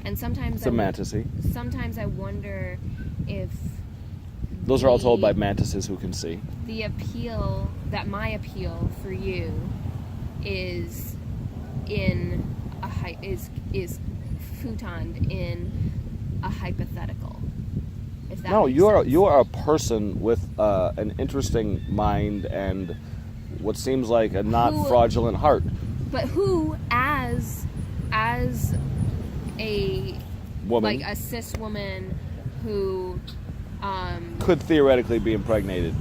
Speaker 4: And sometimes
Speaker 3: it's a fantasy.
Speaker 4: Sometimes I wonder if
Speaker 3: those are all told by mantises who can see.
Speaker 4: The appeal, that my appeal for you is in is futoned in a hypothetical. If that makes sense.
Speaker 3: You are a person with an interesting mind and what seems like a not fraudulent heart.
Speaker 4: But who, as a
Speaker 3: woman,
Speaker 4: like a cis woman who
Speaker 3: could theoretically be impregnated.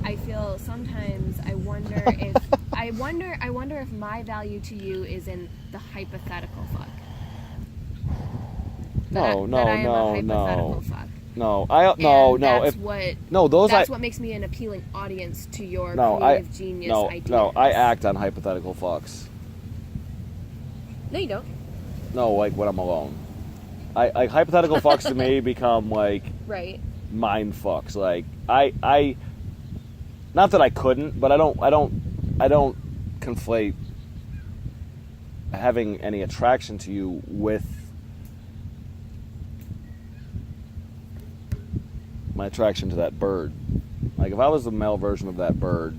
Speaker 4: I feel sometimes I wonder if my value to you is in the hypothetical fuck.
Speaker 3: No.
Speaker 4: Fuck.
Speaker 3: No,
Speaker 4: That's what makes me an appealing audience to your creative genius ideas.
Speaker 3: No, I act on hypothetical fucks.
Speaker 4: No, you don't.
Speaker 3: No, like when I'm alone. I hypothetical fucks to me become like
Speaker 4: right.
Speaker 3: mind fucks. Like I not that I couldn't, but I don't conflate having any attraction to you with my attraction to that bird. Like if I was the male version of that bird,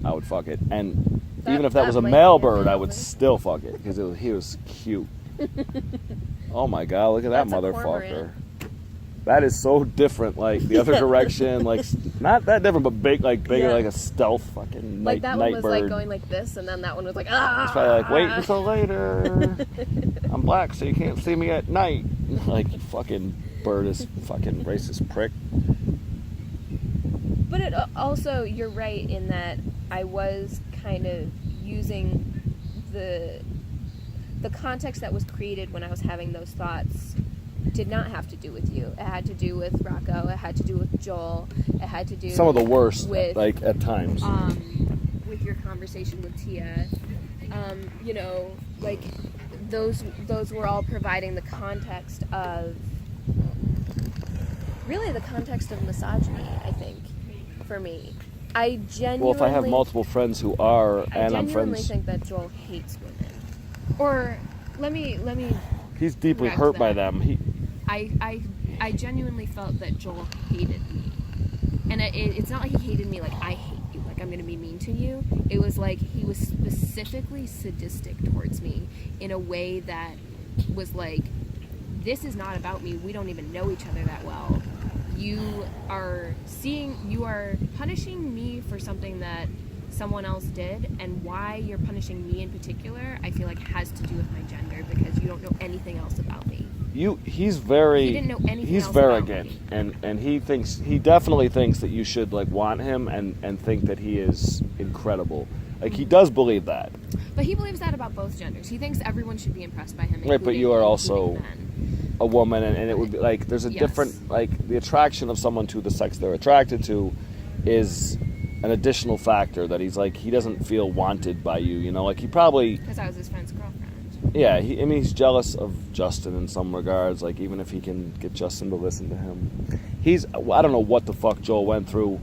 Speaker 3: I would fuck it. And even if that was a male bird, I would still fuck it because he was cute. Oh my god, look at that motherfucker. That is so different, like the other direction, like not that different, but bigger, like a stealth fucking night bird.
Speaker 4: Like that one was like going like this, and then that one was like ah.
Speaker 3: It's probably like wait until later. I'm black, so you can't see me at night. Like fucking bird is fucking racist prick.
Speaker 4: But it also, you're right in that I was kind of using the context that was created when I was having those thoughts did not have to do with you. It had to do with Rocco. It had to do with Joel. It had to do
Speaker 3: some of the worst,
Speaker 4: with,
Speaker 3: like at times.
Speaker 4: With your conversation with Tia, you know, like those were all providing the context of really the context of misogyny. I think for me, I genuinely.
Speaker 3: Well, if I have multiple friends who are, and I'm friends.
Speaker 4: I genuinely think that Joel hates women. Or let me.
Speaker 3: He's deeply hurt by them.
Speaker 4: I genuinely felt that Joel hated me, and it's not like he hated me like I hate you, like I'm gonna be mean to you. It was like he was specifically sadistic towards me in a way that was like, this is not about me. We don't even know each other that well. You are punishing me for something that someone else did, and why you're punishing me in particular, I feel like has to do with my gender, because you don't know anything else about me.
Speaker 3: He's
Speaker 4: didn't know anything
Speaker 3: he's
Speaker 4: else
Speaker 3: arrogant,
Speaker 4: about me.
Speaker 3: and he definitely thinks that you should like want him and think that he is incredible. Like he does believe that.
Speaker 4: But he believes that about both genders. He thinks everyone should be impressed by him.
Speaker 3: Right, but you are also a woman, and it would be like there's a different, like the attraction of someone to the sex they're attracted to is an additional factor that he's like, he doesn't feel wanted by you, you know, like he probably,
Speaker 4: because I was his friend's girlfriend.
Speaker 3: Yeah, he's jealous of Justin in some regards, like even if he can get Justin to listen to him. I don't know what the fuck Joel went through,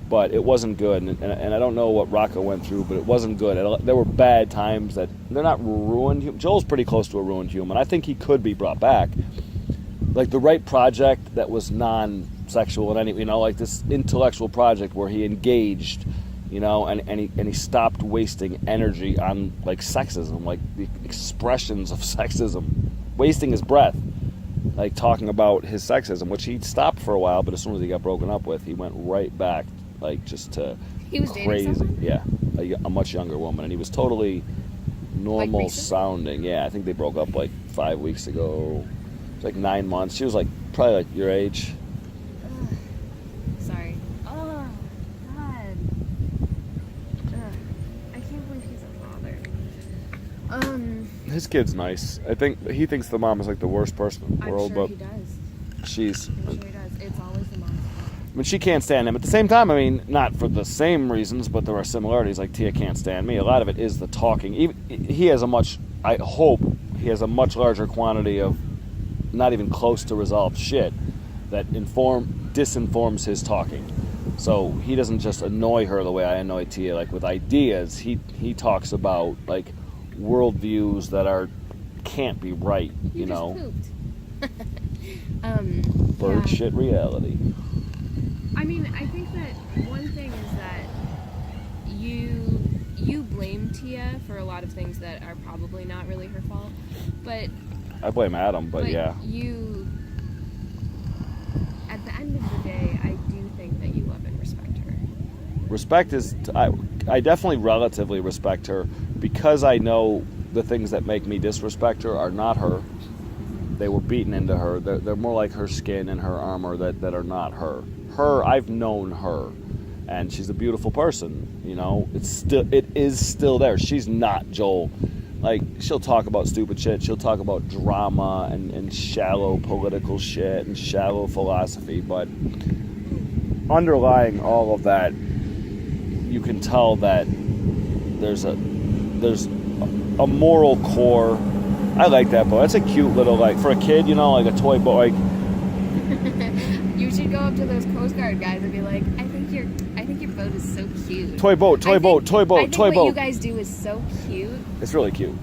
Speaker 3: but it wasn't good, and I don't know what Rocco went through, but it wasn't good. There were bad times that, they're not ruined. Joel's pretty close to a ruined human. I think he could be brought back. Like the right project that was non-sexual in any, you know, like this intellectual project where he engaged, you know, and he stopped wasting energy on like sexism, like the expressions of sexism, wasting his breath, like talking about his sexism, which he stopped for a while, but as soon as he got broken up with, he went right back, like just to
Speaker 4: he was
Speaker 3: crazy.
Speaker 4: Dating someone?
Speaker 3: Yeah, a much younger woman, and he was totally normal
Speaker 4: like
Speaker 3: sounding. Yeah, I think they broke up like 5 weeks ago. Like 9 months. She was like probably like your age.
Speaker 4: Sorry. Oh God. I can't believe he's a father.
Speaker 3: His kid's nice. I think he thinks the mom is like the worst person in the
Speaker 2: I'm
Speaker 3: world,
Speaker 2: sure
Speaker 3: but
Speaker 2: he does.
Speaker 3: she's.
Speaker 2: I'm sure he does. It's always the mom's fault.
Speaker 3: I mean, she can't stand him. At the same time, I mean, not for the same reasons, but there are similarities. Like Tia can't stand me. A lot of it is the talking. He has a much. I hope he has a much larger quantity of not even close to resolved shit that disinforms his talking. So he doesn't just annoy her the way I annoy Tia, like with ideas. He talks about like worldviews that can't be right. You know,
Speaker 2: Pooped.
Speaker 3: bird
Speaker 2: Yeah.
Speaker 3: shit reality.
Speaker 2: I mean, I think that one thing is that you blame Tia for a lot of things that are probably not really her fault, but
Speaker 3: I blame Adam, but yeah.
Speaker 2: You, at the end of the day, I do think that you love and respect her.
Speaker 3: Respect is, I definitely relatively respect her because I know the things that make me disrespect her are not her. They were beaten into her. They're more like her skin and her armor that are not her. Her, I've known her, and she's a beautiful person. You know, it is still there. She's not Joel. Like, she'll talk about stupid shit. She'll talk about drama and shallow political shit and shallow philosophy. But underlying all of that, you can tell that there's a moral core. I like that boat. That's a cute little, like, for a kid, you know, like a toy boat. Like,
Speaker 2: You should go up to those Coast Guard guys and be like, I think your boat is so cute.
Speaker 3: toy boat.
Speaker 2: I think what you guys do is so cute.
Speaker 3: It's really cute.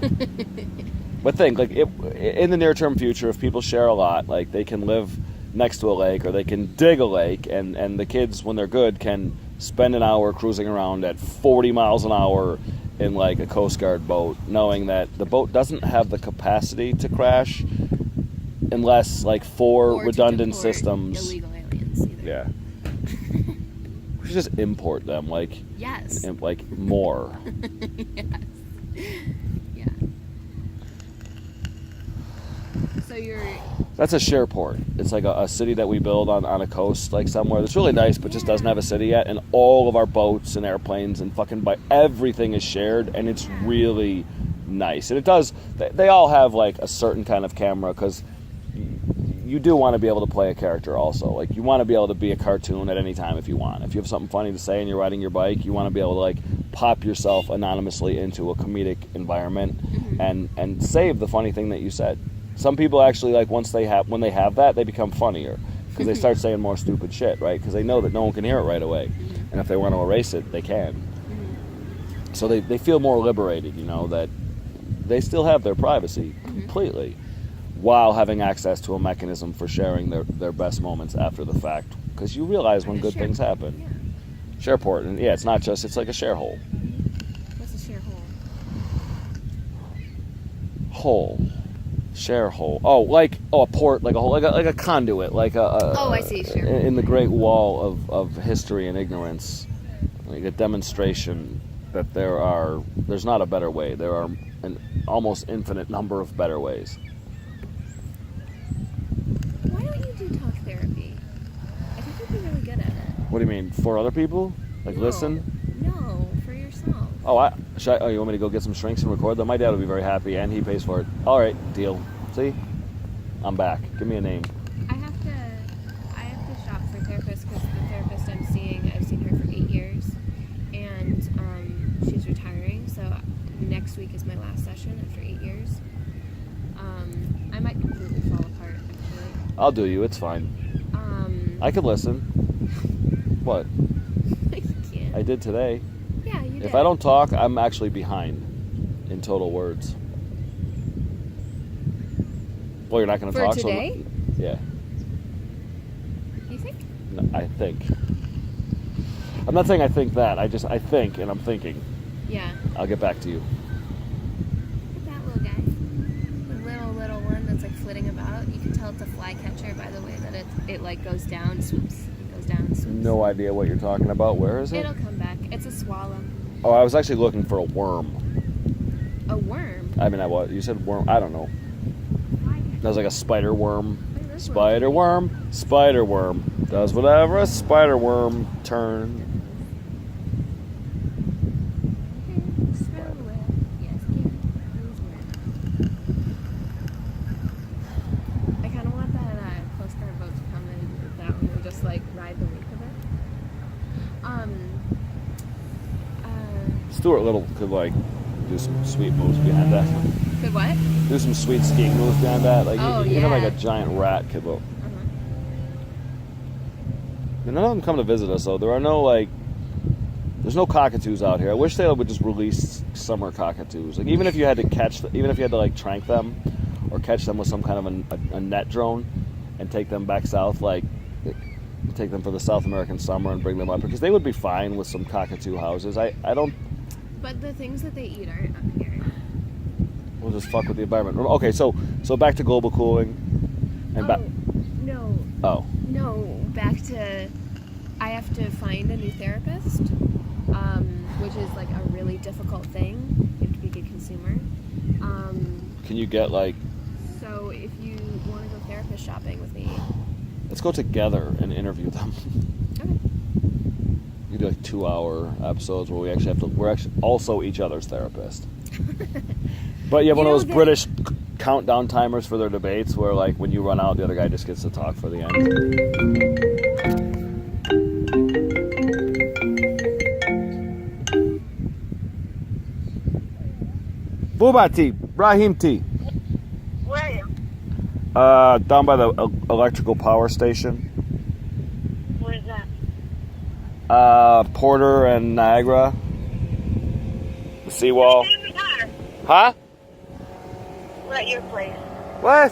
Speaker 3: But think, like, in the near-term future, if people share a lot, like, they can live next to a lake or they can dig a lake, and the kids, when they're good, can spend an hour cruising around at 40 miles an hour in, like, a Coast Guard boat, knowing that the boat doesn't have the capacity to crash unless, like, four
Speaker 2: Or to
Speaker 3: redundant
Speaker 2: deport
Speaker 3: systems.
Speaker 2: Illegal aliens either.
Speaker 3: Yeah. We should just import them, like,
Speaker 2: Yes.
Speaker 3: like more.
Speaker 2: Yes. Yeah. So you're.
Speaker 3: That's a Shareport. It's like a city that we build on a coast, like somewhere that's really nice, but just doesn't have a city yet. And all of our boats and airplanes and fucking everything is shared, and it's really nice. And it does. They all have like a certain kind of camera because you do want to be able to play a character also. Like, you want to be able to be a cartoon at any time if you want. If you have something funny to say and you're riding your bike, you want to be able to like pop yourself anonymously into a comedic environment and save the funny thing that you said. Some people actually, like, when they have that, they become funnier because they start saying more stupid shit, right? Because they know that no one can hear it right away. And if they want to erase it, they can. So they feel more liberated, you know, that they still have their privacy completely while having access to a mechanism for sharing their best moments after the fact. Because you realize when good things happen.
Speaker 2: Yeah.
Speaker 3: Shareport, and yeah, it's not just, it's like a share hole.
Speaker 2: What's a share hole?
Speaker 3: Hole. Share hole. Oh, like a port, like a hole, like a conduit, like a
Speaker 2: Oh, I see, sure.
Speaker 3: in the Great Wall of history and ignorance, like a demonstration that there's not a better way. There are an almost infinite number of better ways.
Speaker 2: Why don't you do talk therapy? I think you'd be really good at it.
Speaker 3: What do you mean, for other people? Like,
Speaker 2: No.
Speaker 3: listen?
Speaker 2: No, for yourself.
Speaker 3: Oh, you want me to go get some shrinks and record them? My dad will be very happy, and he pays for it. All right, deal. See? I'm back. Give me a name.
Speaker 2: I have to shop for therapists because the therapist I've seen her for 8 years, and she's retiring. So next week is my last session after 8 years. I might completely fall apart actually.
Speaker 3: I'll do you. It's fine. I could listen. What?
Speaker 2: You can't.
Speaker 3: I did today.
Speaker 2: Yeah, you did.
Speaker 3: If I don't talk, I'm actually behind in total words. Well, you're not going to
Speaker 2: For
Speaker 3: talk.
Speaker 2: today?
Speaker 3: So, yeah.
Speaker 2: You think?
Speaker 3: No, I think. I'm not saying I think that. I think, and I'm thinking.
Speaker 2: Yeah.
Speaker 3: I'll get back to you.
Speaker 2: Look at that little guy. The little one that's like flitting about. You can tell it's a flycatcher by the way that it like goes down, swoops. It goes down, swoops.
Speaker 3: No idea what you're talking about. Where is it?
Speaker 2: It'll come back. It's a swallow.
Speaker 3: Oh, I was actually looking for a worm.
Speaker 2: A worm?
Speaker 3: I mean, you said worm. I don't know. That was like a spider worm. Spider worm does whatever a spider worm turn. Stuart Little could like do some sweet moves behind that.
Speaker 4: Could what?
Speaker 3: Do some sweet skiing moves behind that. Like
Speaker 4: Oh,
Speaker 3: even like
Speaker 4: yeah.
Speaker 3: a giant rat could look. None of them come to visit us though. There are no like. There's no cockatoos out here. I wish they would just release summer cockatoos. Like even if you had to even if you had to like trank them, or catch them with some kind of a net drone, and take them back south, like take them for the South American summer and bring them up because they would be fine with some cockatoo houses. I don't.
Speaker 4: But the things that they eat aren't up here.
Speaker 3: We'll just fuck with the environment. Okay, so back to global cooling, and back.
Speaker 4: No.
Speaker 3: Oh.
Speaker 4: No, back to I have to find a new therapist, which is like a really difficult thing. You have to be a good consumer.
Speaker 3: Can you get like?
Speaker 4: So if you want to go therapist shopping with me,
Speaker 3: Let's go together and interview them.
Speaker 4: okay.
Speaker 3: We do like 2-hour episodes where we're actually also each other's therapist. But you have one of those British countdown timers for their debates where like when you run out, the other guy just gets to talk for the end. Bubati, Brahim T.
Speaker 7: Where are you?
Speaker 3: Down by the electrical power station.
Speaker 7: Where is that?
Speaker 3: Porter and Niagara. The seawall.
Speaker 7: Stay in the car.
Speaker 3: Huh?
Speaker 7: We're at your place.
Speaker 3: What?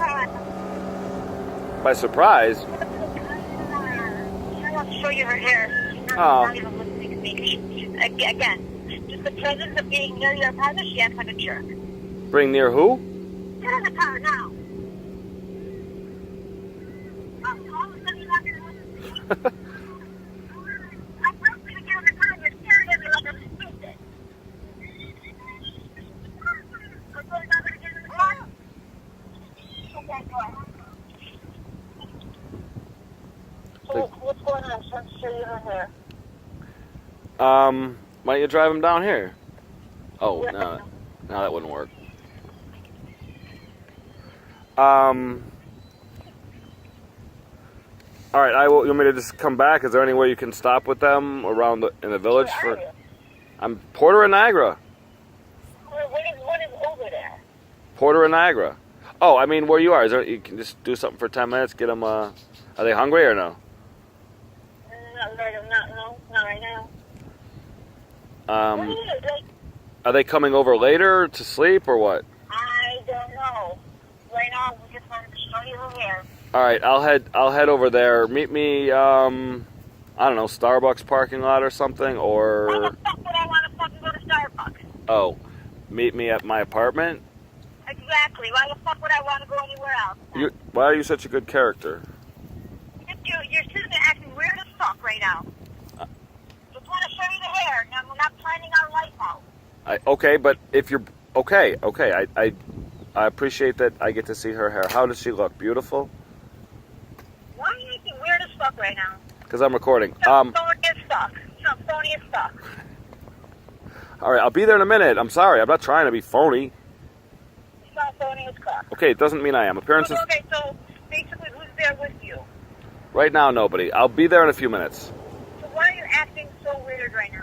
Speaker 3: By surprise.
Speaker 7: I want to show you her hair. She's not even listening to me. Again, just the presence of being near your apartment, she acts like a jerk.
Speaker 3: Bring near who?
Speaker 7: Get in the car now. All of a sudden you're not going to listen to me. I'm supposed to get in the car and you're staring at me like I'm stupid. I'm not going to get in the car. Okay, go ahead. So what's going on? She's trying to show you her hair.
Speaker 3: Why don't you drive him down here? Oh, no, that wouldn't work. All right, you want me to just come back? Is there anywhere you can stop with them around in the village?
Speaker 7: Where are you?
Speaker 3: I'm Porter and Niagara.
Speaker 7: What is over there?
Speaker 3: Porter and Niagara. Oh, I mean, where you are? You can just do something for 10 minutes. Get them. Are they hungry or no?
Speaker 7: Not right now. What is it? Like,
Speaker 3: Are they coming over later to sleep or what?
Speaker 7: I don't know. Right now, we just wanted to show you her hair.
Speaker 3: All right, I'll head over there. Meet me. I don't know, Starbucks parking lot or something,
Speaker 7: Why
Speaker 3: or
Speaker 7: the fuck would I want to fucking go to Starbucks?
Speaker 3: oh, meet me at my apartment.
Speaker 7: Exactly. Why the fuck would I want to go anywhere else?
Speaker 3: Why are you such a good character?
Speaker 7: You're sitting there acting weird as fuck right now. Just want to show you the hair. No, we're not planning our life out.
Speaker 3: Okay, but if you're okay, I appreciate that I get to see her hair. How does she look? Beautiful?
Speaker 7: Why are you acting weird as fuck right now?
Speaker 3: Because I'm recording.
Speaker 7: Some phony as fuck. Some phony as fuck.
Speaker 3: All right, I'll be there in a minute. I'm sorry. I'm not trying to be phony.
Speaker 7: Some phony as fuck.
Speaker 3: Okay, it doesn't mean I am. Appearances.
Speaker 7: Okay, so basically who's there with you?
Speaker 3: Right now, nobody. I'll be there in a few minutes.
Speaker 7: So why are you acting so weird right now?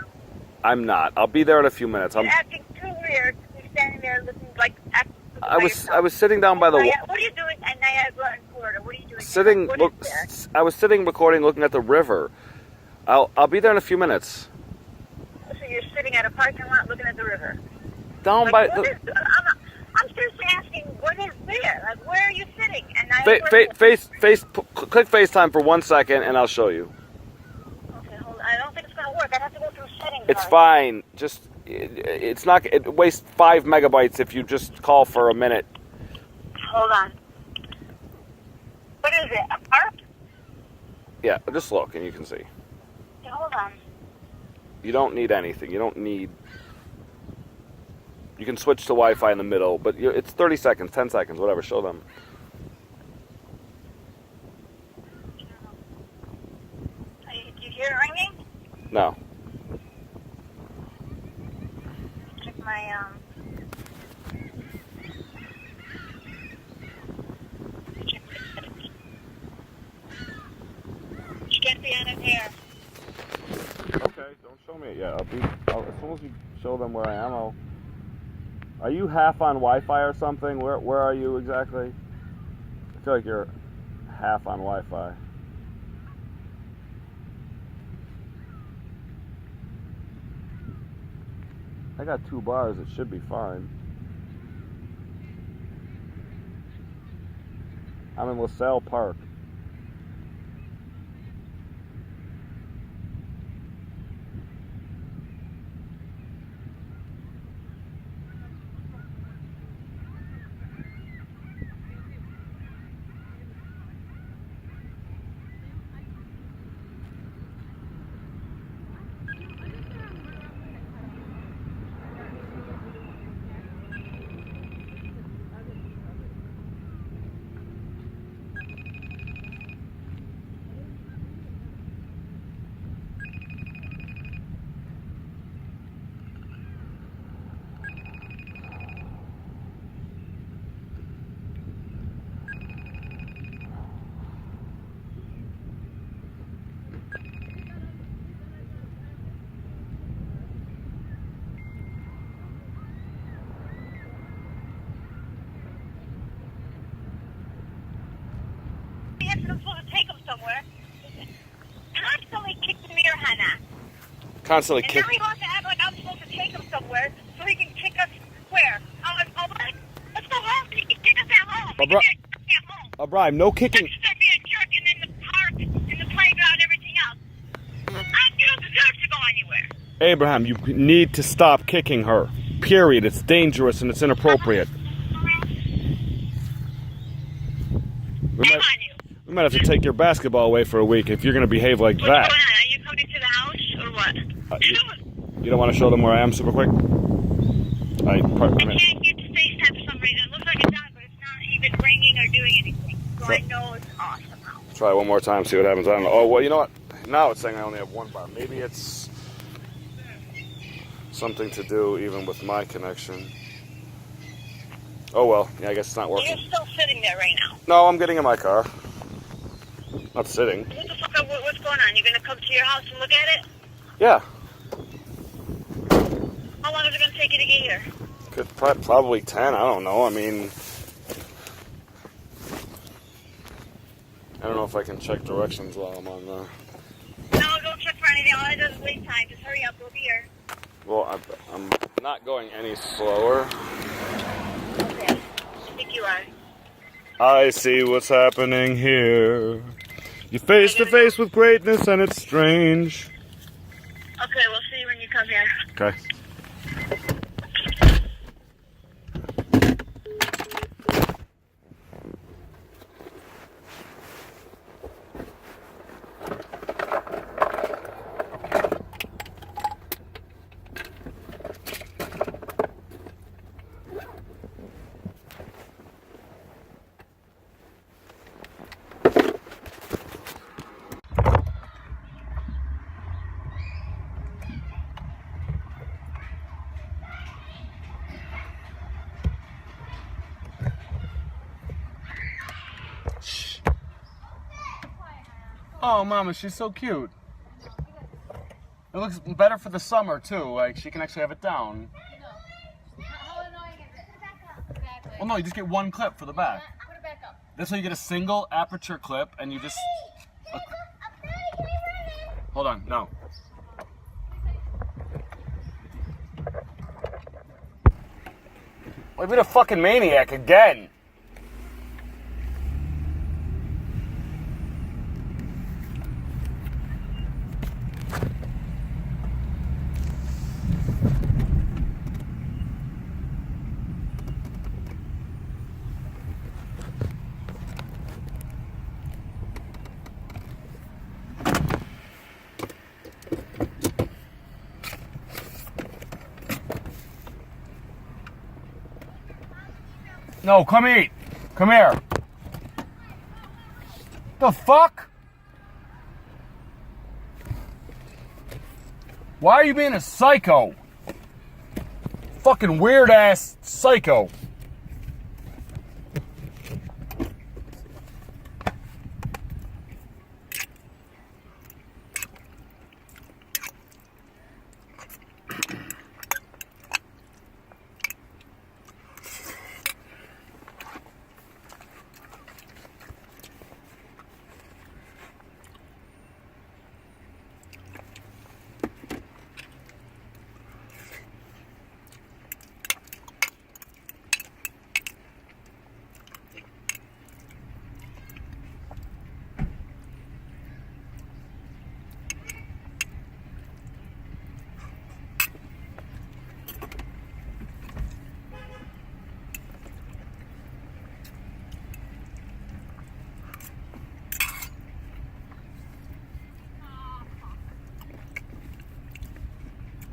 Speaker 3: I'm not. I'll be there in a few minutes.
Speaker 7: You're acting too weird. You're standing there looking like acting by
Speaker 3: I
Speaker 7: yourself.
Speaker 3: was sitting down by the.
Speaker 7: What are you doing at Niagara in Florida? What are you doing?
Speaker 3: Sitting.
Speaker 7: What
Speaker 3: Look,
Speaker 7: is
Speaker 3: I was sitting, recording, looking at the river. I'll be there in a few minutes.
Speaker 7: there? So you're sitting at a parking lot looking at the river.
Speaker 3: Down
Speaker 7: Like,
Speaker 3: by
Speaker 7: what
Speaker 3: the.
Speaker 7: is, I'm seriously asking, what is there? Like, where are you sitting? And
Speaker 3: Click FaceTime for 1 second, and I'll show you.
Speaker 7: Okay, hold on. I don't think it's going to work. I'd have to go through settings.
Speaker 3: It's fine. Just it's not. It wastes 5 megabytes if you just call for a minute.
Speaker 7: Hold on. What is it? A park?
Speaker 3: Yeah, just look, and you can see.
Speaker 7: Okay, hold on.
Speaker 3: You don't need anything. You don't need. You can switch to Wi-Fi in the middle, but it's 30 seconds, 10 seconds, whatever. Show them.
Speaker 7: Do you hear it ringing?
Speaker 3: No.
Speaker 7: Check my, She can't be on his hair.
Speaker 3: Okay. Okay, don't show me it yet. As soon as you show them where I am, Are you half on Wi-Fi or something? Where are you exactly? I feel like you're half on Wi-Fi. I got 2 bars. It should be fine. I'm in LaSalle Park.
Speaker 7: I'm supposed to take him somewhere. Constantly kick the mirror, Hannah.
Speaker 3: Constantly
Speaker 7: And
Speaker 3: kick.
Speaker 7: now he wants to act like I'm supposed to take him somewhere so he can kick us where? Let's go home so he can kick us at home. We can get at home.
Speaker 3: Abraham, no kicking.
Speaker 7: Start being a jerk and in the park, in the playground, everything else. You don't deserve to go anywhere.
Speaker 3: Abraham, you need to stop kicking her. Period. It's dangerous and it's inappropriate.
Speaker 7: Shame on you.
Speaker 3: We might have to take your basketball away for a week if you're going to behave like
Speaker 7: What's
Speaker 3: that.
Speaker 7: going on? Are you coming to the house or what?
Speaker 3: You don't want to show them where I am super quick?
Speaker 7: I can't get to FaceTime for some reason. It looks like it's on, but it's not even ringing or doing anything. So I know it's awesome now.
Speaker 3: Try one more time, see what happens. I don't know. Oh, well, you know what? Now it's saying I only have 1 bar. Maybe it's something to do even with my connection. Oh, well. Yeah, I guess it's not working.
Speaker 7: You're still sitting there right now.
Speaker 3: No, I'm getting in my car. Not sitting.
Speaker 7: What the fuck? What's going on? You're going to come to your house and look at it?
Speaker 3: Yeah.
Speaker 7: How long is it going to take you to get here?
Speaker 3: Probably 10. I don't know. I mean, I don't know if I can check directions while I'm on the...
Speaker 7: No, don't check for anything. All I do is wait time. Just hurry up. We'll be here.
Speaker 3: Well, I'm not going any slower.
Speaker 7: Okay. I think you are.
Speaker 3: I see what's happening here. You're face to face with greatness and it's strange.
Speaker 7: Okay, we'll see you when you come here.
Speaker 3: Okay.
Speaker 1: Oh, Mama, she's so cute. It looks better for the summer, too. Like, she can actually have it down.
Speaker 2: How annoying is it? Put it back up. Exactly.
Speaker 1: Well, no, you just get 1 clip for the back.
Speaker 2: Put it back up.
Speaker 1: This way you get a single aperture clip, and you just... Hold on, no. Well, you've been a fucking maniac again. No, come eat. Come here. The fuck? Why are you being a psycho? Fucking weird ass psycho.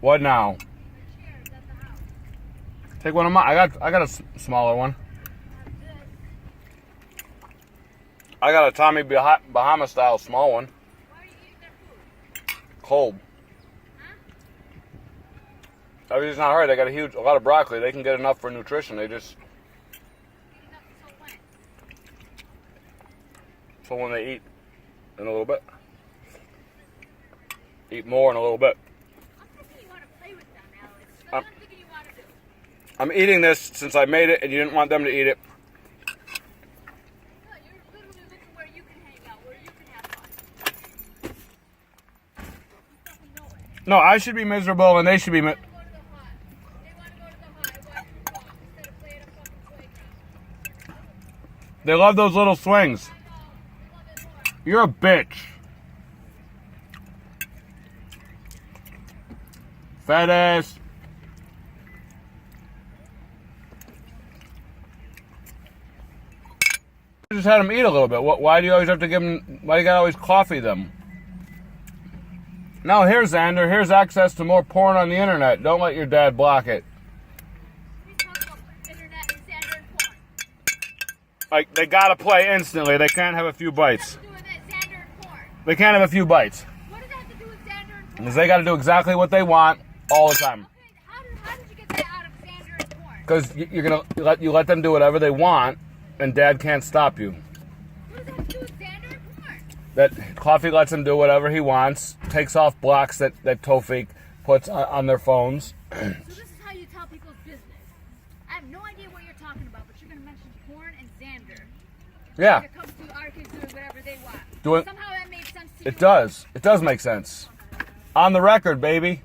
Speaker 5: What now? Take one of mine. I got a smaller one. I got a Tommy Bahama style small one. Cold. Everything's not right. They got a lot of broccoli. They can get enough for nutrition. They just. So when they eat in a little bit. Eat more in a little bit. I'm eating this since I made it and you didn't want them to eat it. No, I should be miserable and they should be They love those little swings. You're a bitch. Fat ass. I just had them eat a little bit. Why do you always have to give them, why do you gotta always coffee them? Now here's Xander, here's access to more porn on the internet. Don't let your dad block it. Like, they gotta play instantly. They can't have a few bites. They can't have a few bites.
Speaker 4: What does that have to do with Xander and porn?
Speaker 5: Because they gotta do exactly what they want all the time.
Speaker 4: Okay, how did you get that out of Xander and porn?
Speaker 5: Because you're gonna let them do whatever they want, and Dad can't stop you.
Speaker 4: What does that have to do with Xander and porn?
Speaker 5: That Coffee lets him do whatever he wants, takes off blocks that Tofik puts on their phones.
Speaker 4: So this is how you tell people's business. I have no idea what you're talking about, but you're going to mention porn and Xander.
Speaker 5: Yeah.
Speaker 4: When it comes to our kids doing whatever they want.
Speaker 5: Do it.
Speaker 4: Somehow that made sense to you.
Speaker 5: It does. It does make sense. On the record, baby.